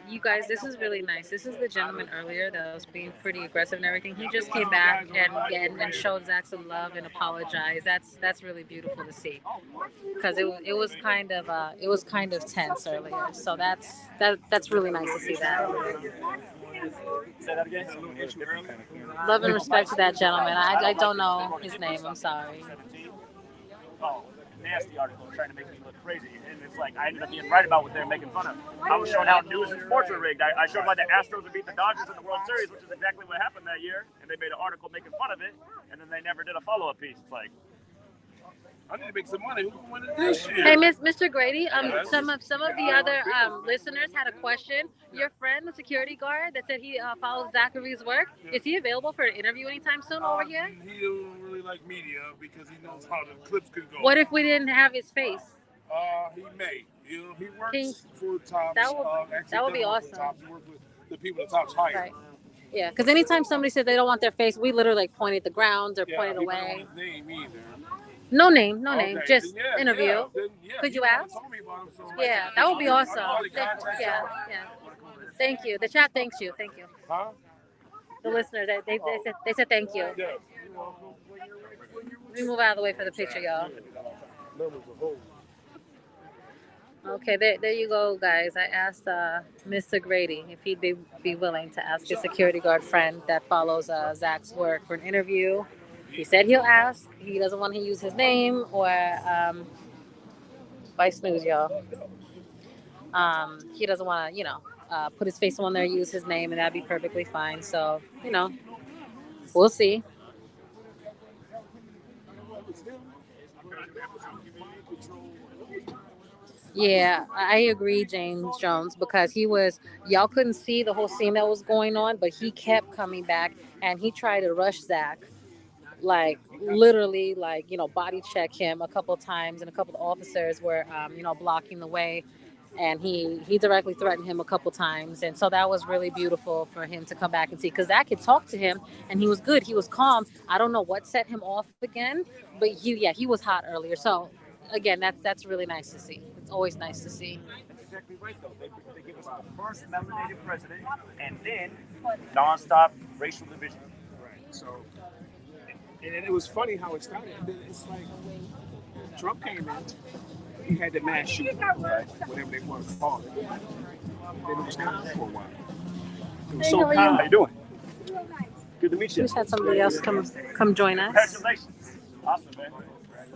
you guys. This is really nice. This is the gentleman earlier that was being pretty aggressive and everything. He just came back and showed Zach some love and apologized. That's really beautiful to see because it was kind of tense earlier. So that's really nice to see that. Say that again. Love and respect to that gentleman. I don't know his name. I'm sorry. Oh, nasty article trying to make me look crazy. And it's like, I ended up being right about what they're making fun of. I was showing how news and sports are rigged. I showed why the Astros would beat the Dodgers in the World Series, which is exactly what happened that year. And they made an article making fun of it. And then they never did a follow-up piece. It's like, I need to make some money. Who won it this year? Hey, Mr. Grady. Some of the other listeners had a question. Your friend, the security guard that said he follows Zachary's work, is he available for an interview anytime soon over here? He don't really like media because he knows how the clips can go. What if we didn't have his face? He may. He works for Tops. That would be awesome. Tops. He works with the people the top's higher. Right. Yeah, because anytime somebody says they don't want their face, we literally like point at the ground or point it we don't away. know his name either. No name, no Okay, name, just then interview. Could you ask? Yeah, that would be awesome. Yeah. Thank you. The chat thanks you. Thank you. Huh? The listeners, they said thank you. Yeah. Let me move out of the way for the picture, y'all. Okay, there you go, guys. I asked Mr. Grady if he'd be willing to ask his security guard friend that follows Zach's work for an interview. He said he'll ask. He doesn't want to use his name or Vice News, y'all. He doesn't want to, put his face on there, use his name, and that'd be perfectly fine. So, we'll see. Yeah, I agree, James Jones, because y'all couldn't see the whole scene that was going on, but he kept coming back and he tried to rush Zach. Like literally, body check him a couple of times, and a couple of officers were, blocking the way, and he directly threatened him a couple times, and so that was really beautiful for him to come back and see, because Zach had talked to him, and he was good, he was calm. I don't know what set him off again, but he was hot earlier. So again, that's really nice to see. It's always nice to see. That's exactly right, though. They give us our first melanated president, and then nonstop racial division. Right. So. And it was funny how it started. It's like Trump came in, he had the mass shooting, right? Whatever they want to call it. And then it was calm for a while. It was so calm. How you doing? Good to meet you. Just had somebody else come join us. Congratulations. Awesome, man.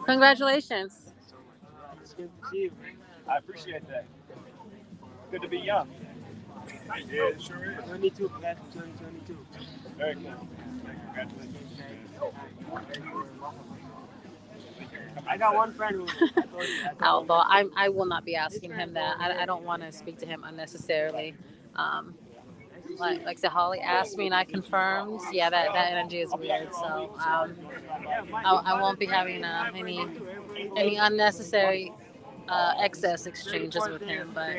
Congratulations. It's good to see you. I appreciate that. Good to be young. Yeah, it sure is. 22, class of 2022. Very cool. Congratulations. I got one friend who Outlaw. I will not be asking him that. I don't want to speak to him unnecessarily. Like I said, Holly asked me and I confirmed. Yeah, that energy is weird. So I won't be having any unnecessary excess exchanges with him. But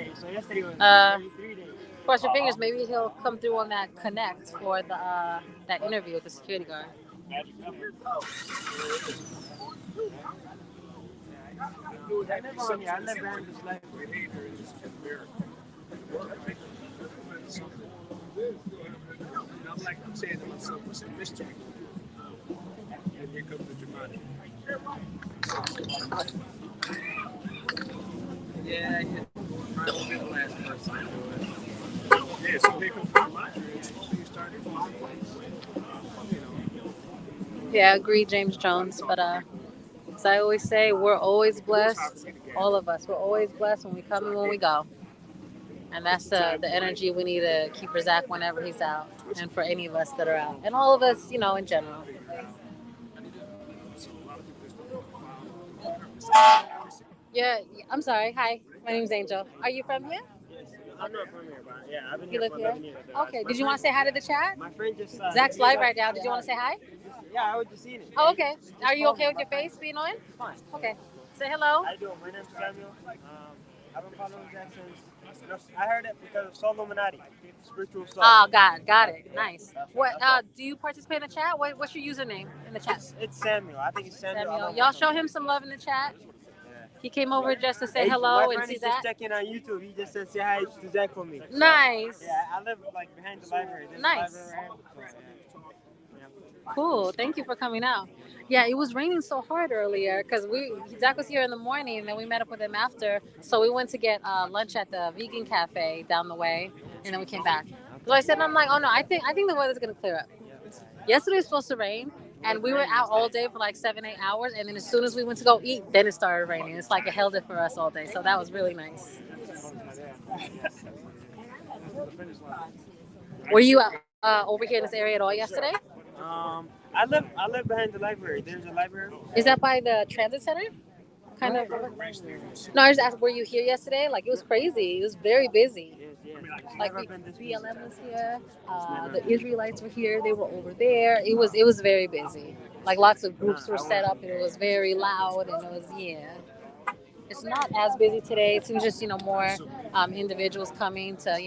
cross your fingers, maybe he'll come through on that connect for that interview with the security guard. I never had this life. I'm saying to myself, what's a mystery? And here comes the dramatic. Yeah, probably the last person I do it. Yeah, so here comes the dramatic. You started from my place. Yeah, I agree, James Jones. But as I always say, we're always blessed. All of us, we're always blessed when we come and when we go. And that's the energy we need to keep for Zach whenever he's out, and for any of us that are out, and all of us, in general. Yeah, I'm sorry. Hi, my name's Angel. Are you from here? I'm not from here, but yeah, I've been You here live for here? 11 years. Okay. Did you want to say hi to the chat? My friend just Zach's live right now. Did you want to say hi? Yeah, I was just seeing it. Oh, okay. Are you okay with your face being on? Fine. Okay. Say hello. How you doing? My name's Samuel. I've been following Zach since I heard it because of Soul Illuminati, spiritual soul. Oh, got it. Nice. What? Do you participate in the chat? What's your username in the chat? It's Samuel. I think it's Samuel. Y'all show him some love in the chat. He came over just to say hello and see that. My friend is just checking on YouTube. He just said say hi to Zach for me. Nice. Yeah, I live behind the library. There's nice. A library right here. Cool. Thank you for coming out. Yeah, it was raining so hard earlier because Zach was here in the morning, and then we met up with him after. So we went to get lunch at the vegan cafe down the way, and then we came back. So I said, I'm like, oh no, I think the weather's gonna clear up. Yesterday was supposed to rain, and we were out all day for 7-8 hours, and then as soon as we went to go eat, then it started raining. It's like it held it for us all day, so that was really nice. Were you over here in this area at all yesterday? I live behind the library. There's a library. Is that by the transit center? Kind of. No, I just asked, were you here yesterday? It was crazy. It was very busy. BLM was here. The Israelites were here. They were over there. It was very busy. Lots of groups were set up, and it was very loud, and it was It's not as busy today. It seems just, more individuals coming to,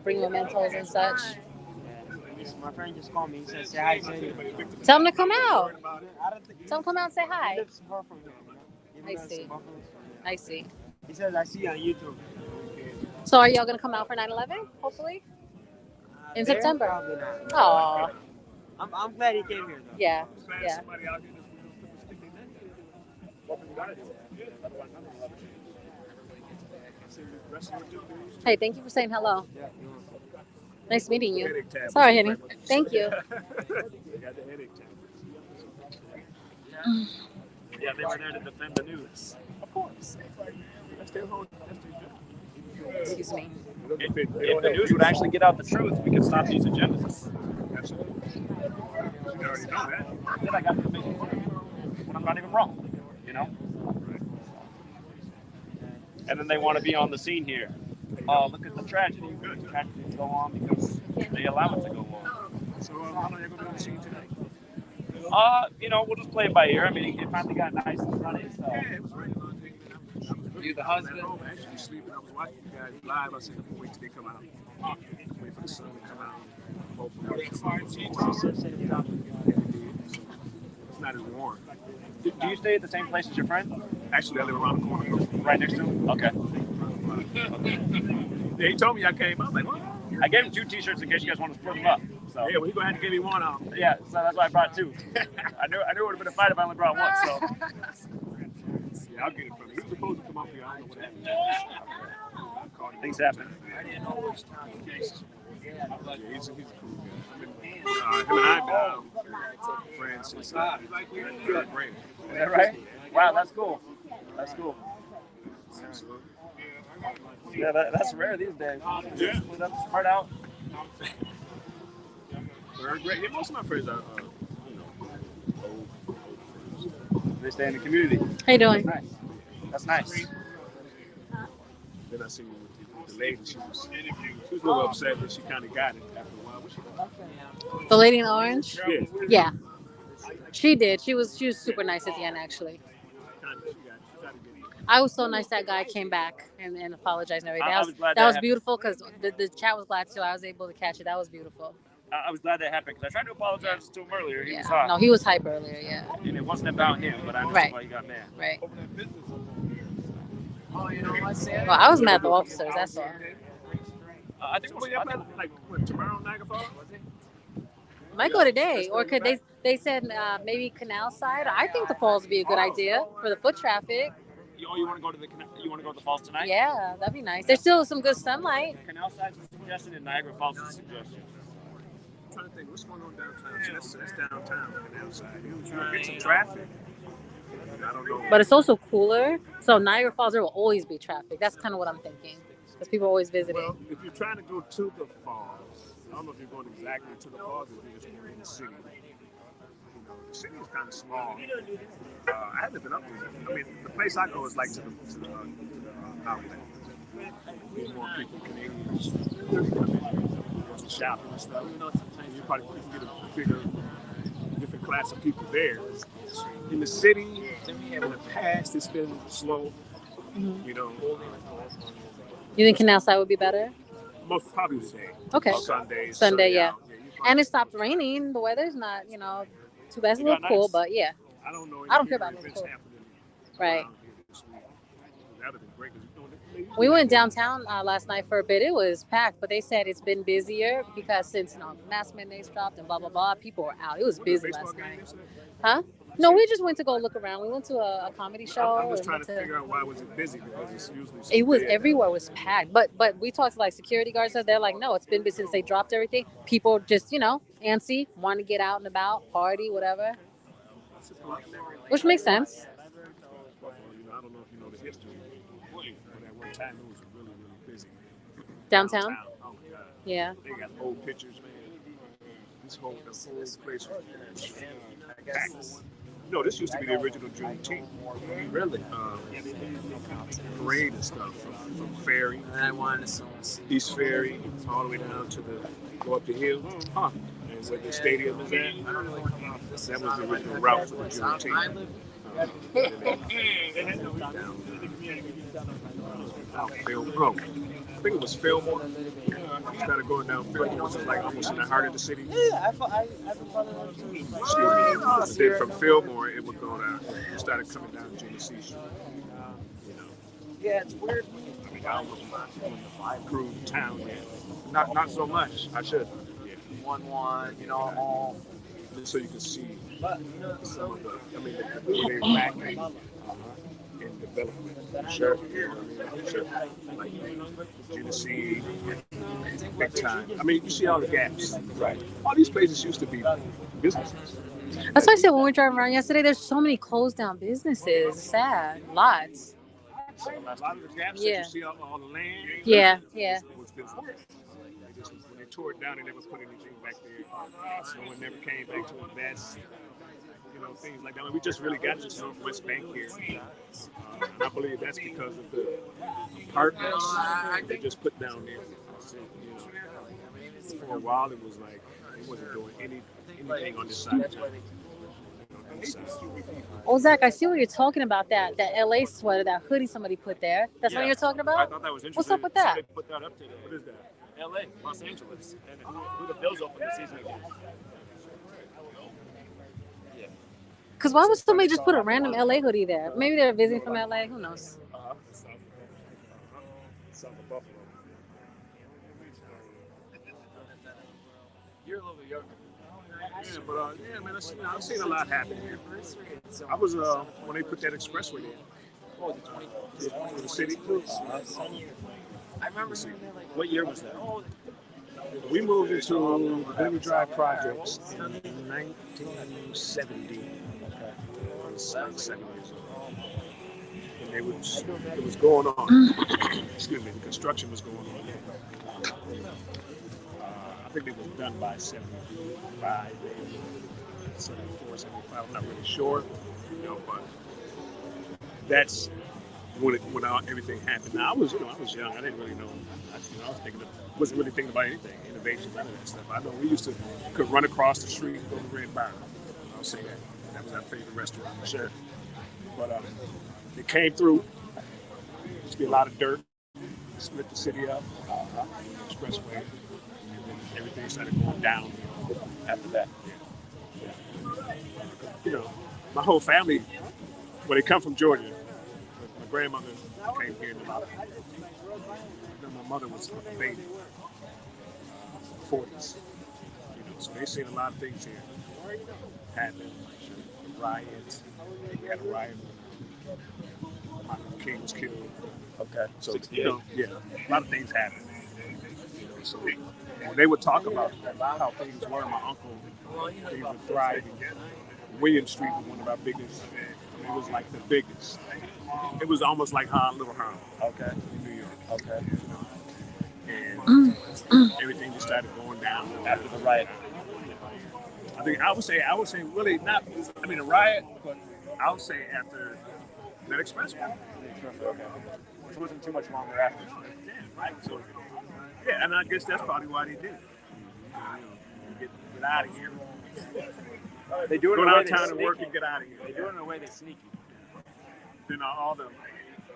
bring mementos and such. My friend just called me. He said, say hi to you. Tell them to come out. Tell them to come out and say hi. I see. He says, I see you on YouTube. So are y'all going to come out for 9/11, hopefully? In There? September? Probably not. Aw. I'm glad he came here, though. Yeah. Hey, thank you for saying hello. Nice meeting you. Sorry, honey. Thank you. Yeah, they were there to defend the news. Of course. That's their whole. Excuse me. If the news would actually get out the truth, we could stop these agendas. Absolutely. You already know that. Then I got to make fun of you when I'm not even wrong, And then they want to be on the scene here. Oh, look at the tragedy. Good. Tragedies go on because they allow it to go on. So how long are you going to be on the scene today? We'll just play it by ear. I mean, it finally got nice and sunny, so. Yeah, it was raining on thing. You the husband? I was actually sleeping. I was watching you guys live. I said, I'm wait till they come out. Wait for the sun to come out. Hopefully, it's not as warm. Do you stay at the same place as your friend? Actually, I live around the corner. Right next to him? Okay. Yeah, he told me I came. I was like, what? I gave him 2 T-shirts in case you guys want to split them up. So. Yeah, well, he's going to have to give me one out. Yeah, so that's why I brought 2. I knew it would have been a fight if I only brought 1, so. Yeah, I'll get it from him. He was supposed to come up here. I don't know what happened. Things happen. Yeah, he's a cool guy. Him and I have been friends since 3rd grade. Is that right? Wow, that's cool. That's cool. Yeah, that's rare these days. Yeah. Split up, spread out. 3rd grade. Yeah, most of my friends are, old. They stay in the community. How you doing? That's nice. Then I seen you with the lady. She was a little upset that she kind of got it after a while. What's she? The lady in orange? Yeah. Yeah. She did. She was super nice at the end, actually. I was so nice that guy came back and apologized and everything. That was beautiful because the chat was glad too. I was able to catch it. That was beautiful. I was glad that happened because I tried to apologize to him earlier. He was Yeah. hot. No, he was hype earlier, yeah. And it wasn't about him, but I understand why he got mad. Right. Well, I was mad at the officers, that's all. I think we'll like tomorrow, Niagara Falls? Might go today, or could they said maybe Canal Side. I think the falls would be a good idea for the foot traffic. You want to go to the falls tonight? Yeah, that'd be nice. There's still some good sunlight. Canal Side's a suggestion and Niagara Falls is a suggestion. I'm trying to think what's going on downtown. So that's downtown, Canal Side. You get some traffic. I don't know. But it's also cooler. So Niagara Falls, there will always be traffic. That's kind of what I'm thinking, because people are always visiting. Well, if you're trying to go to the falls, I don't know if you're going exactly to the falls or if you're just going in the city. The city is kind of small. I haven't been up there. I mean, the place I go is like to the outlet. There's more people, Canadians, to shop and stuff. Sometimes you probably can get a bigger, different class of people there. In the city, in the past, it's been slow. You know. You think Canal Side would be better? Most probably today. Okay. Sunday, yeah. And it stopped raining. The weather's not, too bad. It's a little cool, but yeah. I don't know. I don't care about it. Cool. Right. We went downtown last night for a bit. It was packed, but they said it's been busier because since mask mandates dropped and blah blah blah, people were out. It was busy last night. Huh? No, we just went to go look around. We went to a comedy show. I'm just trying to figure out why was it busy, because it's usually so it was big. Everywhere was packed. But we talked to security guards. They're like, no, it's been busy since they dropped everything. People just antsy, want to get out and about, party, whatever. Which makes sense. I don't know if you know the history, but at one time it was really, really busy. Downtown? Oh my God. Yeah. They got old pictures, man. This whole place was packed. No, this used to be the original Juneteenth. Really? Parade and stuff from Ferry. And I wanted to East Ferry, all the way down to go up the hill. Huh. And where the stadium is at. That was the original route for the Juneteenth. Bro, I think it was Fillmore. Started going down Fillmore, which is like almost in the heart of the city. Yeah, I've been following them too. Excuse me. Then from Fillmore, it would go down. It started coming down Genesee Street. You know. Yeah, it's weird. I mean, I was through town yet. Not so much. I should. Yeah. 1-1, you know, all. Just so you can see. But you know, so I mean, they're lacking in development. Sure. Sure. Like Genesee, big time. I mean, you see all the gaps. Right. All these places used to be businesses. That's why I said when we were driving around yesterday, there's so many closed down businesses. It's sad. Lots. So a lot of the gaps Yeah. that you see all the land. Yeah, yeah. Was business. When they tore it down, they never put anything back there. So no one never came back to invest. You know, things like that. I mean, we just really got this Northwest Bank here. And I believe that's because of the partners they just put down there. So, you know, for a while, it was like it wasn't doing anything on this side of town. Oh, Zach, I see what you're talking about. That LA sweater, that hoodie somebody put there. That's what you're talking about? I thought that was interesting. What's up with that? Somebody put that up today. What is that? LA, Los Angeles. And who the Bills open the season against. Yeah. Because why would somebody just put a random LA hoodie there? Maybe they're visiting from LA. Who knows? South of Buffalo. You're a little bit younger. Yeah, but yeah, man, I've seen a lot happen here. I was when they put that expressway there. What was it, The city. I remember. What year was that? We moved into the Benny Drive projects in 1970. I was 7 years old. And it was going on. Excuse me, the construction was going on there. I think it was done by 75, 74, 75. I'm not really sure, you know, but that's when everything happened. Now I was young. I didn't really know. I wasn't really thinking about anything, innovation, none of that stuff. I know we could run across the street and go to Red Barn. I'll say that. That was our favorite restaurant, for sure. But it came through. Used to be a lot of dirt. Split the city up. Expressway. And then everything started going down after that. Yeah. You know, my whole family, when they come from Georgia, my grandmother came here. My mother was a baby, 40s. You know, so they've seen a lot of things here happen. Riots. We had a riot. Martin Luther King was killed. Okay. So you know, yeah, a lot of things happened. You know, so when they would talk about how things were, my uncle, things were thriving. William Street was one of our biggest. It was like the biggest. It was almost like Little Harlem. Okay. In New York. Okay. And everything just started going down after the riot. I would say really not. I mean a riot, but I would say after that expressway. Okay. It wasn't too much longer after. Yeah, right. So yeah, and I guess that's probably why they did it. Get out of here. They do it go in a way downtown and work and get out of here. They do it in a way that's sneaky. Then all the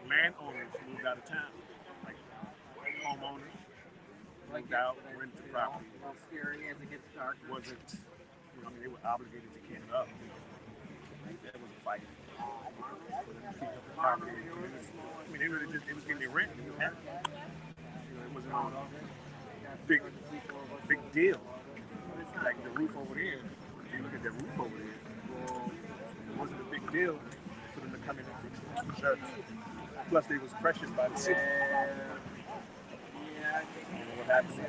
landowners moved out of town, like homeowners moved out, rented the property. Scary as it gets darker. Wasn't, I mean, they were obligated to keep it up. That was a fight for them to keep up the property. I mean, they was getting their rent. It wasn't a big deal. Like the roof over there. If you look at the roof over there, it wasn't a big deal for them to come in and fix it. Sure. Plus, they was pressured by the city. What happened?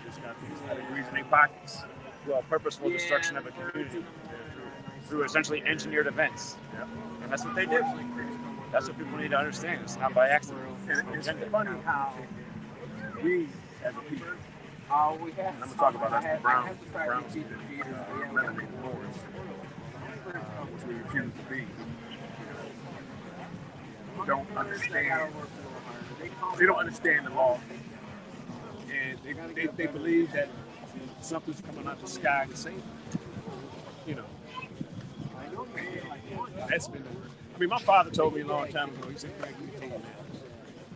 Just got these degrees in their pockets. Well, purposeful destruction of a community through essentially engineered events. Yeah. And that's what they do. That's what people need to understand. It's not by accident. And it's funny how we, as a people, I'm going to talk about us, the Browns melanated boards, which we refuse to be. Don't understand. They don't understand the law, and they believe that something's coming out the sky to save them. You know, that's been. I mean, my father told me a long time ago. He said, "Craig, you told me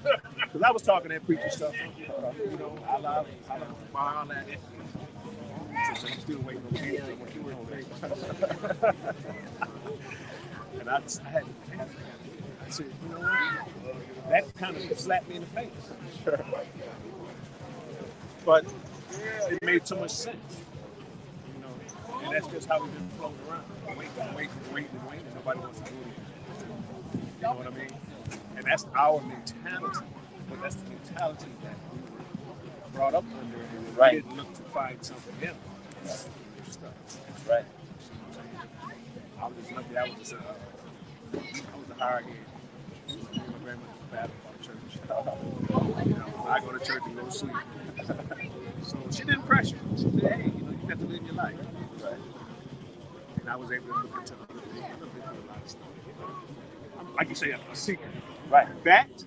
that." Because I was talking that preacher stuff. You know, I love all that. So I'm still waiting on Jesus. And I had. I said, you know what? That kind of slapped me in the face. Sure. But it made so much sense. You know, and that's just how we've been floating around. Waiting, and nobody wants to do it. You know what I mean? And that's our mentality. But that's the mentality that we were brought up under. And we didn't look to find something else. Right. I was just lucky. I was a hired hand. My grandmother was bad about church. You know, I go to church and go to sleep. So she didn't pressure. She said, "Hey, you know, you got to live your life." Right. And I was able to look into other things. I looked into a lot of stuff. I'm, like you say, a seeker. Right. That,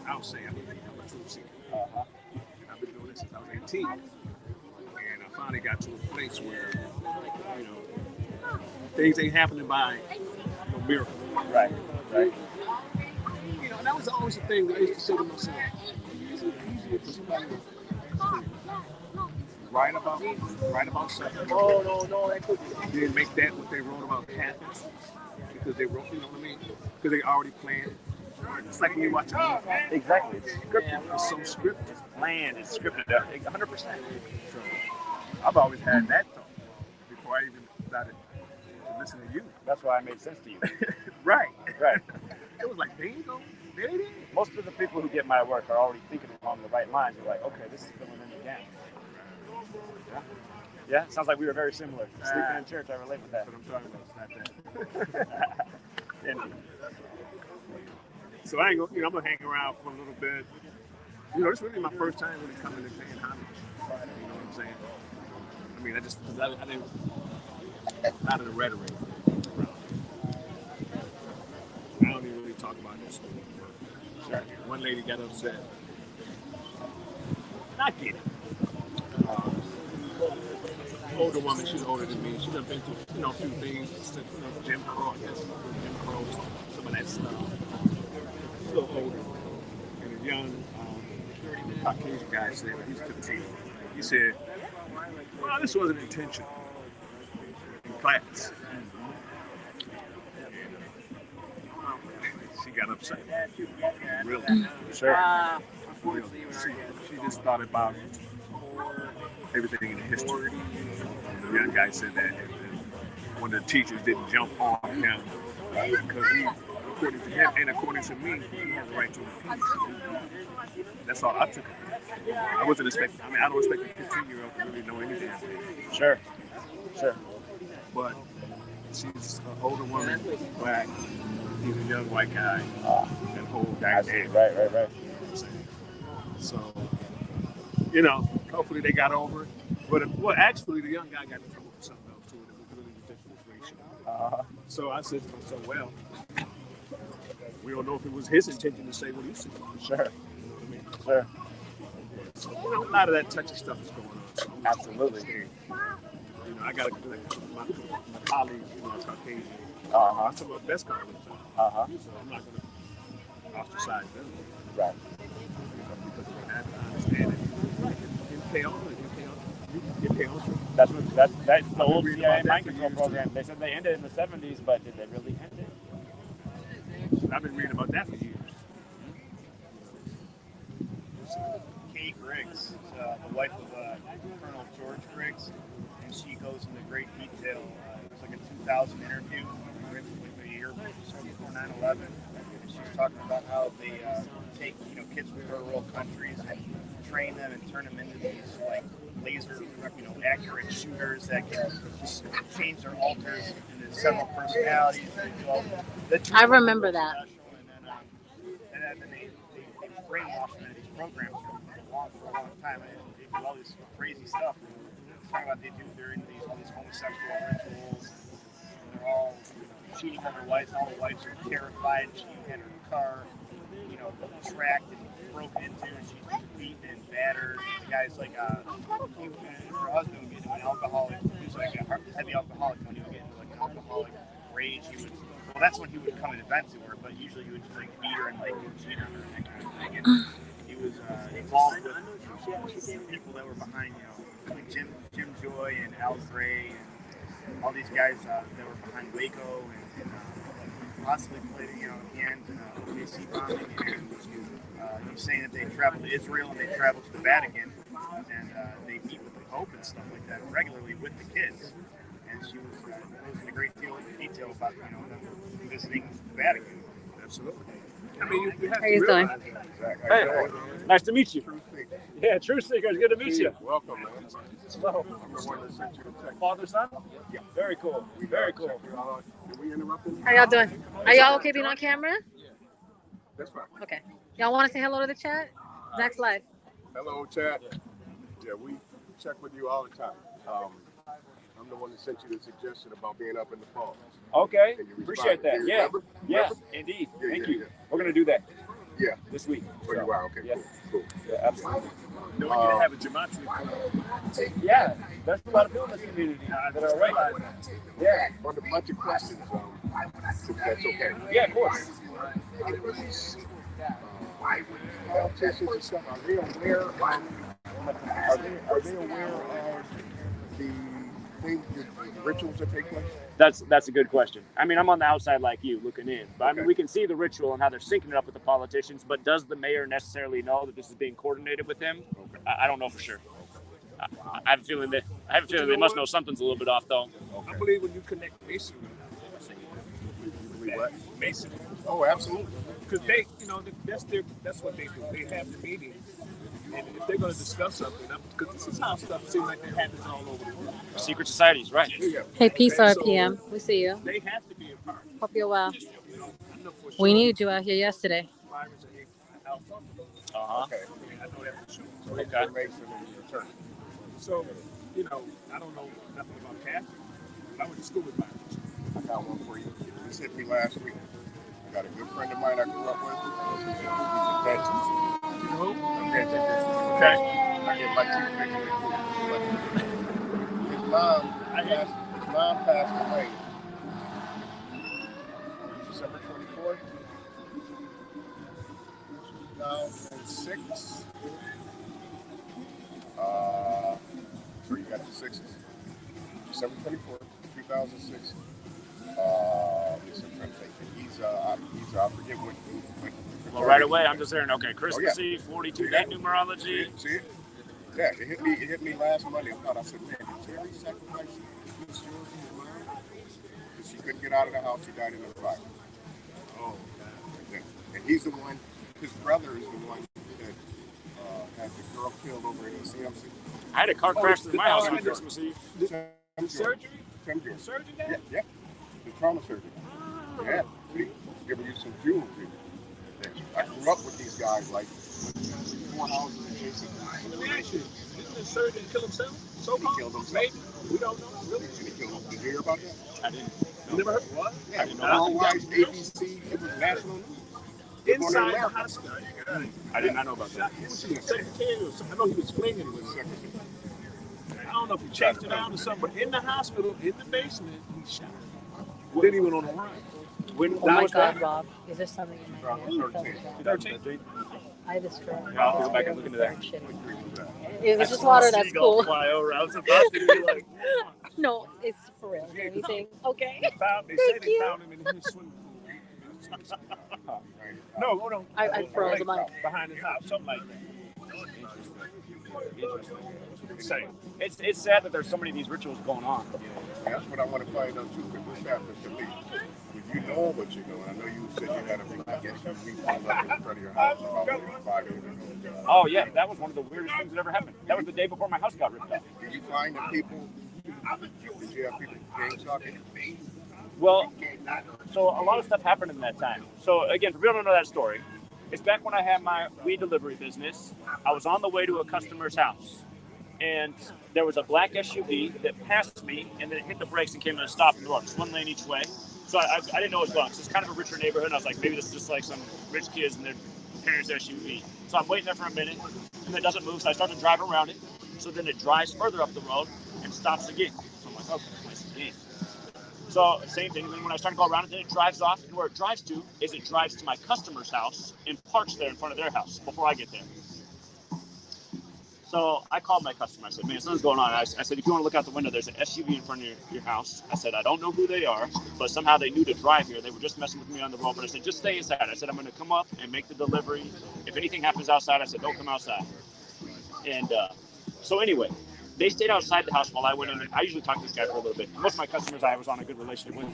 I'll say I'm a true seeker. And I've been doing this since I was 18. And I finally got to a place where, you know, things ain't happening by no miracle. Right. You know, and that was always the thing that I used to say to myself. Is it easier for somebody to write about something? No, that could be. Then make that what they wrote about happen. Because they wrote, you know what I mean? Because they already planned. It's like when you watch a movie. Exactly. It's scripted. Yeah, it's so scripted. It's planned. It's scripted. 100%. So I've always had that thought before I even started to listen to you. That's why it made sense to you. Right. It was like, bingo, there it is. Most of the people who get my work are already thinking along the right lines. They're like, okay, this is filling in the gaps. Yeah, sounds like we were very similar. Sleeping in church, I relate with that. That's what I'm talking about. It's not that. So I ain't gonna, I'm gonna hang around for a little bit. You know, this is really my first time really coming and paying homage. You know what I'm saying? I mean, I didn't, out of the rhetoric. I don't even really talk about this. Sure. One lady got upset. I get it. Older woman, she's older than me. She's done been through, a few things. Jim Crow, some of that stuff. A little older. And a young Caucasian guy said, he's 15. He said, well, this wasn't intentional in class. She got upset. Really? Sure. She just thought about everything in the history. The young guy said that one of the teachers didn't jump on him because he, according to him and according to me, he has the right to impeach. That's all I took it. I wasn't expecting, I don't expect a 15-year-old to really know anything. Sure. But she's an older woman, black. He's a young white guy. That whole dynamic. Right. So, hopefully they got over it. But actually, the young guy got in trouble for something else too. It was really ridiculous racial. So I said to myself, well, we don't know if it was his intention to say what he said. Sure. Sure. So, a lot of that touchy stuff is going on. So absolutely. I got my colleagues, Caucasian. Some of the best colleagues. So I'm not going to ostracize them. Right. Because they have to understand it. That's the old CIA mind control program. They said they ended in the 70s, but did they really end it? I've been reading about that for years. Kay Griggs, the wife of Colonel George Griggs, and she goes into great detail. It was like a 2000 interview a year before 9/11, and she was talking about how they take kids from third world countries and train them and turn them into these like laser, accurate shooters that can just change their alters into several personalities. I remember that. And then they brainwash them into these programs for a long time, and they do all this crazy stuff. Talking about they're into all these homosexual rituals. And they're all cheating on their wives. All the wives are terrified. She had her car, tracked and broken into, and she's beaten and battered. The guy's like, her husband would get into an alcoholic. He was like a heavy alcoholic when he would get into like an alcoholic rage. He would. Well, that's when he would come and vent to her, but usually he would just like beat her and like cheat on her and that kind of thing. And he was involved with people that were behind, like Jim Joy and Al Gray and all these guys that were behind Waco and possibly played, at the end, OKC bombing. And he was saying that they traveled to Israel and they traveled to the Vatican and they meet with the Pope and stuff like that regularly with the kids. And she was goes into great deal of detail about them visiting the Vatican. Absolutely. I mean, you have How you doing? Hey, nice to meet you. Yeah, Truth Seekers, good to meet you. Welcome, man. So, father, son? Yeah. Very cool. Very cool. Did we interrupt him? How y'all doing? Are y'all okay being on camera? That's fine. Okay. Y'all want to say hello to the chat? Zach's live. Hello, chat. Yeah, we check with you all the time. I'm the one that sent you the suggestion about being up in the falls. Okay, And you appreciate that. responded. Yeah, Remember? yeah, indeed. Yeah, Thank yeah, you. yeah. We're gonna do that. Yeah. This week. Oh, you are? Okay, Yeah. cool. Yeah, absolutely. No, we need to have a Gematria. Yeah, there's a lot of people in this community that are right. Yeah. On a bunch of questions, if that's okay. Yeah, of course. Politicians and stuff, are they aware of the things, the rituals that take place? That's a good question. I mean, I'm on the outside like you, looking in. But I mean, we can see the ritual and how they're syncing it up with the politicians. But does the mayor necessarily know that this is being coordinated with him? I don't know for sure. I have a feeling they must know something's a little bit off, though. I believe when you connect masonry, masonry. Oh, absolutely. Because they, that's what they do. They have the meeting, and if they're going to discuss something, because this is how stuff seems like it happens all over the world. Secret societies, right? Hey, peace, Okay, RPM. We see you. They have to be a part. Hope you're well. I know for sure. We needed you out here yesterday. Byron's an alpha. Uh-huh. Okay, I know that for sure. So Okay. Mason and return. So, I don't know nothing about Catholic. I went to school with Byron. I got one for you. This hit me last week. I got a good friend of mine I grew up with. He's a dentist. You know who? A dentist. Okay. I get my teeth fixed. His mom passed away December 24th, 2006. So you got the sixes. December 24th, 2006. He's I forget what. Well, right away, I'm just hearing, okay, Christmas Oh, yeah. Eve, 42, that numerology. See it? Yeah, it hit me last Monday. I thought, I said, man, did Terry sacrifice his yours and your mine? Because she couldn't get out of the house. She died in a fire. Oh, yeah. And he's the one, his brother is the one that had the girl killed over in the CMC. I had a car crash through my house on Christmas Eve. Surgery? Surgery? Yeah. The trauma surgery. Yeah. See, giving you some jewels. I grew up with these guys, like 4 houses adjacent. Let me ask you, didn't the surgeon kill himself? So he killed himself. Maybe. We don't know. Really? Did he kill himself? Did you hear about that? I didn't. You never heard? What? Yeah, worldwide ABC, it was national news. Inside the hospital. I did not know about that. He was secretary or something. I know he was flinging with secretary. I don't know if he chased it down or something, but in the hospital, in the basement, he shot him. Then he went on a run. Oh my God, Rob. Is there something in my head? 13. I have this friend. Yeah, I'll go back and look into that. If it's just water, that's cool. Fly over. I was about to be like, No, it's for real. Anything? Okay. They said they found him in his swimming pool. No, hold on. I froze the mic. Behind his house, something like that. Interesting. It's sad that there's so many of these rituals going on. That's what I want to find out too, because this happens to me. You know what you know, and I know you said you had a big, I guess you pulled up in front of your house about 5 years ago. Oh yeah, that was one of the weirdest things that ever happened. That was the day before my house got ripped up. Did you find that people, did you have people gang stalking? Well, so a lot of stuff happened in that time. So again, for people who don't know that story, it's back when I had my weed delivery business. I was on the way to a customer's house, and there was a black SUV that passed me, and then it hit the brakes and came to a stop and looked, 1 lane each way. So I didn't know it was going. So it's kind of a richer neighborhood. And I was like, maybe this is just like some rich kids and their parents' SUV. So I'm waiting there for a minute, and it doesn't move. So I start to drive around it. So then it drives further up the road and stops again. So I'm like, okay, nice again. So same thing. And then when I start to go around it, then it drives off. And where it drives to is it drives to my customer's house and parks there in front of their house before I get there. So I called my customer. I said, man, something's going on. I said, if you want to look out the window, there's an SUV in front of your house. I said, I don't know who they are, but somehow they knew to drive here. They were just messing with me on the road. But I said, just stay inside. I said, I'm going to come up and make the delivery. If anything happens outside, I said, don't come outside. And so anyway, they stayed outside the house while I went in. I usually talk to this guy for a little bit. Most of my customers I was on a good relationship with.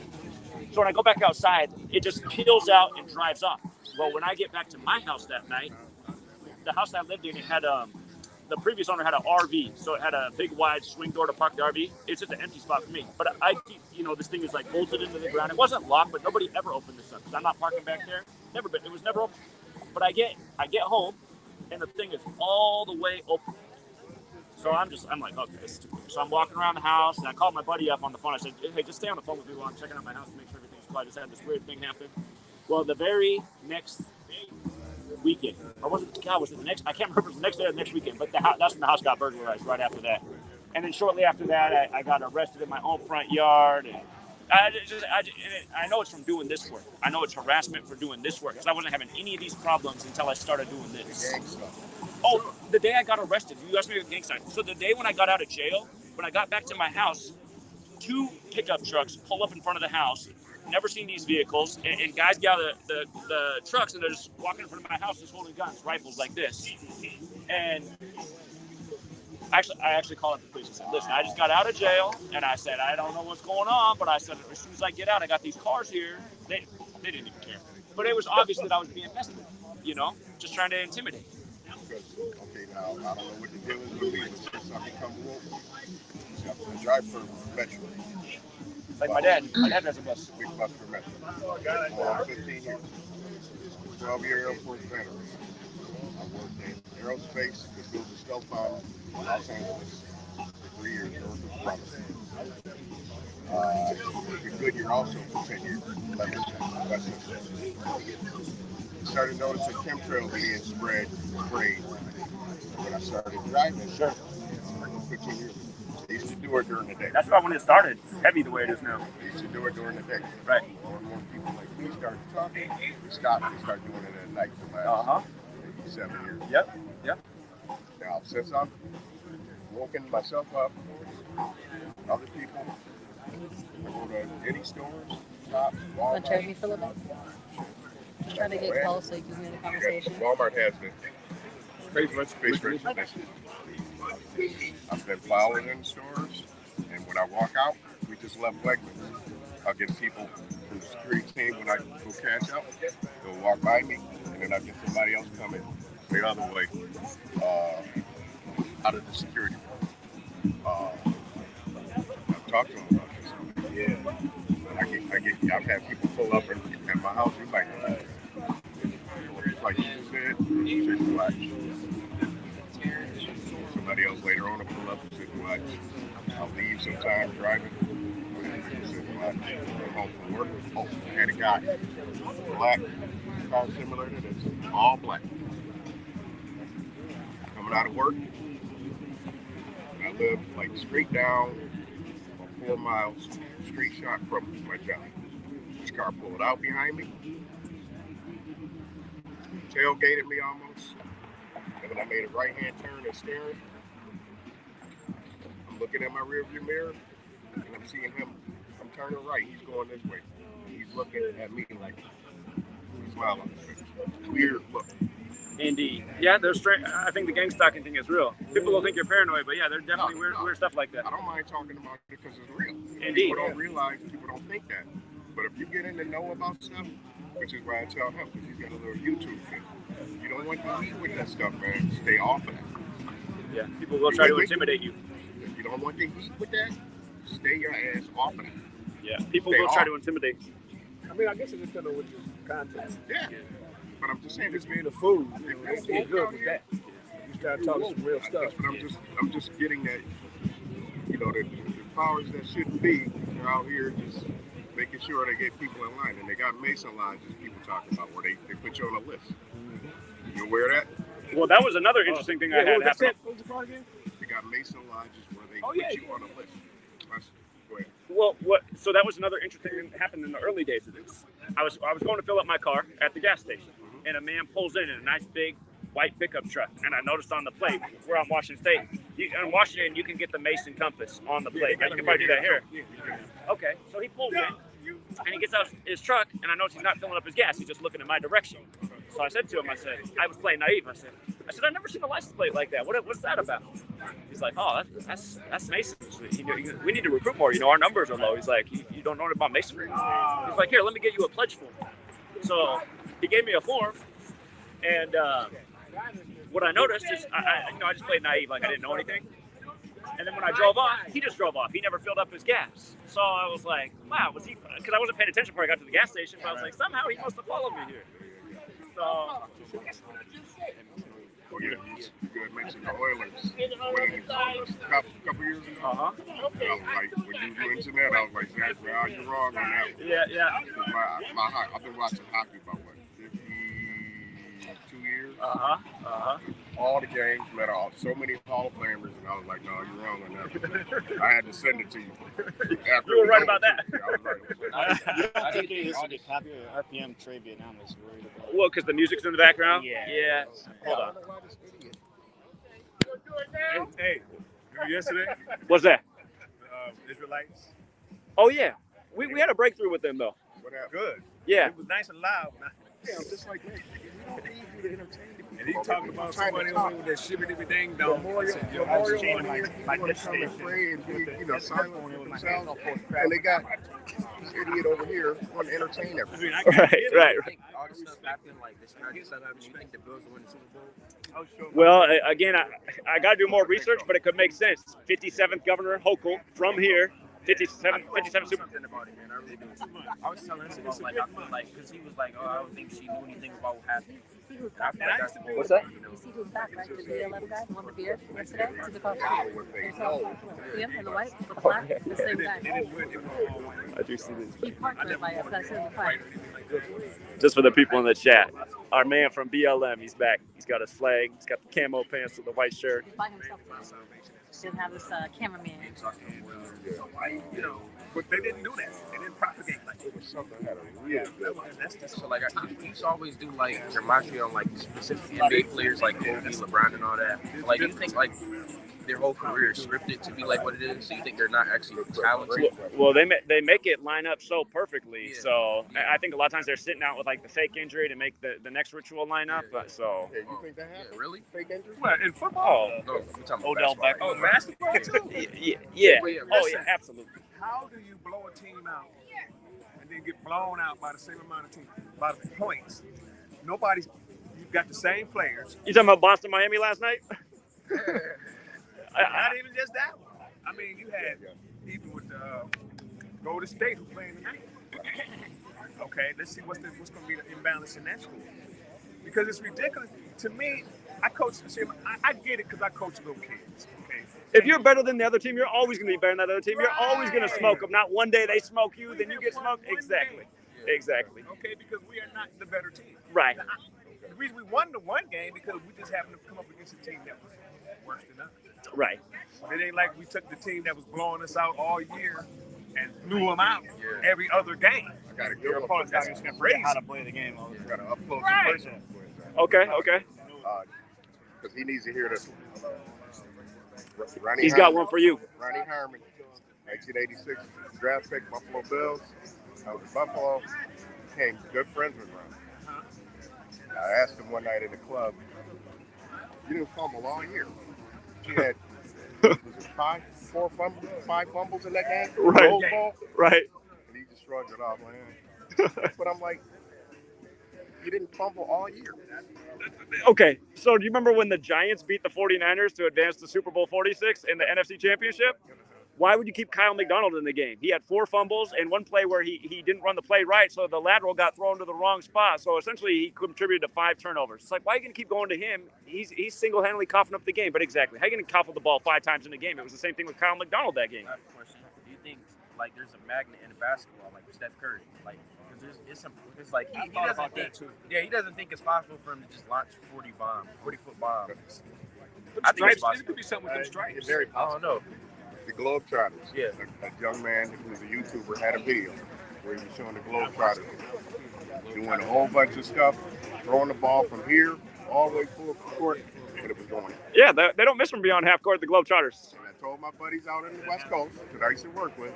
So when I go back outside, it just peels out and drives off. Well, when I get back to my house that night, the house I lived in, it had the previous owner had an RV, so it had a big wide swing door to park the RV. It's just an empty spot for me. But this thing is like bolted into the ground. It wasn't locked, but nobody ever opened this up because I'm not parking back there. It was never open. But I get home, and the thing is all the way open. So I'm like, okay, it's stupid. So I'm walking around the house, and I called my buddy up on the phone. I said, hey, just stay on the phone with me while I'm checking out my house to make sure everything's quiet. I just had this weird thing happen. Well, the very next weekend, or was it the next? I can't remember if it was the next day or the next weekend, but that's when the house got burglarized right after that. And then shortly after that, I got arrested in my own front yard. And I know it's from doing this work. I know it's harassment for doing this work because I wasn't having any of these problems until I started doing this. Oh, the day I got arrested, you asked me about gang sign. So the day when I got out of jail, when I got back to my house, 2 pickup trucks pull up in front of the house. Never seen these vehicles, and guys get out of the trucks, and they're just walking in front of my house, just holding guns, rifles like this. And I actually called up the police and said, listen, I just got out of jail, and I said, I don't know what's going on, but I said, as soon as I get out, I got these cars here. They didn't even care. But it was obvious that I was being messed with, just trying to intimidate. Okay, now, I don't know what the deal is going to be, but since I become woke, I drive for Metro. Like my dad has a bus. Big bus for Metro. For 15 years. 12-year Air Force veteran. I worked in aerospace with built a stealth bomber in Los Angeles for 3 years. In Goodyear also for 10 years. 11 West. Started noticing chemtrails being sprayed when I started driving. Sure. 15 years. I used to do it during the day. That's about when it started. Heavy the way it is now. I used to do it during the day. Right. More and more people like me started talking. We started doing it at night for the last maybe 7 years. Yep. Now, since I've woken myself up, other people, I go to any stores, shops, Walmart. Want to charge me for a little bit? I'm trying to get close so you can hear the conversation. Walmart has been face recognition. I've been following in stores, and when I walk out, we just left Wegmans. I'll get people from the security team when I go cash out. They'll walk by me, and then I'll get somebody else coming the other way out of the security room. I've talked to them about this. Yeah, I've had people pull up at my house. You might know that. Like you just said, Six Flags. Somebody else later on will pull up and Six Flags. I'll leave sometime driving. Six Flags. Come home from work. Oh, I had a guy. Black. Car similar to this. All black. Coming out of work. I live like straight down 4 miles, straight shot from my job. This car pulled out behind me. Tailgated me almost. And when I made a right-hand turn and staring, I'm looking at my rearview mirror, and I'm seeing him. I'm turning right. He's going this way. He's looking at me like a smile on his face. Weird look. Indeed. Yeah, I think the gang stalking thing is real. People will think you're paranoid, but yeah, there's definitely weird stuff like that. I don't mind talking about it because it's real. Indeed. People don't realize, people don't think that. But if you get in to know about stuff, which is why I tell him, because he's got a little YouTube thing. You don't want to eat with that stuff, man. Stay off of that. Yeah, people will try to intimidate you. If you don't want to eat with that, stay your ass off of that. Yeah, people will try to intimidate you. I mean, I guess it depends on what your content. Yeah. But I'm just saying, just being the food, it's good with that. You start talking some real stuff. But I'm just getting that, the powers that shouldn't be, they're out here just making sure they get people in line. And they got Mason lodges people talking about where they put you on a list. You aware of that? Well, that was another interesting thing I had happen. What was the part again? They got Mason lodges where they put you on a list. Go ahead. Well, what? So that was another interesting thing that happened in the early days of this. I was going to fill up my car at the gas station, and a man pulls in a nice big white pickup truck, and I noticed on the plate where I'm Washington State. In Washington, you can get the Mason compass on the plate. You can probably do that here. Okay, so he pulls in, and he gets out his truck, and I notice he's not filling up his gas. He's just looking in my direction. So I said to him, I was playing naive. I said, I've never seen a license plate like that. What's that about? He's like, oh, that's masonry. We need to recruit more. Our numbers are low. He's like, you don't know about masonry? He's like, here, let me get you a pledge form. So he gave me a form, and what I noticed is, I just played naive, like I didn't know anything. And then when I drove off, he just drove off. He never filled up his gas. So I was like, wow, was he? Because I wasn't paying attention before I got to the gas station. But I was like, somehow he must have followed me here. So. Oh yeah, you good mentioned the Oilers winning a couple years ago. I was like, when you mentioned that, I was like, Zach, well, you're wrong on that one. Yeah. I've been watching hockey about 52 years. All the games, met so many Hall of Famers, and I was like, no, you're wrong on that one. I had to send it to you. You were right about that. I was right. I think it used to be copy RPM Trey Vietnam was worried about. Well, because the music's in the background? Yeah. Hold on. Hey, yesterday? What's that? Israelites. Oh, yeah. We had a breakthrough with them, though. Good. Yeah. It was nice and loud. Yeah, just like that. We don't need you to entertain the people. And he talking about somebody over with that shibbity ding dong. Like this come and pray and be, silent with themselves. And they got this idiot over here wanting to entertain everything. Right. All this stuff happened, like this kind of stuff happened. You think the Bills will win the Super Bowl? Well, again, I got to do more research, but it could make sense. 57th Governor Hochul from here. 57 Super. Something about it, man. I really do. I was telling him about, like, I feel like, because he was like, oh, I don't think she knew anything about what happened. I feel like that's the What's that? You see who's back, right? The BLM guy who won the beer yesterday? To the coffee. See him in the white, the black, the same guy. I do see this. He parked right by us. That's in the fight. Just for the people in the chat, our man from BLM, he's back. He's got his flag. He's got the camo pants with the white shirt. He's by himself. Didn't have this cameraman. But they didn't do that. They didn't propagate like it was something that that's just so like he used to always do like gematria on like specific NBA players like Kobe, LeBron, and all that. Like, do you think like their whole career is scripted to be like what it is? So you think they're not actually talented? Well, they make it line up so perfectly. Yeah. So I think a lot of times they're sitting out with like the fake injury to make the next ritual line up. But so. Yeah, you think that happened? Yeah, really? Fake injury? What, in football? Oh, no, we're talking Odell about Beckham. Oh, basketball too? Yeah. Oh yeah, absolutely. How do you blow a team out and then get blown out by the same amount of teams, by the points? You've got the same players. You talking about Boston, Miami last night? Not even just that one. I mean, you had even with Golden State who playing tonight. Okay, let's see what's going to be the imbalance in that school. Because it's ridiculous. To me, I get it because I coach little kids. Okay. If you're better than the other team, you're always going to be better than that other team. You're always going to smoke them. Not one day they smoke you, then you get smoked. Exactly. Exactly. Okay, because we are not the better team. Right. The reason we won the one game because we just happened to come up against a team that was worse than us. Right. It ain't like we took the team that was blowing us out all year and blew them out every other game. I got to Your opponent's got to crazy. how to play the game. I got to upload Right. some personal for his Okay. Because he needs to hear this. Ronnie He's Harmon, got one for you. Ronnie Harmon, 1986 draft pick, Buffalo Bills. Buffalo became good friends with Ronnie. I asked him one night in the club, you didn't fumble all year. You had five fumbles in that game? Right. Goal ball? Right. And he just shrugged it off. Like, but I'm like, you didn't fumble all year. Okay, so do you remember when the Giants beat the 49ers to advance to Super Bowl 46 in the NFC Championship? Why would you keep Kyle McDonald in the game? He had 4 fumbles and one play where he didn't run the play right, so the lateral got thrown to the wrong spot. So essentially, he contributed to 5 turnovers. It's like, why are you going to keep going to him? He's single-handedly coughing up the game. But exactly, how are you going to cough up the ball 5 times in the game? It was the same thing with Kyle McDonald that game. I have a question. Do you think like there's a magnet in basketball like Steph Curry? Like, because it's like he doesn't think. Yeah, he doesn't think it's possible for him to just launch 40-foot bombs. I think it's possible. It could be something with them stripes. It's very possible. I don't know. the Globetrotters. Yeah. A young man who was a YouTuber had a video where he was showing the Globetrotters doing a whole bunch of stuff, throwing the ball from here all the way full court, but it was going in. Yeah, they don't miss from beyond half court, the Globetrotters. And I told my buddies out in the West Coast that I used to work with,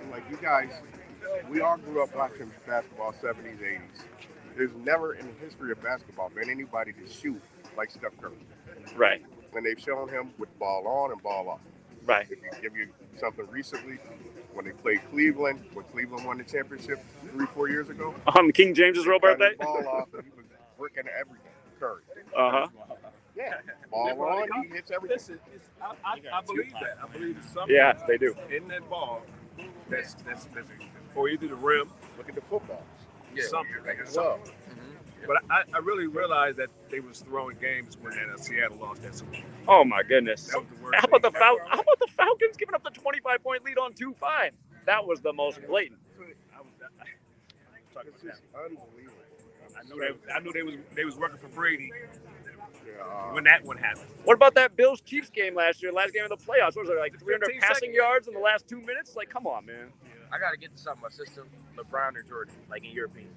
I'm like, you guys, we all grew up watching basketball 70s, 80s. There's never in the history of basketball been anybody to shoot like Steph Curry. Right. And they've shown him with ball on and ball off. Right. If you give you something recently, when they played Cleveland, when Cleveland won the championship 3-4 years ago. On King James's real birthday? He got his ball off and he was bricking everything. Curry. Uh-huh. Yeah. Ball on, he hits everything. Listen, I believe that. I believe there's something Yeah, they do. in that ball that's or either the rim. Look at the footballs. Something. Like It's it's up. something. But I really realized that they was throwing games when Seattle lost that Super Bowl. Oh my goodness. That was the worst How about the thing. How about the Falcons giving up the 25-point lead on 2-5? That was the most blatant. It's just unbelievable. I knew they was working for Brady when that one happened. What about that Bills Chiefs game last year, last game of the playoffs? What was it, like 300 15 passing seconds. yards in the last 2 minutes? Like, come on, man. I gotta get to something. My system, LeBron or Jordan, like in European.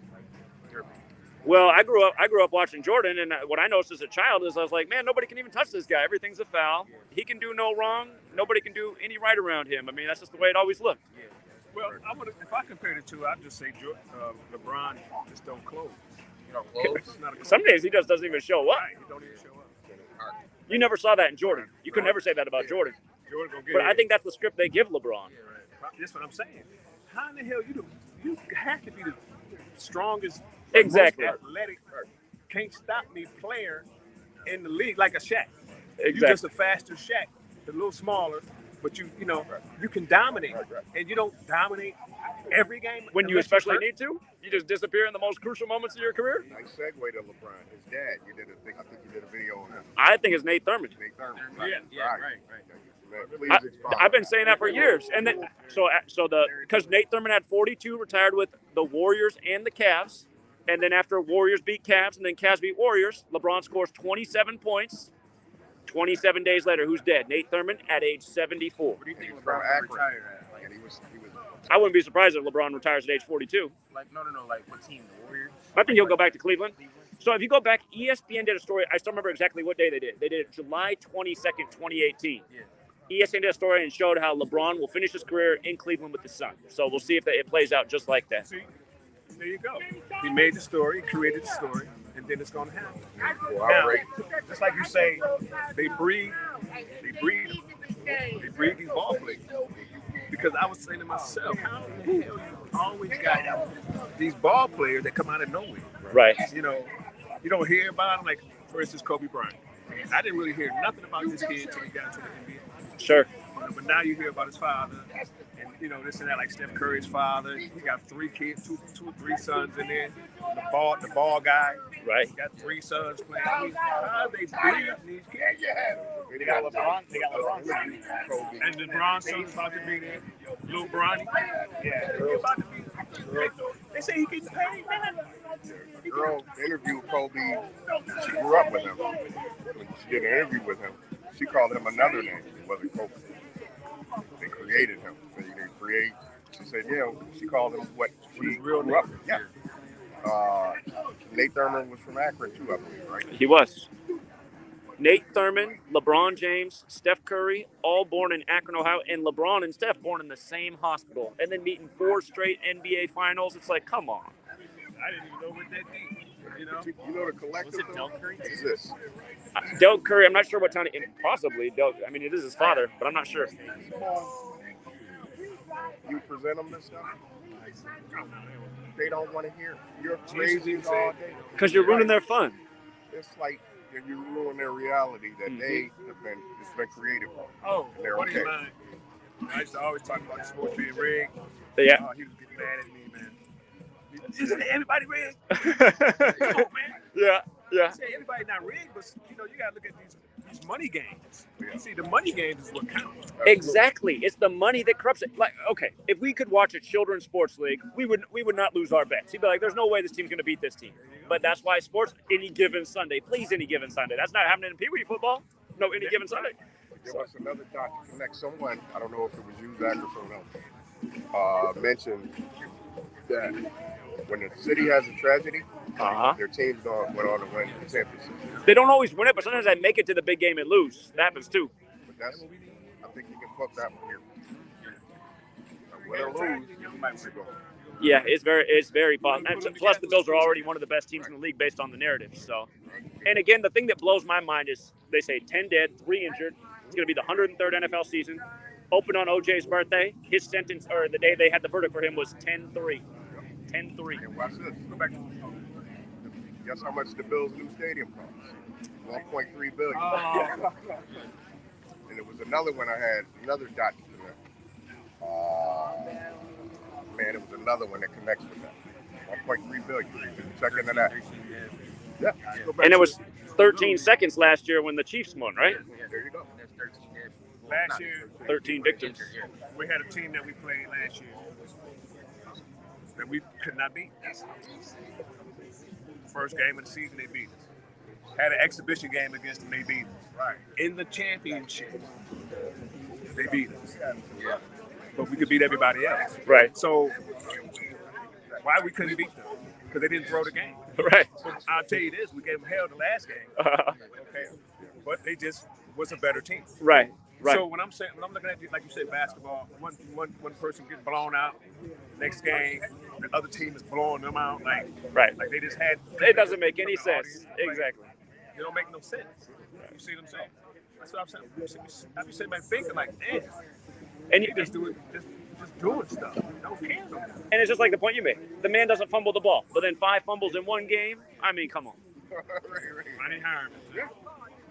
Well, I grew up watching Jordan, and what I noticed as a child is I was like, man, nobody can even touch this guy. Everything's a foul. He can do no wrong. Nobody can do any right around him. I mean, that's just the way it always looked. Well, if I compared the two, I'd just say LeBron just don't close. You don't close? It's not a Some days he just doesn't even show up. Right, he don't even show up. You never saw that in Jordan. You could never say that about Jordan. Jordan gonna get But I it. think that's the script they give LeBron. That's what I'm saying. How in the hell you have to be the strongest, Exactly. most athletic, can't stop me player in the league like a Shaq. Exactly. You're just a faster Shaq, a little smaller, but you can dominate, and you don't dominate every game. When you unless especially hurt. need to, you just disappear in the most crucial moments of your career. Nice segue to LeBron. His dad, I think you did a video on him. I think it's Nate Thurman. Nate Thurman. Right. Please expound. I've been saying that for years, and then because Nate Thurman had 42, retired with the Warriors and the Cavs, and then after Warriors beat Cavs and then Cavs beat Warriors, LeBron scores 27 points. 27 days later, who's dead? Nate Thurman at age 74. What do you think From LeBron Akron. retired at? Like, And he was I wouldn't be surprised if LeBron retires at age 42. Like no, like what team? The Warriors? I think he'll go back to Cleveland. So if you go back, ESPN did a story. I still remember exactly what day they did. They did it July 22nd, 2018. ESPN did a story and showed how LeBron will finish his career in Cleveland with the Suns. So we'll see if it plays out just like that. See, there you go. He made the story, created the story, and then it's going to happen. Well, Now, outright. just like you say, they breed these ball players. Because I was saying to myself, how in the hell you always got these ball players that come out of nowhere? Right. You don't hear about them, like, for instance, Kobe Bryant. I didn't really hear nothing about this kid until he got into the NBA. Sure. But now you hear about his father, and this and that, like Steph Curry's father. He got 3 kids, two or 3 sons in there. The ball guy. Right. He got 3 sons playing. How they breed these kids? They got LeBron. They got LeBron. And LeBron's son's about to be there. Lil Bronny. Yeah. He about to be. They say he gets paid, man. The girl interviewed Kobe. She grew up with him. When she did an interview with him, she called him another name. It wasn't Kobe. They created him. They create. She said, yeah. She called him what she grew up with. Yeah. Nate Thurman was from Akron too, I believe, right? He was. Nate Thurman, LeBron James, Steph Curry, all born in Akron, Ohio, and LeBron and Steph born in the same hospital, and then meeting 4 straight NBA finals. It's like, come on. I didn't even know what that deep. You know the collective. Was it Del Curry? Is this? Del Curry, I'm not sure what town, possibly. I mean, it is his father, but I'm not sure. You present them this stuff. They don't want to hear. You're crazy all day. Because you're ruining their fun. It's like you ruin their reality that it's been created for. Oh, and they're buddy okay. of mine. I used to always talk about the sports being rigged. Yeah. He was getting mad at me, man. Isn't everybody rigged? Come on, man. Yeah. I say everybody not rigged, but you gotta look at these money games. You see, the money games is what counts. Exactly. It's the money that corrupts it. Like, okay, if we could watch a children's sports league, we would not lose our bets. He'd be like, there's no way this team's going to beat this team. But that's why sports, any given Sunday, please, any given Sunday. That's not happening in Pee Wee football. No, any given Sunday. There was another dot to connect. Someone, I don't know if it was you, Zach, or someone else, mentioned that when the city has a tragedy, their teams went on to win the championship. They don't always win it, but sometimes they make it to the big game and lose. That happens too. But that's, I think you can put that one here. Win or lose, you might be going. Yeah, it's very positive. And plus, the Bills are already one of the best teams in the league based on the narrative. So, and again, the thing that blows my mind is they say 10 dead, 3 injured. It's going to be the 103rd NFL season. Open on OJ's birthday. His sentence, or the day they had the verdict for him, was 10-3. 10-3. And watch this. Go back to guess how much the Bills' new stadium costs? $1.3 billion. And it was another one I had, another dot to connect. Man, it was another one that connects with that. $1.3 billion. Check into that. Yeah. And it was 13 seconds last year when the Chiefs won, right? There you go. Last year, 13 victims. we had a team that we played last year that we could not beat. First game of the season, they beat us. Had an exhibition game against them, they beat us. Right. In the championship, they beat us. Yeah. But we could beat everybody else. Right. So why we couldn't beat them? Because they didn't throw the game. Right. So I'll tell you this, we gave them hell the last game. Okay. But they just was a better team. Right. Right. So when I'm looking at, like you said, basketball, one person gets blown out, next game, the other team is blowing them out. Like they just had. It doesn't make any sense. Exactly. It don't make no sense. You see what I'm saying? That's what I'm saying. I be sitting back thinking like, damn. And you just doing stuff. Don't care. And it's just like the point you made. The man doesn't fumble the ball, but then 5 fumbles in one game. I mean, come on. Money Harmon. Yeah.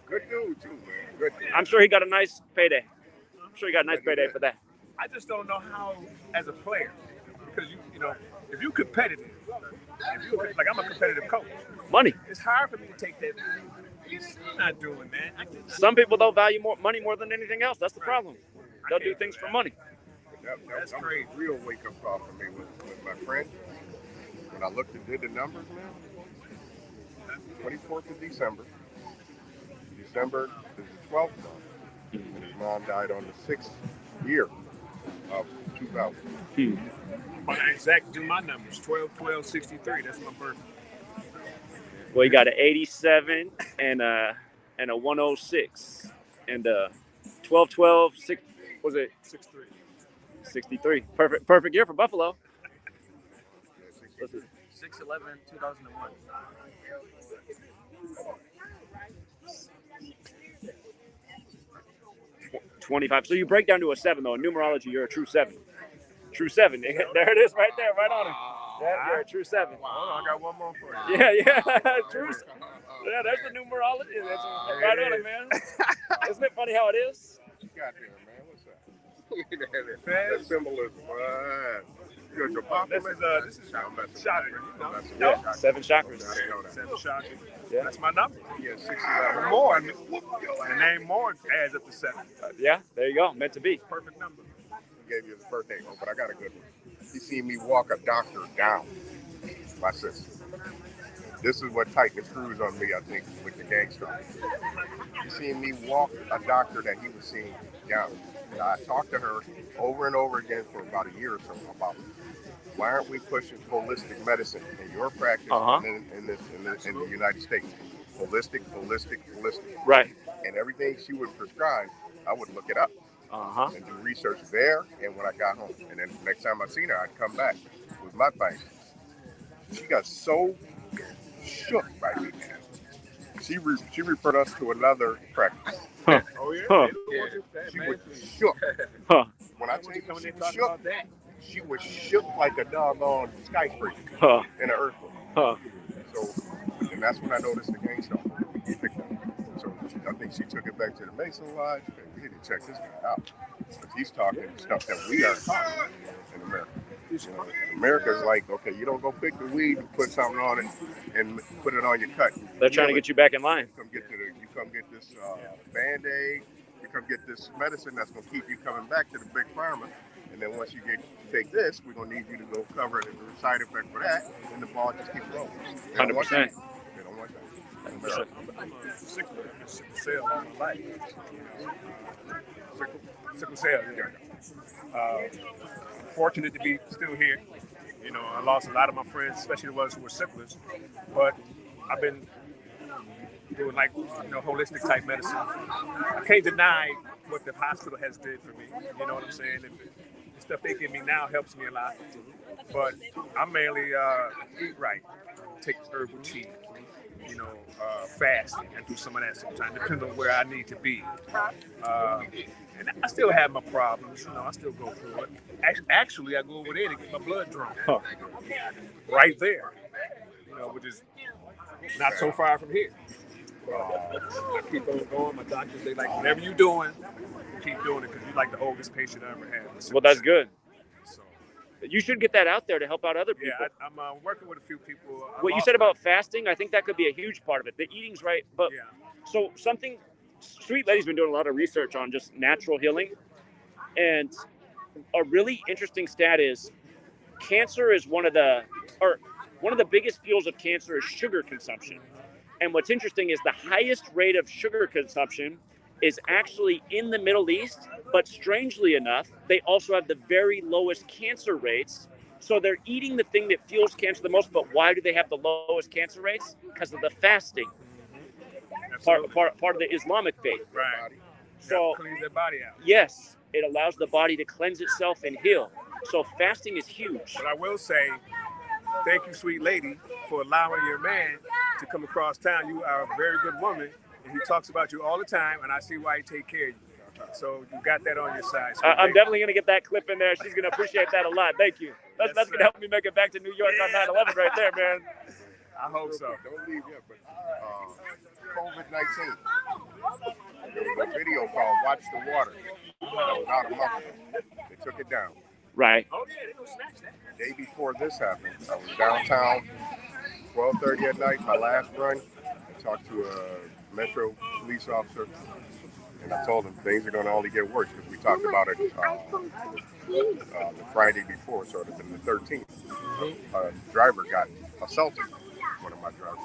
Good dude too, man. Good dude. I'm sure he got a nice payday. I'm sure he got a nice payday for that. I just don't know how, as a player, because you know, if you're competitive, like I'm a competitive coach. Money. It's hard for me to take that. He's not doing that. Some people don't value money more than anything else. That's the problem. They'll do things for money. That's crazy. Real wake up call for me with my friend. When I looked and did the numbers, man. 24th of December. December is the 12th month. And his mom died on the 6th year of 2000. Exact, do my numbers. 12-12-63. That's my birthday. Well, you got an 87 and a 106 and a 12-12, 6, was it? 63. 63. Perfect year for Buffalo. 6/11/2001. 25. So you break down to a 7, though. In numerology, you're a true 7. True 7. There it is right there, right on it. Yeah, you're a true 7. I got one more for you. Yeah. True. Yeah, there's the numerology. That's right on it, man. Isn't it funny how it is? You got there, man. What's that? That symbolism. This is chakra. Yeah, 7 chakras. 7 chakras. Yeah. That's my number. Yeah, 6/11. More. The name more adds up to 7. Yeah, there you go. Meant to be. Perfect number. Gave you his birthday, but I got a good one. He seen me walk a doctor down. My sister. This is what tightened the screws on me, I think, with the gangster. He seen me walk a doctor that he was seeing down. And I talked to her over and over again for about a year or so about why aren't we pushing holistic medicine in your practice in the United States? Holistic. Right. And everything she would prescribe, I would look it up. And do research there and when I got home. And then next time I seen her, I'd come back with my findings. She got so shook by me, man. She referred us to another practice. Huh. Oh, yeah? Huh. She was shook. Huh. When I tell you she was shook, she was shook like a doggone skyscraper in an earthquake. So, and that's when I noticed the gang stuff. So I think she took it back to the Mason Lodge. We need to check this guy out. Because he's talking stuff that we aren't talking in America. You know, America's like, okay, you don't go pick the weed and put something on it and put it on your cut. They're trying to get you back in line. You come get this Band-Aid. You come get this medicine that's going to keep you coming back to the big pharma. And then once you take this, we're going to need you to go cover the side effect for that. And the ball just keeps rolling. 100%. They don't want that. America. I'm a sickle. I'm a sickle cell all my life. Sickle cell, yeah. Fortunate to be still here. You know, I lost a lot of my friends, especially the ones who were sicklers. But I've been doing like, holistic type medicine. I can't deny what the hospital has did for me. You know what I'm saying? And the stuff they give me now helps me a lot. But I mainly eat right, take herbal tea, fast and do some of that sometimes, depending on where I need to be. And I still have my problems, I still go through it. Actually, I go over there to get my blood drawn. Right there, which is not so far from here. I keep on going. My doctors, they like, whatever you're doing, keep doing it, because you're like the oldest patient I ever had. Well, that's good. You should get that out there to help out other people. Yeah, I'm working with a few people. What you said about fasting, I think that could be a huge part of it. The eating's right, but so something, Sweet Lady's been doing a lot of research on just natural healing, and a really interesting stat is cancer is one of the biggest fuels of cancer is sugar consumption. And what's interesting is the highest rate of sugar consumption is actually in the Middle East, but strangely enough, they also have the very lowest cancer rates. So they're eating the thing that fuels cancer the most, but why do they have the lowest cancer rates? Because of the fasting. Part of the Islamic faith. Right. So cleans their body out. Yes, it allows the body to cleanse itself and heal. So fasting is huge. But I will say, thank you, Sweet Lady, for allowing your man to come across town. You are a very good woman, and he talks about you all the time, and I see why he take care of you. So you got that on your side. I'm definitely going to get that clip in there. She's going to appreciate that a lot. Thank you. That's going to help me make it back to New York on 9/11 right there, man. I hope so. Don't leave yet, but COVID-19. There was a video called Watch the Water. That was out a month ago. They took it down. Right. Oh, yeah, they don't snatch that. The day before this happened, I was downtown, 12:30 at night, my last run. I talked to a Metro police officer, and I told him things are going to only get worse, because we talked about it the Friday before, so it had been the 13th. Driver got assaulted, one of our drivers.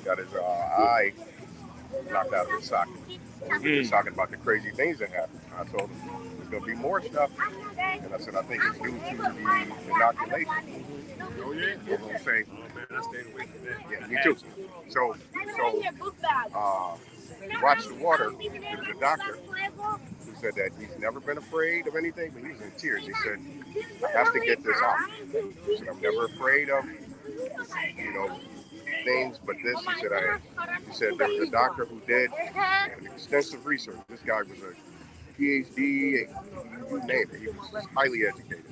Got his eye knocked out of his socket. We were just talking about the crazy things that happened. I told him there's going to be more stuff, and I said I think it's due to the inoculation. Oh yeah. We're going to say, oh man, I stayed away from that. Yeah, me too. So Watch the Water. There was a doctor who said that he's never been afraid of anything, but he's in tears. He said, I have to get this out. He said, I'm never afraid of, things, but this, he said there was a doctor who did an extensive research. This guy was a PhD, you name it. He was just highly educated.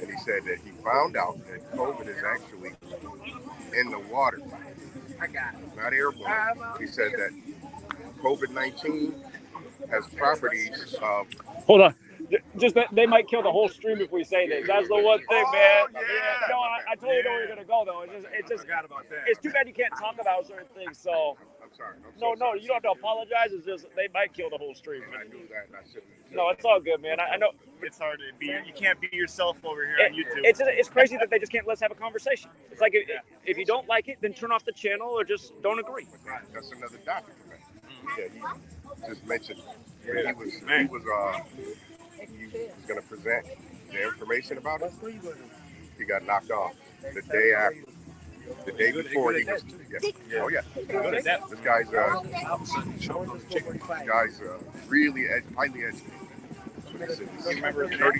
And he said that he found out that COVID is actually in the water. Not airborne. He said that COVID-19 has properties of... Hold on. Just that they might kill the whole stream if we say this. That's the one thing, man. Yeah. No, I totally know where you're gonna go though. It's just forgot about that. It's too bad you can't talk about certain things. So I'm sorry. No, you don't have to apologize. It's just they might kill the whole stream. And I knew that, and I shouldn't. No, it's all good, man. I know it's hard to be. You can't be yourself over here on YouTube. It's crazy that they just can't let us have a conversation. It's like if you don't like it, then turn off the channel or just don't agree. That's another doctor for me. Yeah, he just mentioned he was going to present the information about it. He got knocked off the day after. The day before he was. Yeah. Oh yeah. This guy's really highly educated. He's remember 30.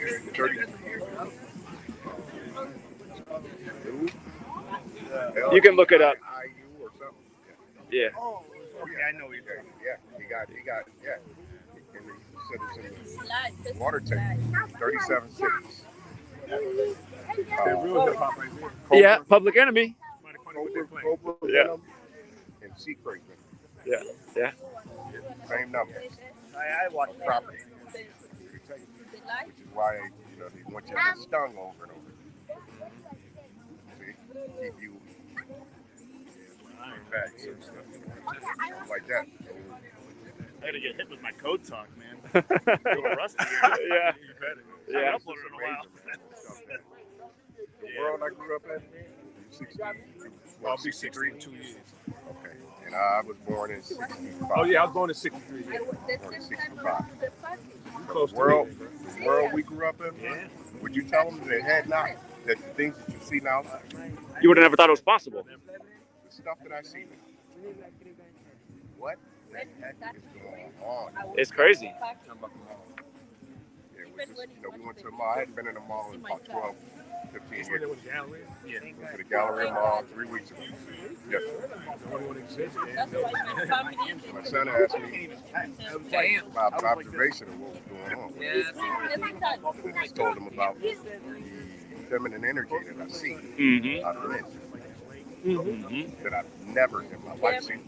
You can look it up. IU or something. Yeah. Oh yeah, I know he's there. Yeah, he got. Yeah. And he said it's in the water tank. 37 cities. Yeah, Public Enemy. Cobra, yeah. And Secret. Yeah. Same numbers. I watch property. Which is why they want you to get stung over and over. See, keep you back, like that. I gotta get hit with my code talk, man. A little rusty. Yeah. I haven't uploaded in a while. The world I grew up in. I'll be 63 in 2 years. Okay. And I was born in 65. Oh yeah, I was born in 63. Yeah. Born in 65. Close The world we grew up in, would you tell them that had not, that the things that you see now, You would have never thought it was possible. the stuff that I see now, what the heck is going on? It's crazy. Yeah, we went to the mall. I hadn't been in the mall in about 12, 15 years. Yeah. Went to the Galleria Mall 3 weeks ago. Yes. My son asked me about the observation of what was going on. And I just told him about the feminine energy that I see out of men that I've never in my life seen.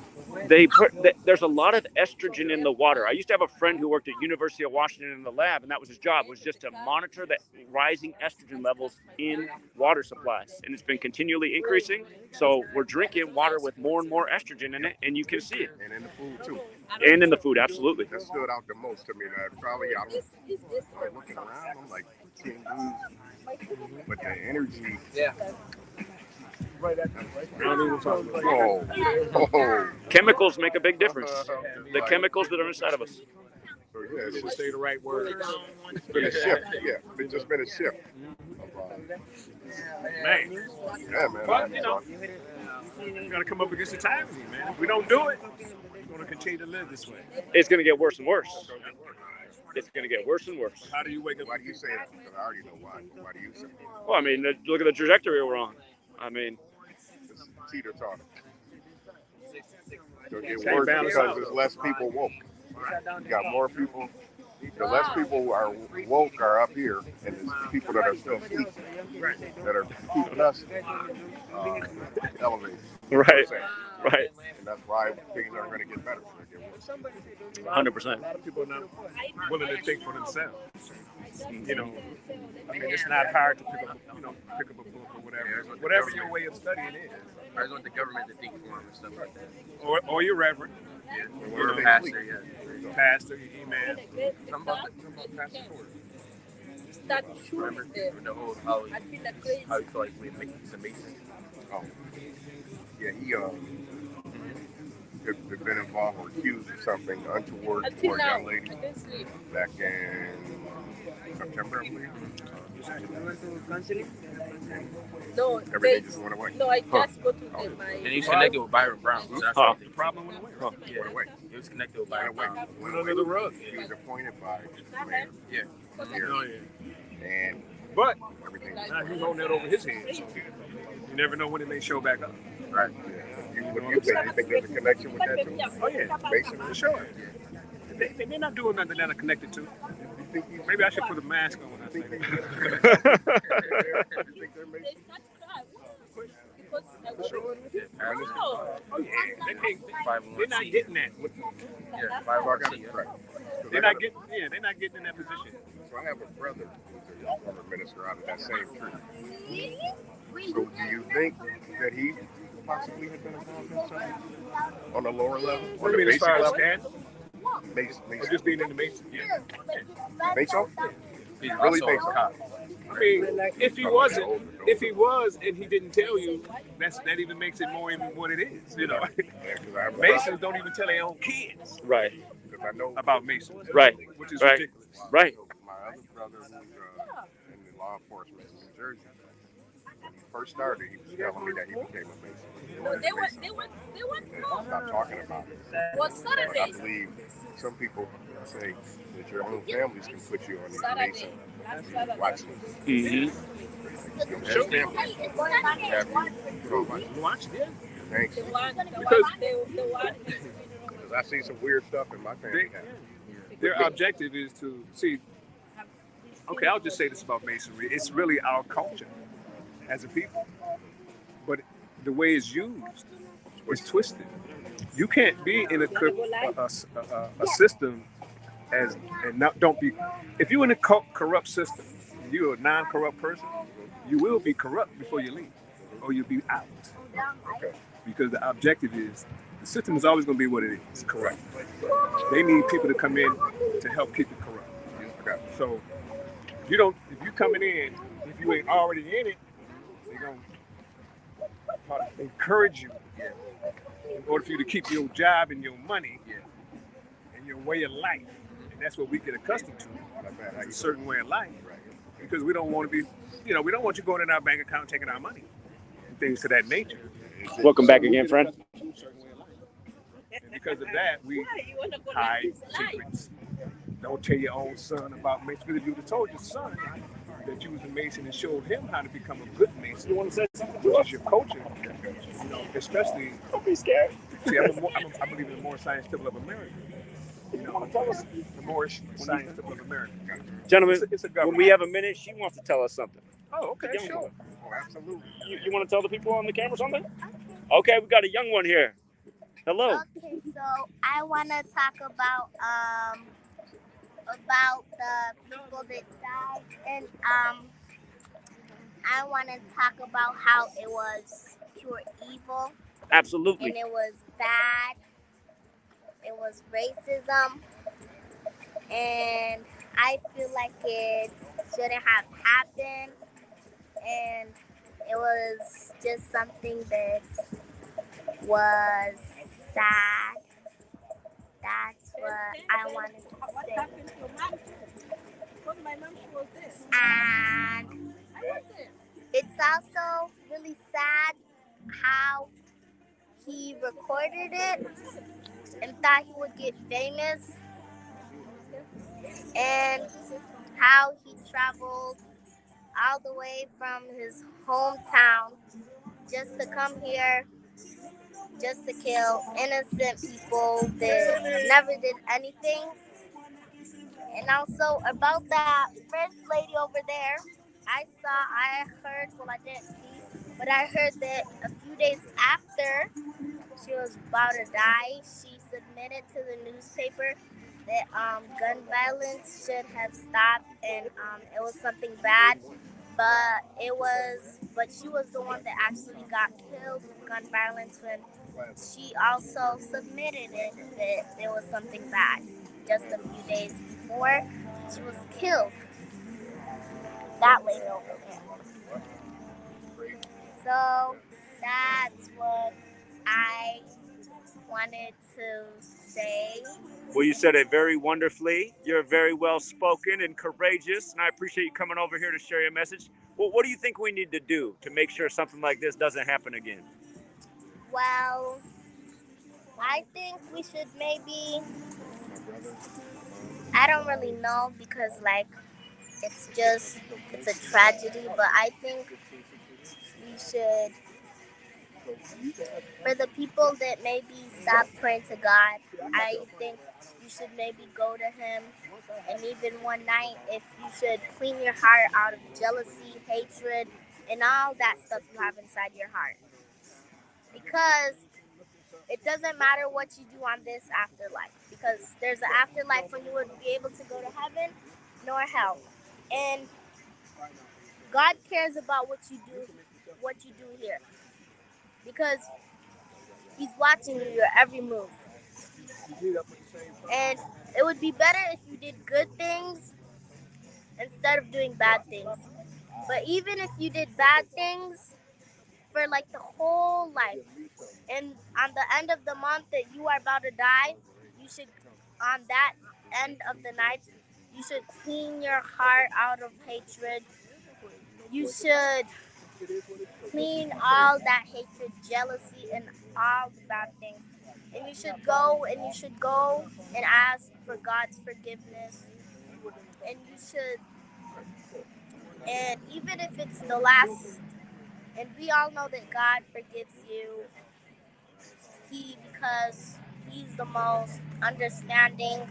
There's a lot of estrogen in the water. I used to have a friend who worked at University of Washington in the lab, and that was his job, was just to monitor the rising estrogen levels in water supplies. And it's been continually increasing. So we're drinking water with more and more estrogen in it, and you can see it. And in the food too. And in the food, absolutely. That stood out the most to me. That probably I'm looking around, I'm like, can't lose. But the energy. Yeah. Chemicals make a big difference. The chemicals that are inside of us. So yeah, it's just say the right words. It's been a shift. Yeah, it's just been a shift. Man. Yeah, man. But, you know, you got to come up against the times, man. If we don't do it, we're going to continue to live this way. It's going to get worse and worse. It's going to get worse and worse. How do you wake up? Why do you say that? Because I already know why. Why do you say that? Well, I mean, look at the trajectory we're on. I mean, teeter-totter. It'll get worse because there's less people woke. You got more people. The less people are woke are up here, and there's people that are still asleep that are keeping us elevated. Right. Right. And that's why things are going to get better. 100%. A lot of people are not willing to think for themselves. You know, I mean, it's not hard to pick up a book or whatever. Whatever your way of studying is. I just want the government to think for them and stuff like that. Or your reverend. Yeah. Or a pastor, yeah. Pastor, your imam. Something about Pastor Ford. That Remember the whole how he felt like we make these amazing. Oh. Yeah, he had been involved or accused of something untoward toward a young lady back in September, I believe. No, everything just went away. No, I just go to my. And he's connected with Byron Brown. So that's the problem went away. Yeah, went away. He was connected with Byron Brown. Went under the rug. He was appointed by the mayor. Yeah. Oh, yeah. And but everything. Now he's holding that over his head. So you never know when it may show back up. Right. What do you think? You think there's a connection with that too? Oh yeah, basically. For sure. They're not doing nothing that are connected to. Maybe I should put a mask on when I say they're not getting that. They're not getting in that position. So I have a brother who's a former minister out of that same tree. So do you think that he possibly had been involved in something on a lower level? What do you mean as far as scandal? Mason. Or just being in the Mason? Yeah. Mason? He's really Mason. I mean, if he was and he didn't tell you, that even makes it more even what it is. You know, Masons don't even tell their own kids. Right. I know about Masons. Right. Which is right. ridiculous. Right. My other brother who's in the law enforcement in New Jersey, when he first started, he was telling me that he became a Mason. No, they were Stop talking about it. Was Saturday. I believe some people say that your own families can put you on the Mason watch list. Mm-hmm. Your family have you watch it. Thanks. Because I see some weird stuff in my family. Their objective is to see. Okay, I'll just say this about Masonry. It's really our culture as a people. But the way it's used is twisted. You can't be in a system don't be. If you're in a corrupt system, you're a non-corrupt person, you will be corrupt before you leave, or you'll be out. Okay. Because the objective is, the system is always going to be what it is, corrupt. They need people to come in to help keep it corrupt. Okay. So if you coming in, if you ain't already in it, they're going to encourage you in order for you to keep your job and your money and your way of life. And that's what we get accustomed to, a certain way of life. Because we don't want to be, we don't want you going in our bank account and taking our money and things of that nature. Welcome back again, friend. And because of that, we hide secrets. Don't tell your own son about Mason. Because if you would have told your son that you was a Mason and showed him how to become a good Mason, you want to say something to us? Your culture, especially. Don't be scared. See, I believe in the Moorish Science Temple of America. The Moorish Science Temple of America. Gentlemen, it's a when we have a minute, she wants to tell us something. Oh, okay, Young sure. one. Oh, absolutely. You want to tell the people on the camera something? Okay, we got a young one here. Hello. Okay, so I want to talk about the people that died, and I want to talk about how it was pure evil. Absolutely. And it was bad. It was racism, and I feel like it shouldn't have happened, and it was just something that was sad. That's what I wanted to say. And it's also really sad how he recorded it and thought he would get famous, and how he traveled all the way from his hometown just to come here, just to kill innocent people that never did anything. And also about that French lady over there, I didn't see, but I heard that a few days after she was about to die, she submitted to the newspaper that gun violence should have stopped, and it was something bad, but she was the one that actually got killed with gun violence when she also submitted it that there was something bad. Just a few days before she was killed. That lady over there. So that's what I wanted to say. Well, you said it very wonderfully. You're very well spoken and courageous, and I appreciate you coming over here to share your message. Well, what do you think we need to do to make sure something like this doesn't happen again? Well, I think we should maybe, I don't really know because it's a tragedy, but I think we should, for the people that maybe stop praying to God, I think you should maybe go to Him, and even one night, if you should clean your heart out of jealousy, hatred, and all that stuff you have inside your heart. Because it doesn't matter what you do on this afterlife, because there's an afterlife when you would be able to go to heaven nor hell. And God cares about what you do here, because He's watching your every move. And it would be better if you did good things instead of doing bad things. But even if you did bad things for the whole life, and on the end of the month that you are about to die, you should, on that end of the night, you should clean your heart out of hatred. You should clean all that hatred, jealousy, and all the bad things. And you should go and ask for God's forgiveness. And you should, and even if it's the last, and we all know that God forgives you, because He's the most understanding,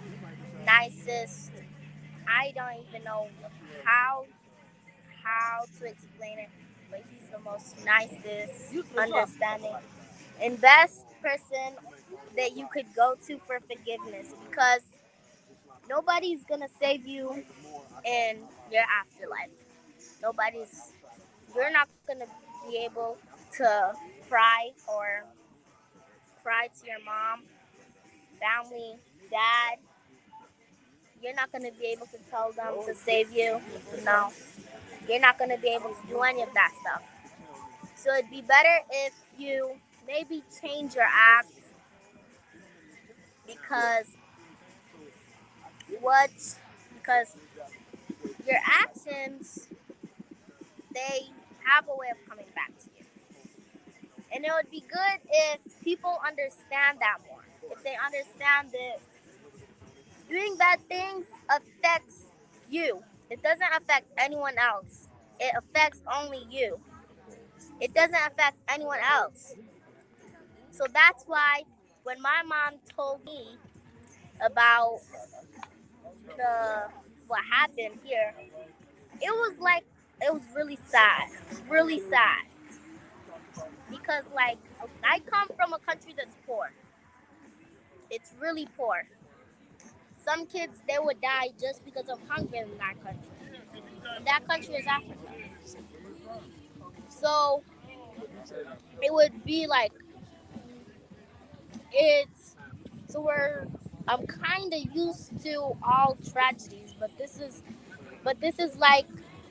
nicest. I don't even know how to explain it, but He's the most nicest, understanding, and best person that you could go to for forgiveness, because nobody's gonna save you in your afterlife. You're not gonna be able to cry to your mom, family, dad. You're not going to be able to tell them to save you. No. You're not going to be able to do any of that stuff. So it'd be better if you maybe change your act because your actions, they have a way of coming back to you. And it would be good if people understand that more. If they understand that doing bad things affects you. It doesn't affect anyone else. It affects only you. It doesn't affect anyone else. So that's why when my mom told me about what happened here, it was really sad. Really sad. Because I come from a country that's poor. It's really poor. Some kids, they would die just because of hunger in that country. And that country is Africa. So it would be I'm kind of used to all tragedies, but this is like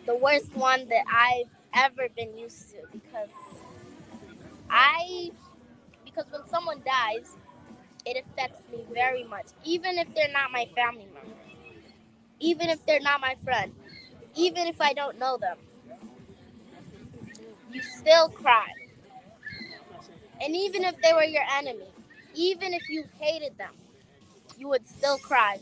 the worst one that I've ever been used to because when someone dies, it affects me very much, even if they're not my family member, even if they're not my friend, even if I don't know them. You still cry. And even if they were your enemy, even if you hated them, you would still cry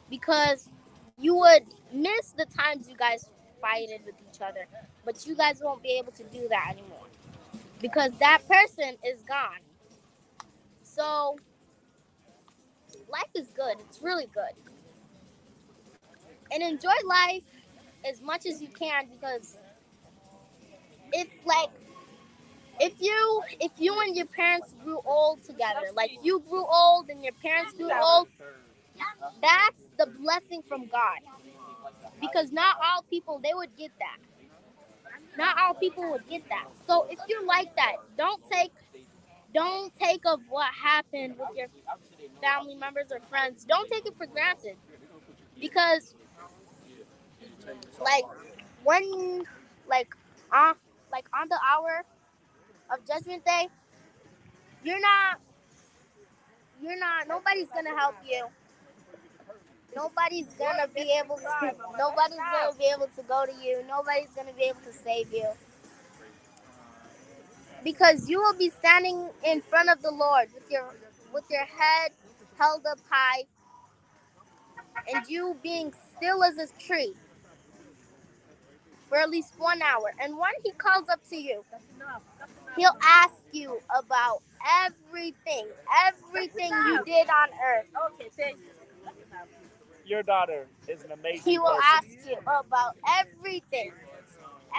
because you would miss the times you guys fighted with each other, but you guys won't be able to do that anymore because that person is gone. So life is good. It's really good. And enjoy life as much as you can because if you and your parents grew old together, like you grew old and your parents grew old, that's the blessing from God. Because not all people, they would get that. Not all people would get that. So if you're like that, don't take of what happened with your family members or friends. Don't take it for granted. Because on the hour of Judgment Day, nobody's gonna help you. Nobody's gonna be able to go to you. Nobody's gonna be able to save you. Because you will be standing in front of the Lord with your head held up high and you being still as a tree for at least 1 hour. And when he calls up to you, he'll ask you about everything you did on earth. Okay, thank you. Your daughter is an amazing He will person. ask you about everything.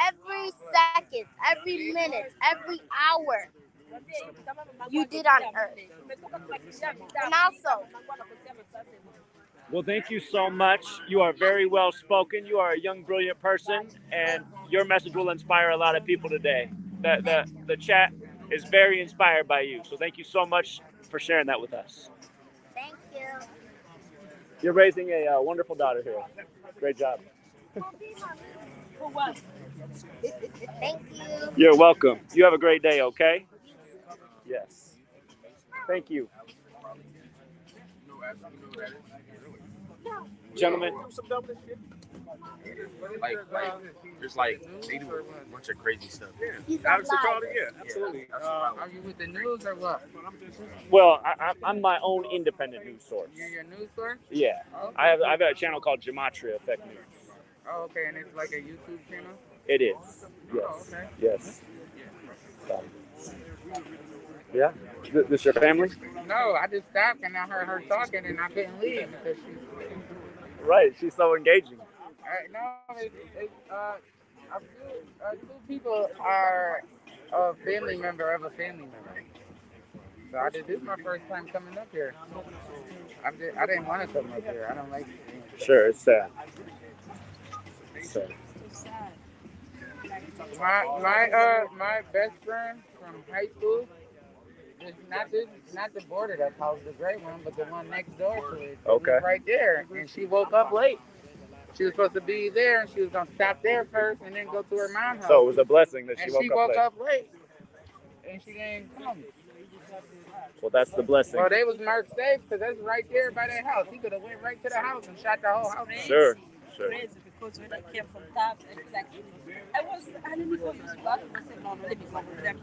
Every second, every minute, every hour you did on earth. And also, Well, thank you so much. You are very well spoken. You are a young, brilliant person, and your message will inspire a lot of people today. The chat is very inspired by you. So thank you so much for sharing that with us. thank you. You're raising a wonderful daughter here. Great job. For what? Thank you. You're welcome. You have a great day, okay? Yes. Thank you. Gentlemen. There's they do a bunch of crazy stuff. Alex Ricardo, yeah, absolutely. Are you with the news or what? Well, I'm my own independent news source. You're your news source? Yeah. Okay. I have a channel called Gematria Effect News. Oh, okay, and it's like a YouTube channel? It is. Yes. Oh, okay. Yes. Yeah. This your family? No, I just stopped and I heard her talking and I couldn't leave because she's... Right. She's so engaging. Two people are a family member of a family member. So this is my first time coming up here. I didn't want to come up here. I don't like it. Sure, it's sad. It's sad. My best friend from high school is not the border that's house, the gray one, but the one next door to it. Okay. Right there, and she woke up late. She was supposed to be there, and she was gonna stop there first, and then go to her mom's house. So it was a blessing that she and woke she woke up up late. and she didn't come. Well, that's the blessing. Well, they was marked safe because that's right there by their house. He could have went right to the house and shot the whole house. Sure. Crazy because when I came from Taft, I feel like I didn't go use bathroom. I said, no, let me go with them.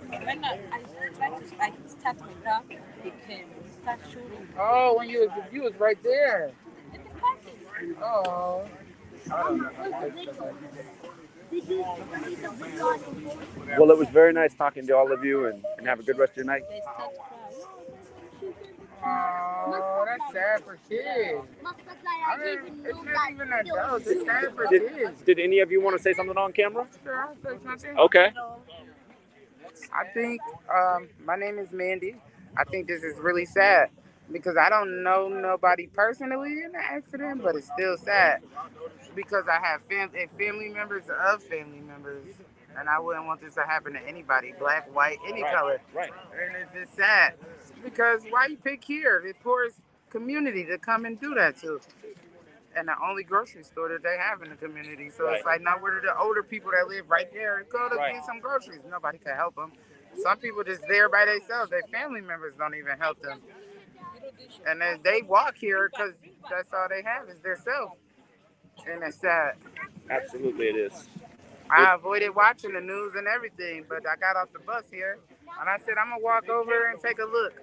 When I start my car, they came. They start shooting. Oh, when you was right there. Oh. I don't know. Well, it was very nice talking to all of you, and have a good rest of your night. Oh, that's sad for kids. I mean, it's not even adults. It's sad for kids. Did any of you want to say something on camera? Sure, I'll say something. Okay. I think, my name is Mandy. I think this is really sad because I don't know nobody personally in the accident, but it's still sad because I have family members of family members, and I wouldn't want this to happen to anybody, black, white, any color. Right. And it's just sad because why you pick here, the poorest community, to come and do that to? And the only grocery store that they have in the community. So it's like, now where do the older people that live right there go to get some groceries? Nobody can help them. Some people just there by themselves. Their family members don't even help them. And then they walk here because that's all they have is their self. And it's sad. Absolutely, it is. I avoided watching the news and everything, but I got off the bus here and I said, I'm going to walk over and take a look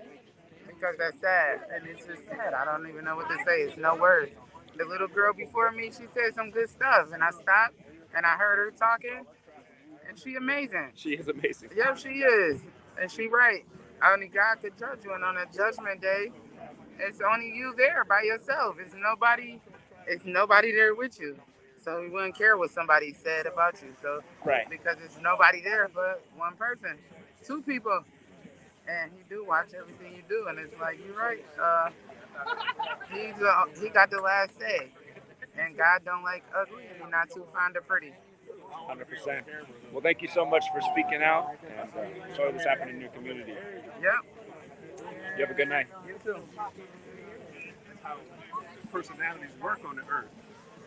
because that's sad. And it's just sad. I don't even know what to say. It's no words. The little girl before me, she said some good stuff, and I stopped and I heard her talking, and she amazing. She is amazing. Yeah, she is, and she right. Only God could judge you, and on a judgment day, it's only you there by yourself. It's nobody there with you. So we wouldn't care what somebody said about you. So because it's nobody there but one person, two people, and he do watch everything you do, and it's like you're right. He got the last say, and God don't like ugly, and He's not too fond of pretty. 100%. Well, thank you so much for speaking out, and sorry this happened in your community. Yep. You have a good night. You too. How personalities work on the earth.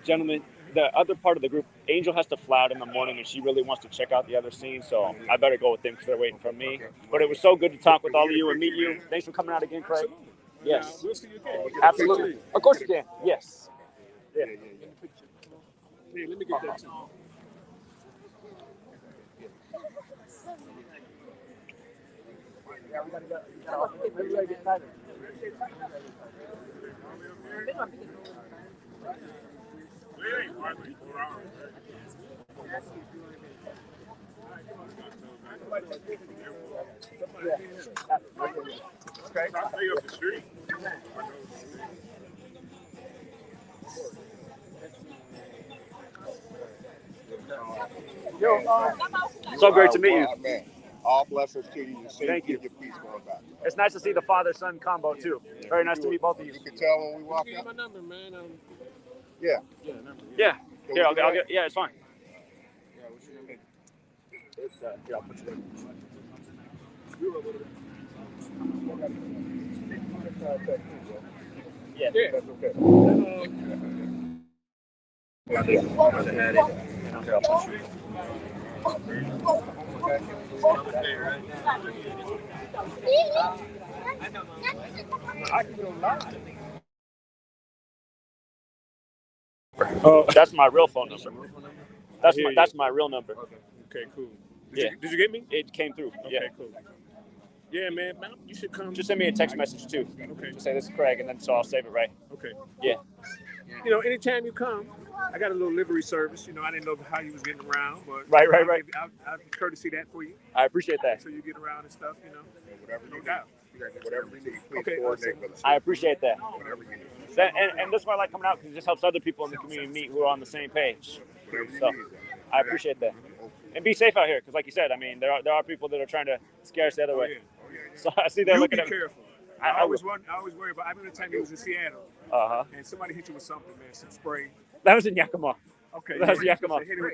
Gentlemen, the other part of the group, Angel has to fly out in the morning, and she really wants to check out the other scene, so I better go with them because they're waiting for me. But it was so good to talk with all of you and meet you. Thanks for coming out again, Craig. Yes. We'll see you again. Absolutely. Of course you can. Yes. Yeah. Hey, let me get that too. Yeah, we gotta get tighter. Okay. I'll stay up the street. So great to meet you. Man. All blessings to you. Thank you. Your peace going back. It's nice to see the father-son combo too. Very nice to meet both of you. You can tell when we walk Give me up. my number, man. Yeah. Yeah, number. Yeah. Here, I'll get. Yeah, it's fine. Yeah, what's your name? It's, here, I'll put you there. Yeah. Yeah. That's okay. Oh, that's my real phone number. That's my real number. Okay, cool. Yeah. Did you get me? It came through. Okay, Yeah. cool. Yeah, man, you should come. Just send me a text message too. Okay. Just say this is Craig, and then so I'll save it right. Okay. Yeah. You know, anytime you come, I got a little livery service. You know, I didn't know how you was getting around, but Right. I'll courtesy that for you. I appreciate that. So you get around and stuff, you know. Whatever No doubt. Whatever you need, please Okay, coordinate with us. I appreciate that. Whatever you need. And this is why I like coming out because it just helps other people in the community meet who are on the same page. So I appreciate that. And be safe out here because, like you said, I mean, there are people that are trying to scare us the other way. So I see that You looking be at me. careful. I always worry about. I remember the time he was in Seattle, And somebody hit you with something, man, some spray. that was in Yakima. Okay, That was Yakima. They hit me with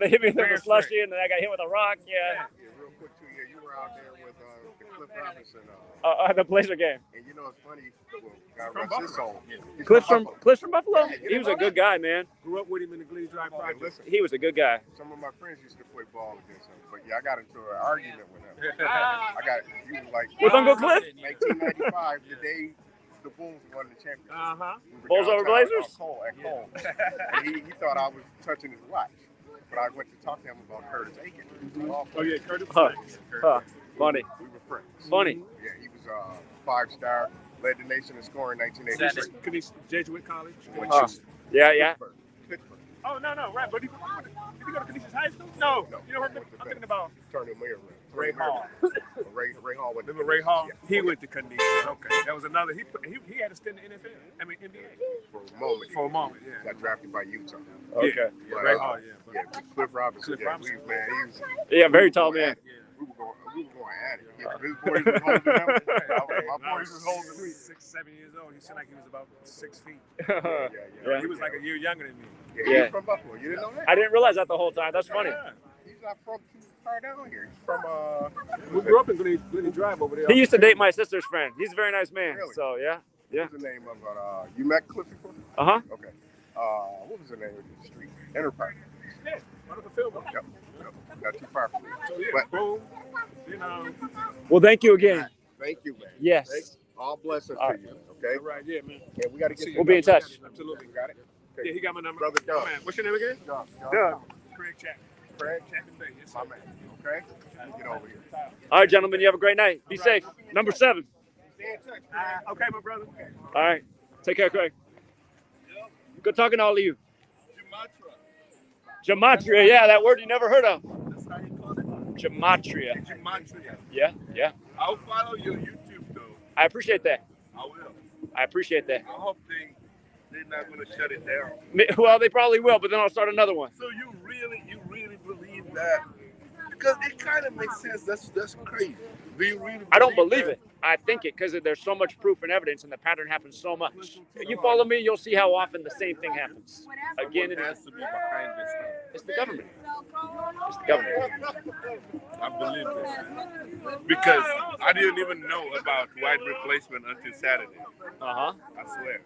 They hit me with a slushy, and then I got hit with a rock. Yeah. Real quick too. Yeah, you were out there with the Cliff Robinson. The Blazer game. And you know, it's funny. Well, God rest his soul. He's Cliff's Buffalo. from Buffalo? Yeah, you He was know a good that? guy, man. Grew up with him in the Glee Drive And project. listen, He was a good guy. some of my friends used to play ball against him, but yeah, I got into an argument with him. He was like With Uncle Cliff? 1995, the day the Bulls won the championship. We were Bulls over downtown Blazers? at Cole. And he thought I was touching his watch, but I went to talk to him about Curtis Aiken. Oh yeah, Curtis. Funny. We were friends. Funny. Yeah, he was a 5-star, led the nation in scoring in 1983. Jesuit College. Yeah. Pittsburgh. Oh no, right. But did you go to Canisius High School? No. You know what I'm thinking about? Turner Maryland. Ray Hall. Ray Hall went to Remember Ray Hall? Yeah. He went to Canisius. Okay, that was another. He had to stint in the NFL. I mean NBA. For a moment. Yeah. Got drafted by Utah. Okay. Yeah, But, Ray Hall. Yeah, Cliff Robinson. Cliff Robinson. Yeah, very tall man. We were going at it. Yeah, his boys was older than him. My boys was older than me. 6, 7 years old. He seemed like he was about 6 feet. Yeah. He was like a year younger than me. Yeah, he's from Buffalo. You didn't know that? I didn't realize that the whole time. That's funny. Yeah. He's not from too far down here. He's from We grew up in Glenny Drive over there. He used to date my sister's friend. He's a very nice man. Really? So yeah. What's the name of you met Cliff before? Uh-huh. Okay. What was the name of the street? Enterprise. Yeah, right up the field. Yep. Not too far from me. So yeah, But boom. You know. Well, thank you again. thank you, man. Yes. Thanks. All blessings All to right. you. Okay. All right, yeah, man. And we got to get. We'll be in touch. Absolutely. You got it. Yeah, he got my number. Brother Doug. Man, what's your name again? Doug. Craig Chapman. Craig Chapman Bay. Yes, My sir. man. Okay. Get over here. All right, gentlemen. You have a great night. Be safe. Number 7. Stay in touch. Okay, my brother. All right. Take care, Craig. Good talking to all of you. Gematria. Yeah, that word you never heard of. That's how you call it? Gematria. Gematria. Yeah. I'll follow your YouTube though. I appreciate that. I will. I appreciate that. I hope they're not gonna shut it down. Well, they probably will, but then I'll start another one. So you really believe that? Because it kind of makes sense. That's crazy. Do you really? I don't believe that? it. I think it because there's so much proof and evidence, and the pattern happens so much. You follow me, you'll see how often the same thing happens. Again, Someone has to be behind this thing. it's the government. It's the government. I believe this because I didn't even know about white replacement until Saturday. Uh-huh. I swear.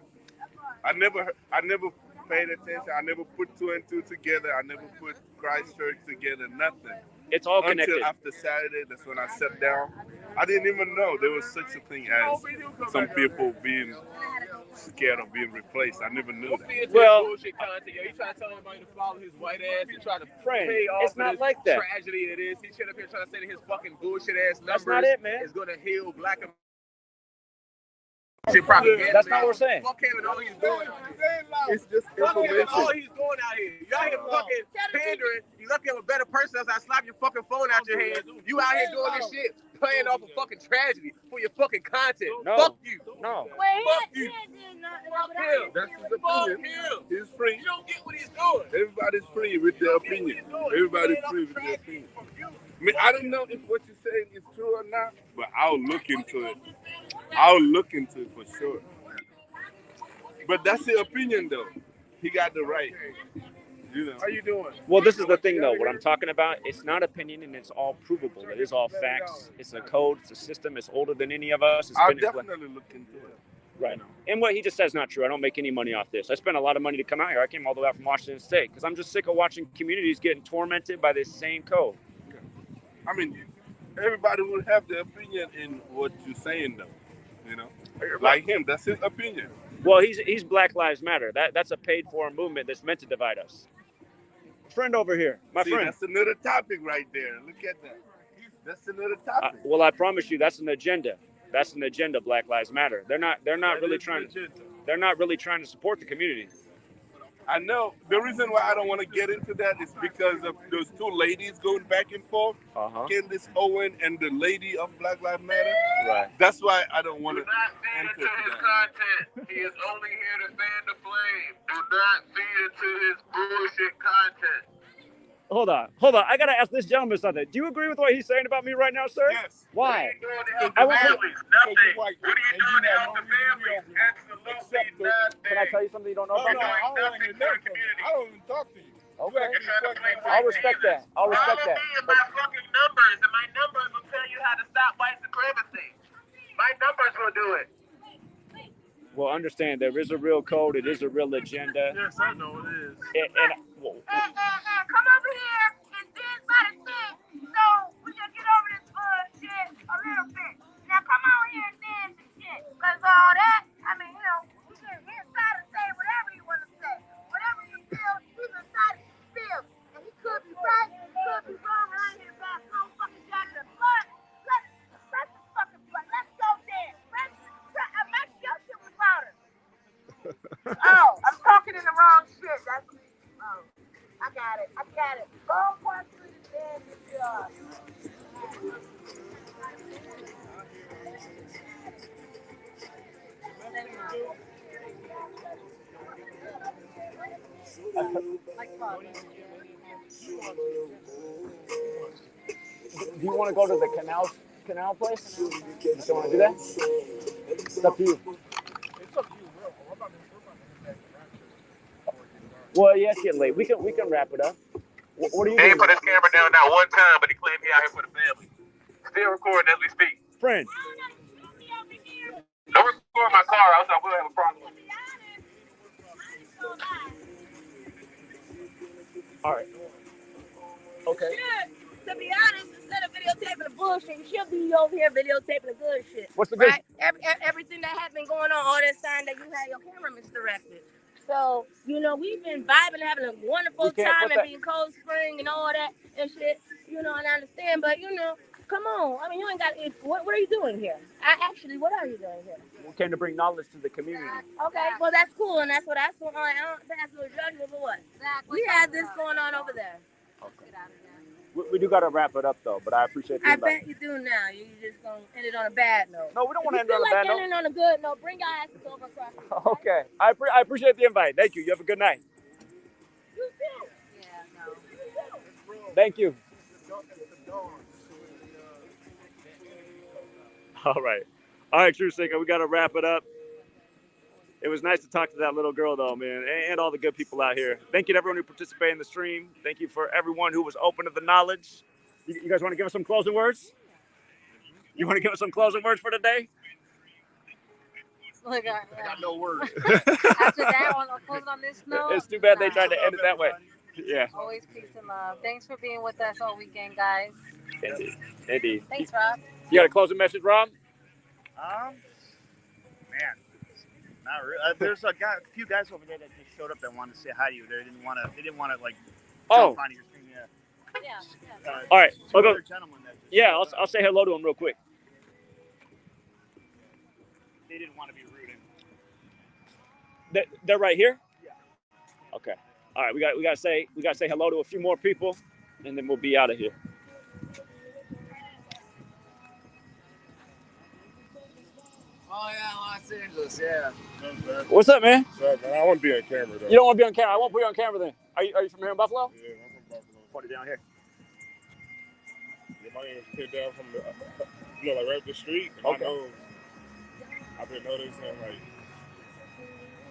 I never paid attention. I never put 2 and 2 together. I never put Christchurch together. Nothing. It's all connected. Until after Saturday, that's when I sat down. I didn't even know there was such a thing as some people being scared of being replaced. I never knew that. Well, bullshit content. Yo, he trying to tell everybody to follow his white ass and try to Friend, pay off it's not this like that. tragedy it is. He should up here trying to say that his fucking bullshit ass numbers That's not it, man. is gonna heal black America. Shit propaganda. That's not what we're saying. Fuck him and all he's doing. It's just Fuck him and information. all he's doing out here. You out here fucking pandering. You lucky I'm a better person as I slap your fucking phone out your hand. You out here doing this shit, playing off a fucking tragedy for your fucking content. No. Fuck you. No. Fuck you. That's his opinion. He's free. You don't get what he's doing. Everybody's free with their opinion. Everybody's free with their opinion. I mean, I don't know if what you're saying is true or not, but I'll look into it. I'll look into it for sure. But that's the opinion, though. He got the right. You know. How you doing? Well, this is the thing, though. What I'm talking about, it's not opinion, and it's all provable. It is all facts. It's a code. It's a system. It's older than any of us. It's I'll been definitely look into it. Right. And what he just said is not true. I don't make any money off this. I spent a lot of money to come out here. I came all the way out from Washington State because I'm just sick of watching communities getting tormented by this same code. I mean, everybody will have their opinion in what you're saying, though. You know, like him, that's his opinion. Well, he's Black Lives Matter. That's a paid-for movement that's meant to divide us. Friend over here, my See, friend. that's another topic right there. Look at that. That's another topic. Well, I promise you, that's an agenda. That's an agenda. Black Lives Matter. They're not really trying. They're not really trying to support the community. I know. The reason why I don't want to get into that is because of those two ladies going back and forth. Candace Owen and the lady of Black Lives Matter. Right. That's why I don't want to Feed enter into his that. content. He is only here to fan the flame. Do not feed into his bullshit content. Hold on. I gotta ask this gentleman something. Do you agree with what he's saying about me right now, sir? Yes. Why? I will families, put- nothing. What are you doing to help the families? Absolutely nothing. Can I tell you something you don't know No, about no, me? I don't want to hear nothing from you. I don't even talk to you. Okay. I'll respect that. I'll respect that. But fucking numbers, and my numbers will tell you how to stop white supremacy. My numbers will do it. well, understand there is a real code. It is a real agenda. Yes, I know it is. And well, Come over here and did by the thing. So we can get over this bullshit a little bit. Now come on here and dance and shit. Cause all that, I mean, you know, you can inside and say whatever you want to say. Whatever you feel, he's inside and feel. And he could be right, he could be wrong. I ain't here back no fucking jacket. But let's fucking play. Let's go dance. Make your shit was louder. Oh, I'm talking in the wrong shit. That's oh. I got it. Go part 3 to dance if you are. do you want to go to the canal place? You still want to do that? It's up to you. Well, yeah, it's getting late. We can wrap it up. What are you He doing? ain't put his camera down that one time, but he claimed he out here for the family. Still recording as we speak. Friend. Don't record my car, else I will have a problem. All right. Okay. To be honest, instead of videotaping the bullshit, you should be over here videotaping the good shit. What's the good? Right? Everything that has been going on, all that sign that you had your camera misdirected. So, you know, we've been vibing, having a wonderful time and being Cold Spring and all that and shit. You know, and I understand, but you know, come on. I mean, you ain't got. What are you doing here? What are you doing here? We came to bring knowledge to the community. Okay, well that's cool, and that's what I don't pass no judgment for what. Exactly. We had this going on over there. Okay. We do got to wrap it up though, but I appreciate the I invite. bet you do now. You just gonna end it on a bad note. No, we don't want to end If it on a you feel bad like note. ending on a good note, bring your asses over across the street. Okay. I appreciate the invite. Thank you. You have a good night. You too. Yeah, no. Thank you. All right, True Seeker, we got to wrap it up. It was nice to talk to that little girl, though, man, and all the good people out here. Thank you to everyone who participated in the stream. Thank you for everyone who was open to the knowledge. You guys want to give us some closing words? You want to give us some closing words for today? Look, I got no words. After that, I'll close on this note. It's too bad they tried to end it that way. Yeah. Always peace and love. Thanks for being with us all weekend, guys. Indeed. Thanks, Rob. You got a closing message, Rob? Man, not really. There's a few guys over there that just showed up that wanted to say hi to you. They didn't want to like jump onto your screen. Yeah. All right. Two I'll go. other gentlemen that just Yeah, showed up. I'll say hello to them real quick. They didn't want to be rude. They're right here. Yeah. Okay. All right. We got to say hello to a few more people, and then we'll be out of here. Oh yeah, Los Angeles, yeah. What's up, man? What's up, man? I want to be on camera though. You don't want to be on camera. I won't put you on camera then. Are you from here in Buffalo? Yeah, I'm from Buffalo. Party down here. Yeah, my name is kid down from the, like right up the street. And Okay. I know I've been noticing like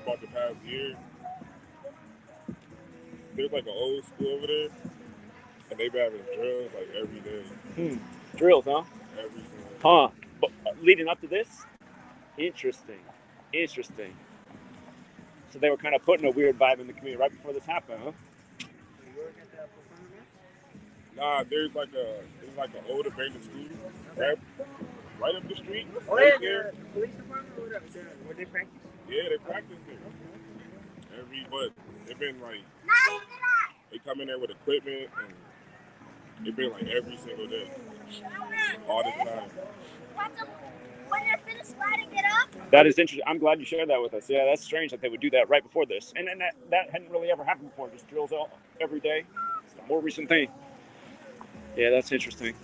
about the past year. There's like an old school over there, and they been having drills like every day. Drills, huh? Every single day. Huh. But leading up to this? Interesting. So they were kind of putting a weird vibe in the community right before this happened, huh? Nah, there's like an old abandoned school right up the street. Oh right yeah, there. the police department or whatever. Where they practice? Yeah, they practice there. But they've been like, they come in there with equipment and they've been like every single day, all the time. When they're finished sliding it up, That is interesting. I'm glad you shared that with us. Yeah, that's strange that they would do that right before this. And that hadn't really ever happened before. Just drills out every day. It's a more recent thing. Yeah, that's interesting.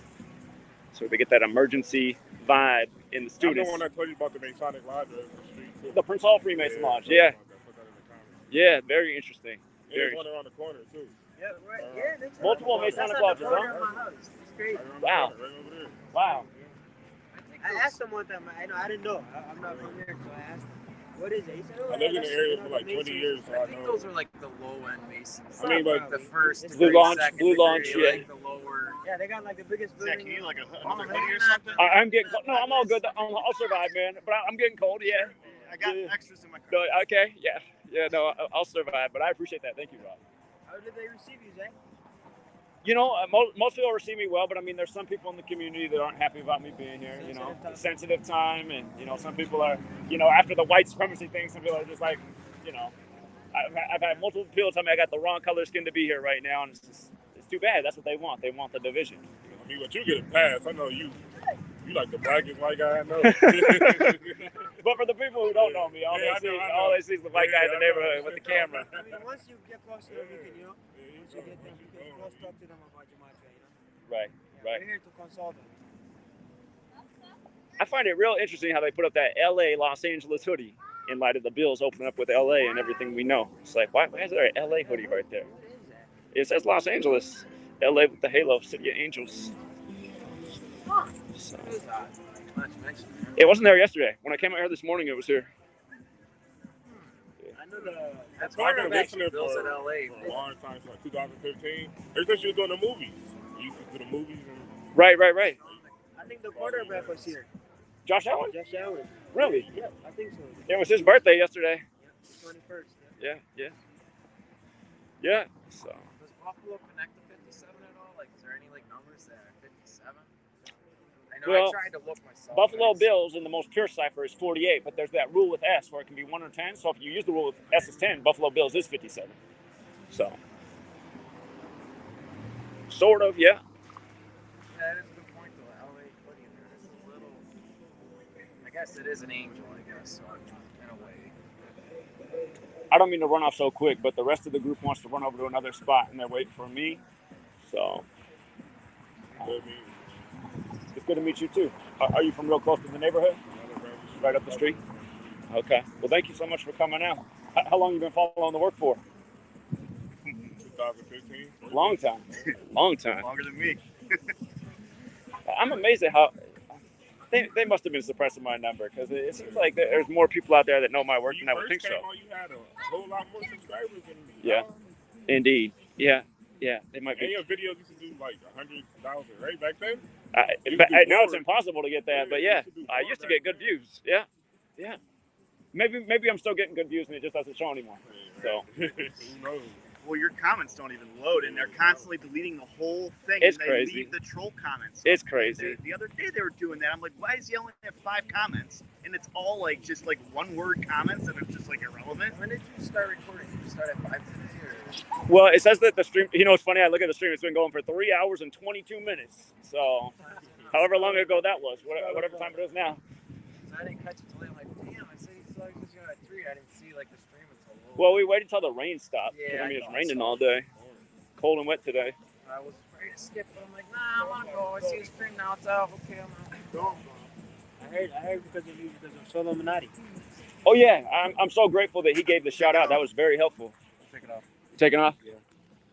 So they get that emergency vibe in the students. I'm the one that told you about the Masonic Lodge on the street too. The Prince Hall Freemason Lodge, yeah. Yeah, very interesting. Yeah, there's one around the corner too. Yeah, right. Yeah, that's Multiple right. Masonic That's on lodges, the corner huh? of my house. It's crazy. Wow. Wow. I asked him one time. I didn't know. I'm not from there, so I asked him, "What is it?" He said, "Oh, I lived in that's the area one for of like the 20 Masons." years, so I I think know. those are like the low end Masons. I mean, like the first Blue degree, Launch, second Blue degree, Launch, yeah. like the lower. Yeah, they got like the biggest building. Zach, you need like another hoodie or something? I'm getting cold. No, I'm all good. I'll survive, man. But I'm getting cold, yeah. I got extras in my car. No, okay, yeah. Yeah, no, I'll survive. But I appreciate that. Thank you, Rob. How did they receive you, Zach? You know, most people receive me well, but I mean, there's some people in the community that aren't happy about me being here. You know, sensitive time, and you know, some people are, you know, after the white supremacy thing, some people are just like, you know, I've had multiple people tell me I got the wrong color skin to be here right now, and it's too bad. That's what they want. They want the division. I mean, but you get a pass. I know you like the blackest white guy I know. But for the people who don't know me, all they see is the white guy in the neighborhood with the camera. I mean, once you get close to them, you can, you know, once you get them, you can cross talk to them about your matcha, you know. Right. We're here to consult them. I find it real interesting how they put up that LA Los Angeles hoodie in light of the Bills opening up with LA and everything we know. It's like, why is there an LA hoodie right there? It says Los Angeles, LA with the halo, City of Angels. So, it wasn't there yesterday. When I came out here this morning, it was here. I know I've been listening for a long time, since like 2015. Ever since you was doing the movies. You used to do the movies. Right. I think the quarterback was here. Josh Allen? Josh Allen. Really? Yeah, I think so. It was his birthday yesterday. 21st. Yeah. So. Does Buffalo connect to 57 at all? Like, is there any like numbers there? 57? I know Well, I tried to look myself. Buffalo Bills in the most pure cipher is 48, but there's that rule with S where it can be 1 or 10. So if you use the rule with S is 10, Buffalo Bills is 57. So. Sort of, yeah. Yeah, that is a good point though. LA hoodie in there is a little. I guess it is an angel, I guess, so in a way. I don't mean to run off so quick, but the rest of the group wants to run over to another spot, and they're waiting for me. So, it's good to meet you, too. Are you from real close to the neighborhood? Right up the street? Okay. Well, thank you so much for coming out. How long have you been following the work for? 2015. Long time. Longer than me. I'm amazed at how... They must have been suppressing my number, because it seems like there's more people out there that know my work than I would think so. You had a whole lot more subscribers than Yeah, indeed. Yeah, they might be. And your videos used to do like 100,000, right? Back then? Now it's impossible to get that, but yeah, I used to get good views. Yeah. Maybe I'm still getting good views and it just doesn't show anymore. So. Who knows? Well, your comments don't even load, and they're constantly deleting the whole thing. It's and they crazy. leave the troll comments. It's crazy. The other day they were doing that. I'm like, why does he only have 5 comments? And it's all like just like one-word comments, and it's just like irrelevant. When did you start recording? Did you start at 5:50 or? Well, it says that the stream. You know, it's funny. I look at the stream. It's been going for 3 hours and 22 minutes. So, however long ago that was, whatever time it is now. I didn't catch it till I'm like, damn. I said he started at 3. I didn't see like the stream until. Well, we waited till the rain stopped. Yeah, I mean, it's I raining saw all day. Cold and wet today. I was ready to skip, but I'm like, nah, I want to go. I see the stream now. It's off. Okay, I'm out. I heard because of you, because of Solo Minati. Oh yeah, I'm so grateful that he gave the shout out. That was very helpful. Take it off. Taking off? Yeah.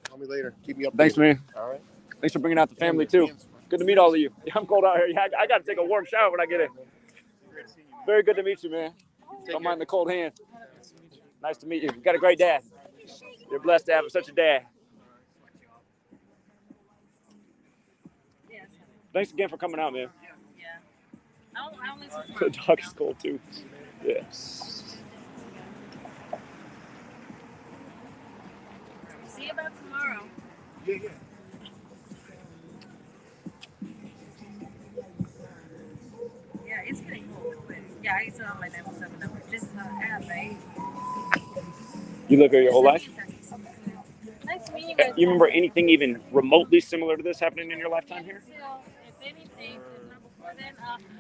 Call me later. Keep me up. Thanks, man. All right. Thanks for bringing out the family too. Good to meet all of you. Yeah, I'm cold out here. Yeah, I got to take a warm shower when I get in. Very good to meet you, man. Don't mind the cold hand. Nice to meet you. You got a great dad. You're blessed to have such a dad. Thanks again for coming out, man. I only The dog is cold too. Yeah. see about tomorrow. Yeah, it's pretty cool. Yeah, I used to have my 917 number. Just add, right? You live here your whole life? Nice to meet you guys. You remember anything even remotely similar to this happening in your lifetime here? If anything, if not before then,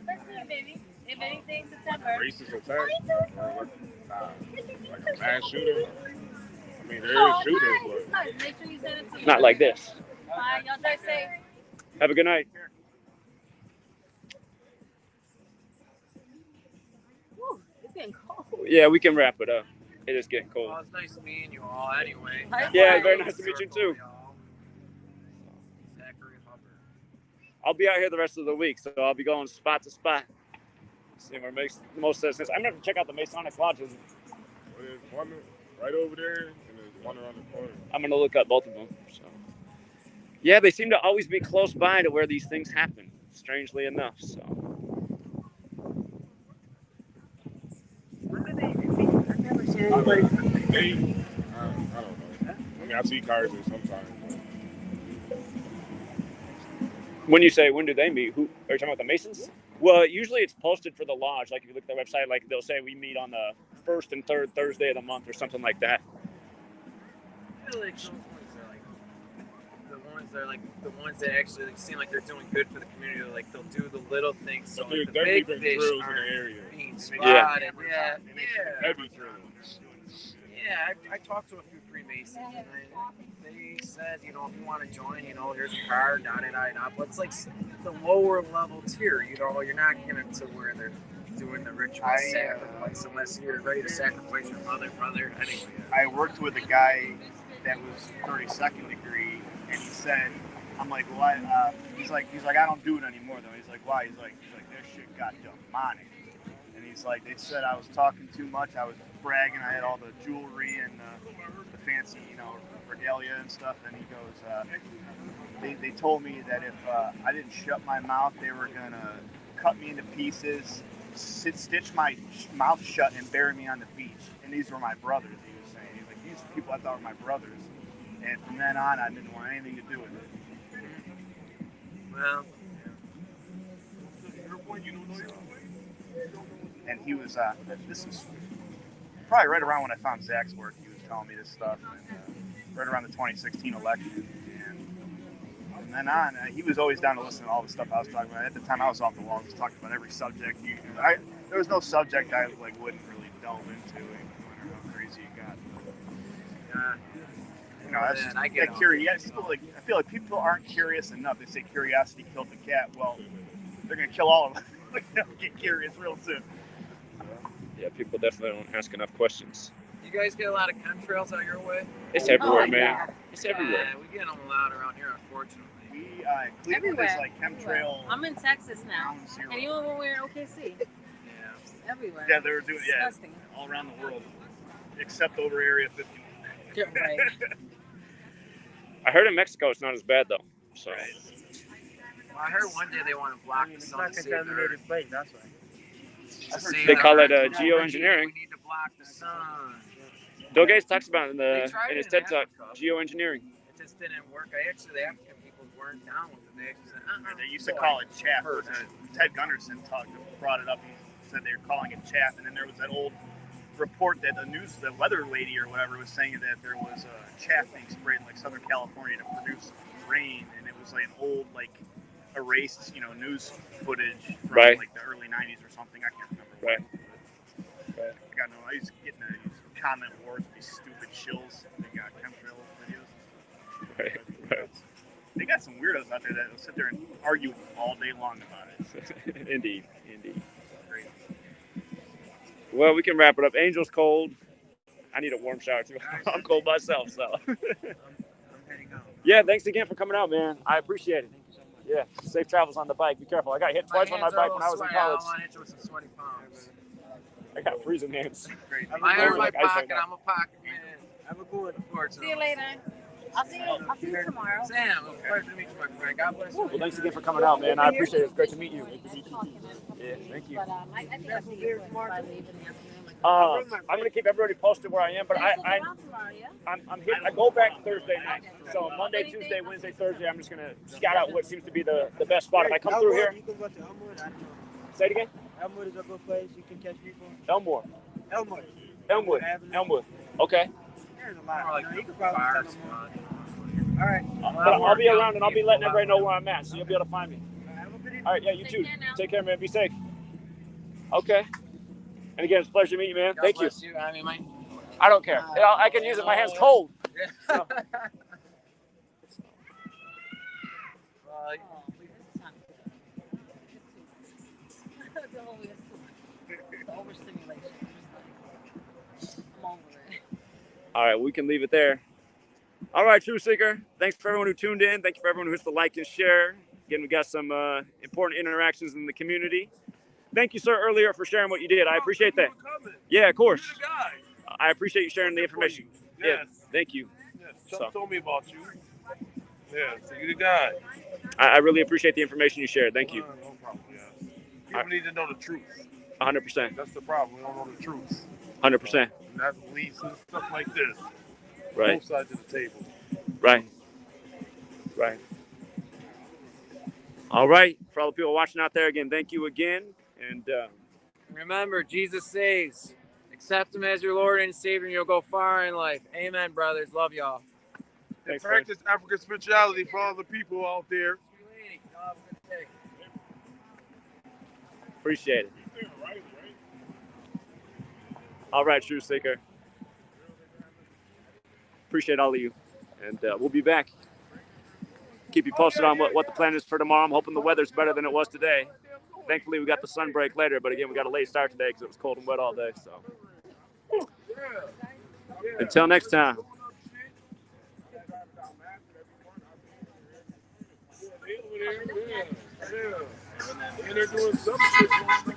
let's do it, baby. If anything, September. Racist attack? Like a mass shooter? I mean, there is shooters, but... Nice. Make sure you send it to me. Not like this. Bye. Y'all drive safe. Have a good night. Woo, it's getting cold. Yeah, we can wrap it up. It is getting cold. Well, it's nice meeting you all anyway. Yeah, very nice to meet you too. Zachary Hubbard. I'll be out here the rest of the week, so I'll be going spot to spot. See where it makes the most sense. I'm going to check out the Masonic lodges. There's one right over there, and there's One around the corner. I'm gonna look up both of them. So, yeah, they seem to always be close by to where these things happen. Strangely enough, so. I don't know. I mean, I see cars there sometimes. When you say when do they meet, who are you talking about? The Masons? Well, usually it's posted for the lodge. Like if you look at their website, like they'll say we meet on the first and third Thursday of the month or something like that. I feel like those ones are like the ones that actually like, seem like they're doing good for the community. Like they'll do the little things so like, the big fish aren't being spotted. Yeah. Heavy drills. Yeah, I talked to a few Freemasons and they said, you know, if you want to join, you know, here's a card, da-da-da-da. But it's like the lower level tier, you know, you're not getting to where they're doing the ritual sacrifice unless you're ready to sacrifice your mother, brother. Anyway. I worked with a guy that was 32nd degree, and he said, I'm like, well, he's like, I don't do it anymore though. He's like, why? He's like, that shit got demonic. And he's like, they said I was talking too much. I was bragging. I had all the jewelry and the fancy, you know, regalia and stuff. And he goes, they told me that if I didn't shut my mouth, they were gonna cut me into pieces, stitch my mouth shut, and bury me on the beach. And these were my brothers. He was saying, he's like, these people I thought were my brothers. And from then on, I didn't want anything to do with it. Well. And he was, this is probably right around when I found Zach's work. He was telling me this stuff, and, right around the 2016 election. And from then on, he was always down to listen to all the stuff I was talking about. At the time, I was off the wall. I was talking about every subject. There was no subject I like wouldn't really delve into, no matter how crazy it got. You know, that's just that curiosity. I feel like people aren't curious enough. They say curiosity killed the cat. Well, they're gonna kill all of us. They'll get curious real soon. Yeah, people definitely don't ask enough questions. You guys get a lot of chemtrails out your way? It's everywhere, man. It's everywhere. Yeah, we get them a lot around here, unfortunately. Cleveland is like chemtrail. I'm in Texas now, and even when we're in OKC, everywhere. Yeah, they were doing disgusting. All around the world, except over Area 50. Right. I heard in Mexico it's not as bad though. So. Well, I heard one day they want to block the sun to save the Earth. That's right. They call it geoengineering. We need to block the sun. Bill Gates talks about it in his TED Talk, geoengineering. It just didn't work. The African people weren't down with it. They actually said, They used to call it chaff. Ted Gunderson brought it up. He said they were calling it chaff, and then there was that old report that the weather lady or whatever was saying that there was chaff being sprayed in like Southern California to produce rain, and it was like an old erased news footage from like the early 90s or something. I can't remember. Right. I used to get in these comment wars with these stupid shills. They got chemtrail videos. Right. They got some weirdos out there that will sit there and argue all day long about it. Indeed. Great. Well, we can wrap it up. Angel's cold. I need a warm shower too. I'm cold myself, so. I'm heading out. Yeah, thanks again for coming out, man. I appreciate it. Yeah, safe travels on the bike. Be careful. I got hit twice on my bike when I was in college. I want to hit you with some sweaty palms. I got freezing hands. My hair in my pocket. I'm a pocket man. Have a good one. See you later. I'll see you tomorrow. Sam, it's a pleasure to meet you, my friend. God bless you. Well, thanks again for coming out, man. I appreciate it. It's great to meet you. Yeah, thank you. But I think I'll see you by late in the afternoon. I'm gonna keep everybody posted where I am, but I'm here. I go back Thursday night, so Monday, Tuesday, Wednesday, Thursday. I'm just gonna scout out what seems to be the best spot. If I come through here, You can go to Elmwood. I don't know. Say it again. Elmwood is a good place. You can catch people. Elmwood. Elmwood. Okay. There's a lot. You can probably find them more. All right. But I'll be around and I'll be letting everybody know where I'm at, so you'll be able to find me. All right. Yeah, you too. Take care, man. Be safe. Okay. And again, it's a pleasure to meet you, man. Thank you. I don't care. I can use it. My hand's cold. So. All right, we can leave it there. All right, Truth Seeker. Thanks for everyone who tuned in. Thank you for everyone who hits the like and share. Again, we got some important interactions in the community. Thank you, sir, earlier for sharing what you did. I appreciate that. Yeah, of course. I appreciate you sharing the information. Yes. Thank you. Yes. Chuck told me about you. Yeah, so you're the guy. I really appreciate the information you shared. Thank you. No problem, yes. People need to know the truth. 100%. That's the problem. We don't know the truth. 100%. And that leads to stuff like this. Right. Both sides of the table. Right. Right. All right. For all the people watching out there, again, thank you again. And Remember, Jesus saves. Accept him as your Lord and Savior, and you'll go far in life. Amen, brothers. Love y'all. And practice African spirituality for all the people out there. appreciate it. All right, True Seeker. Appreciate all of you. And we'll be back. Keep you posted on what the plan is for tomorrow. I'm hoping the weather's better than it was today. Thankfully, we got the sun break later, but again, we got a late start today because it was cold and wet all day. So until next time. Yeah. And they're doing some shit.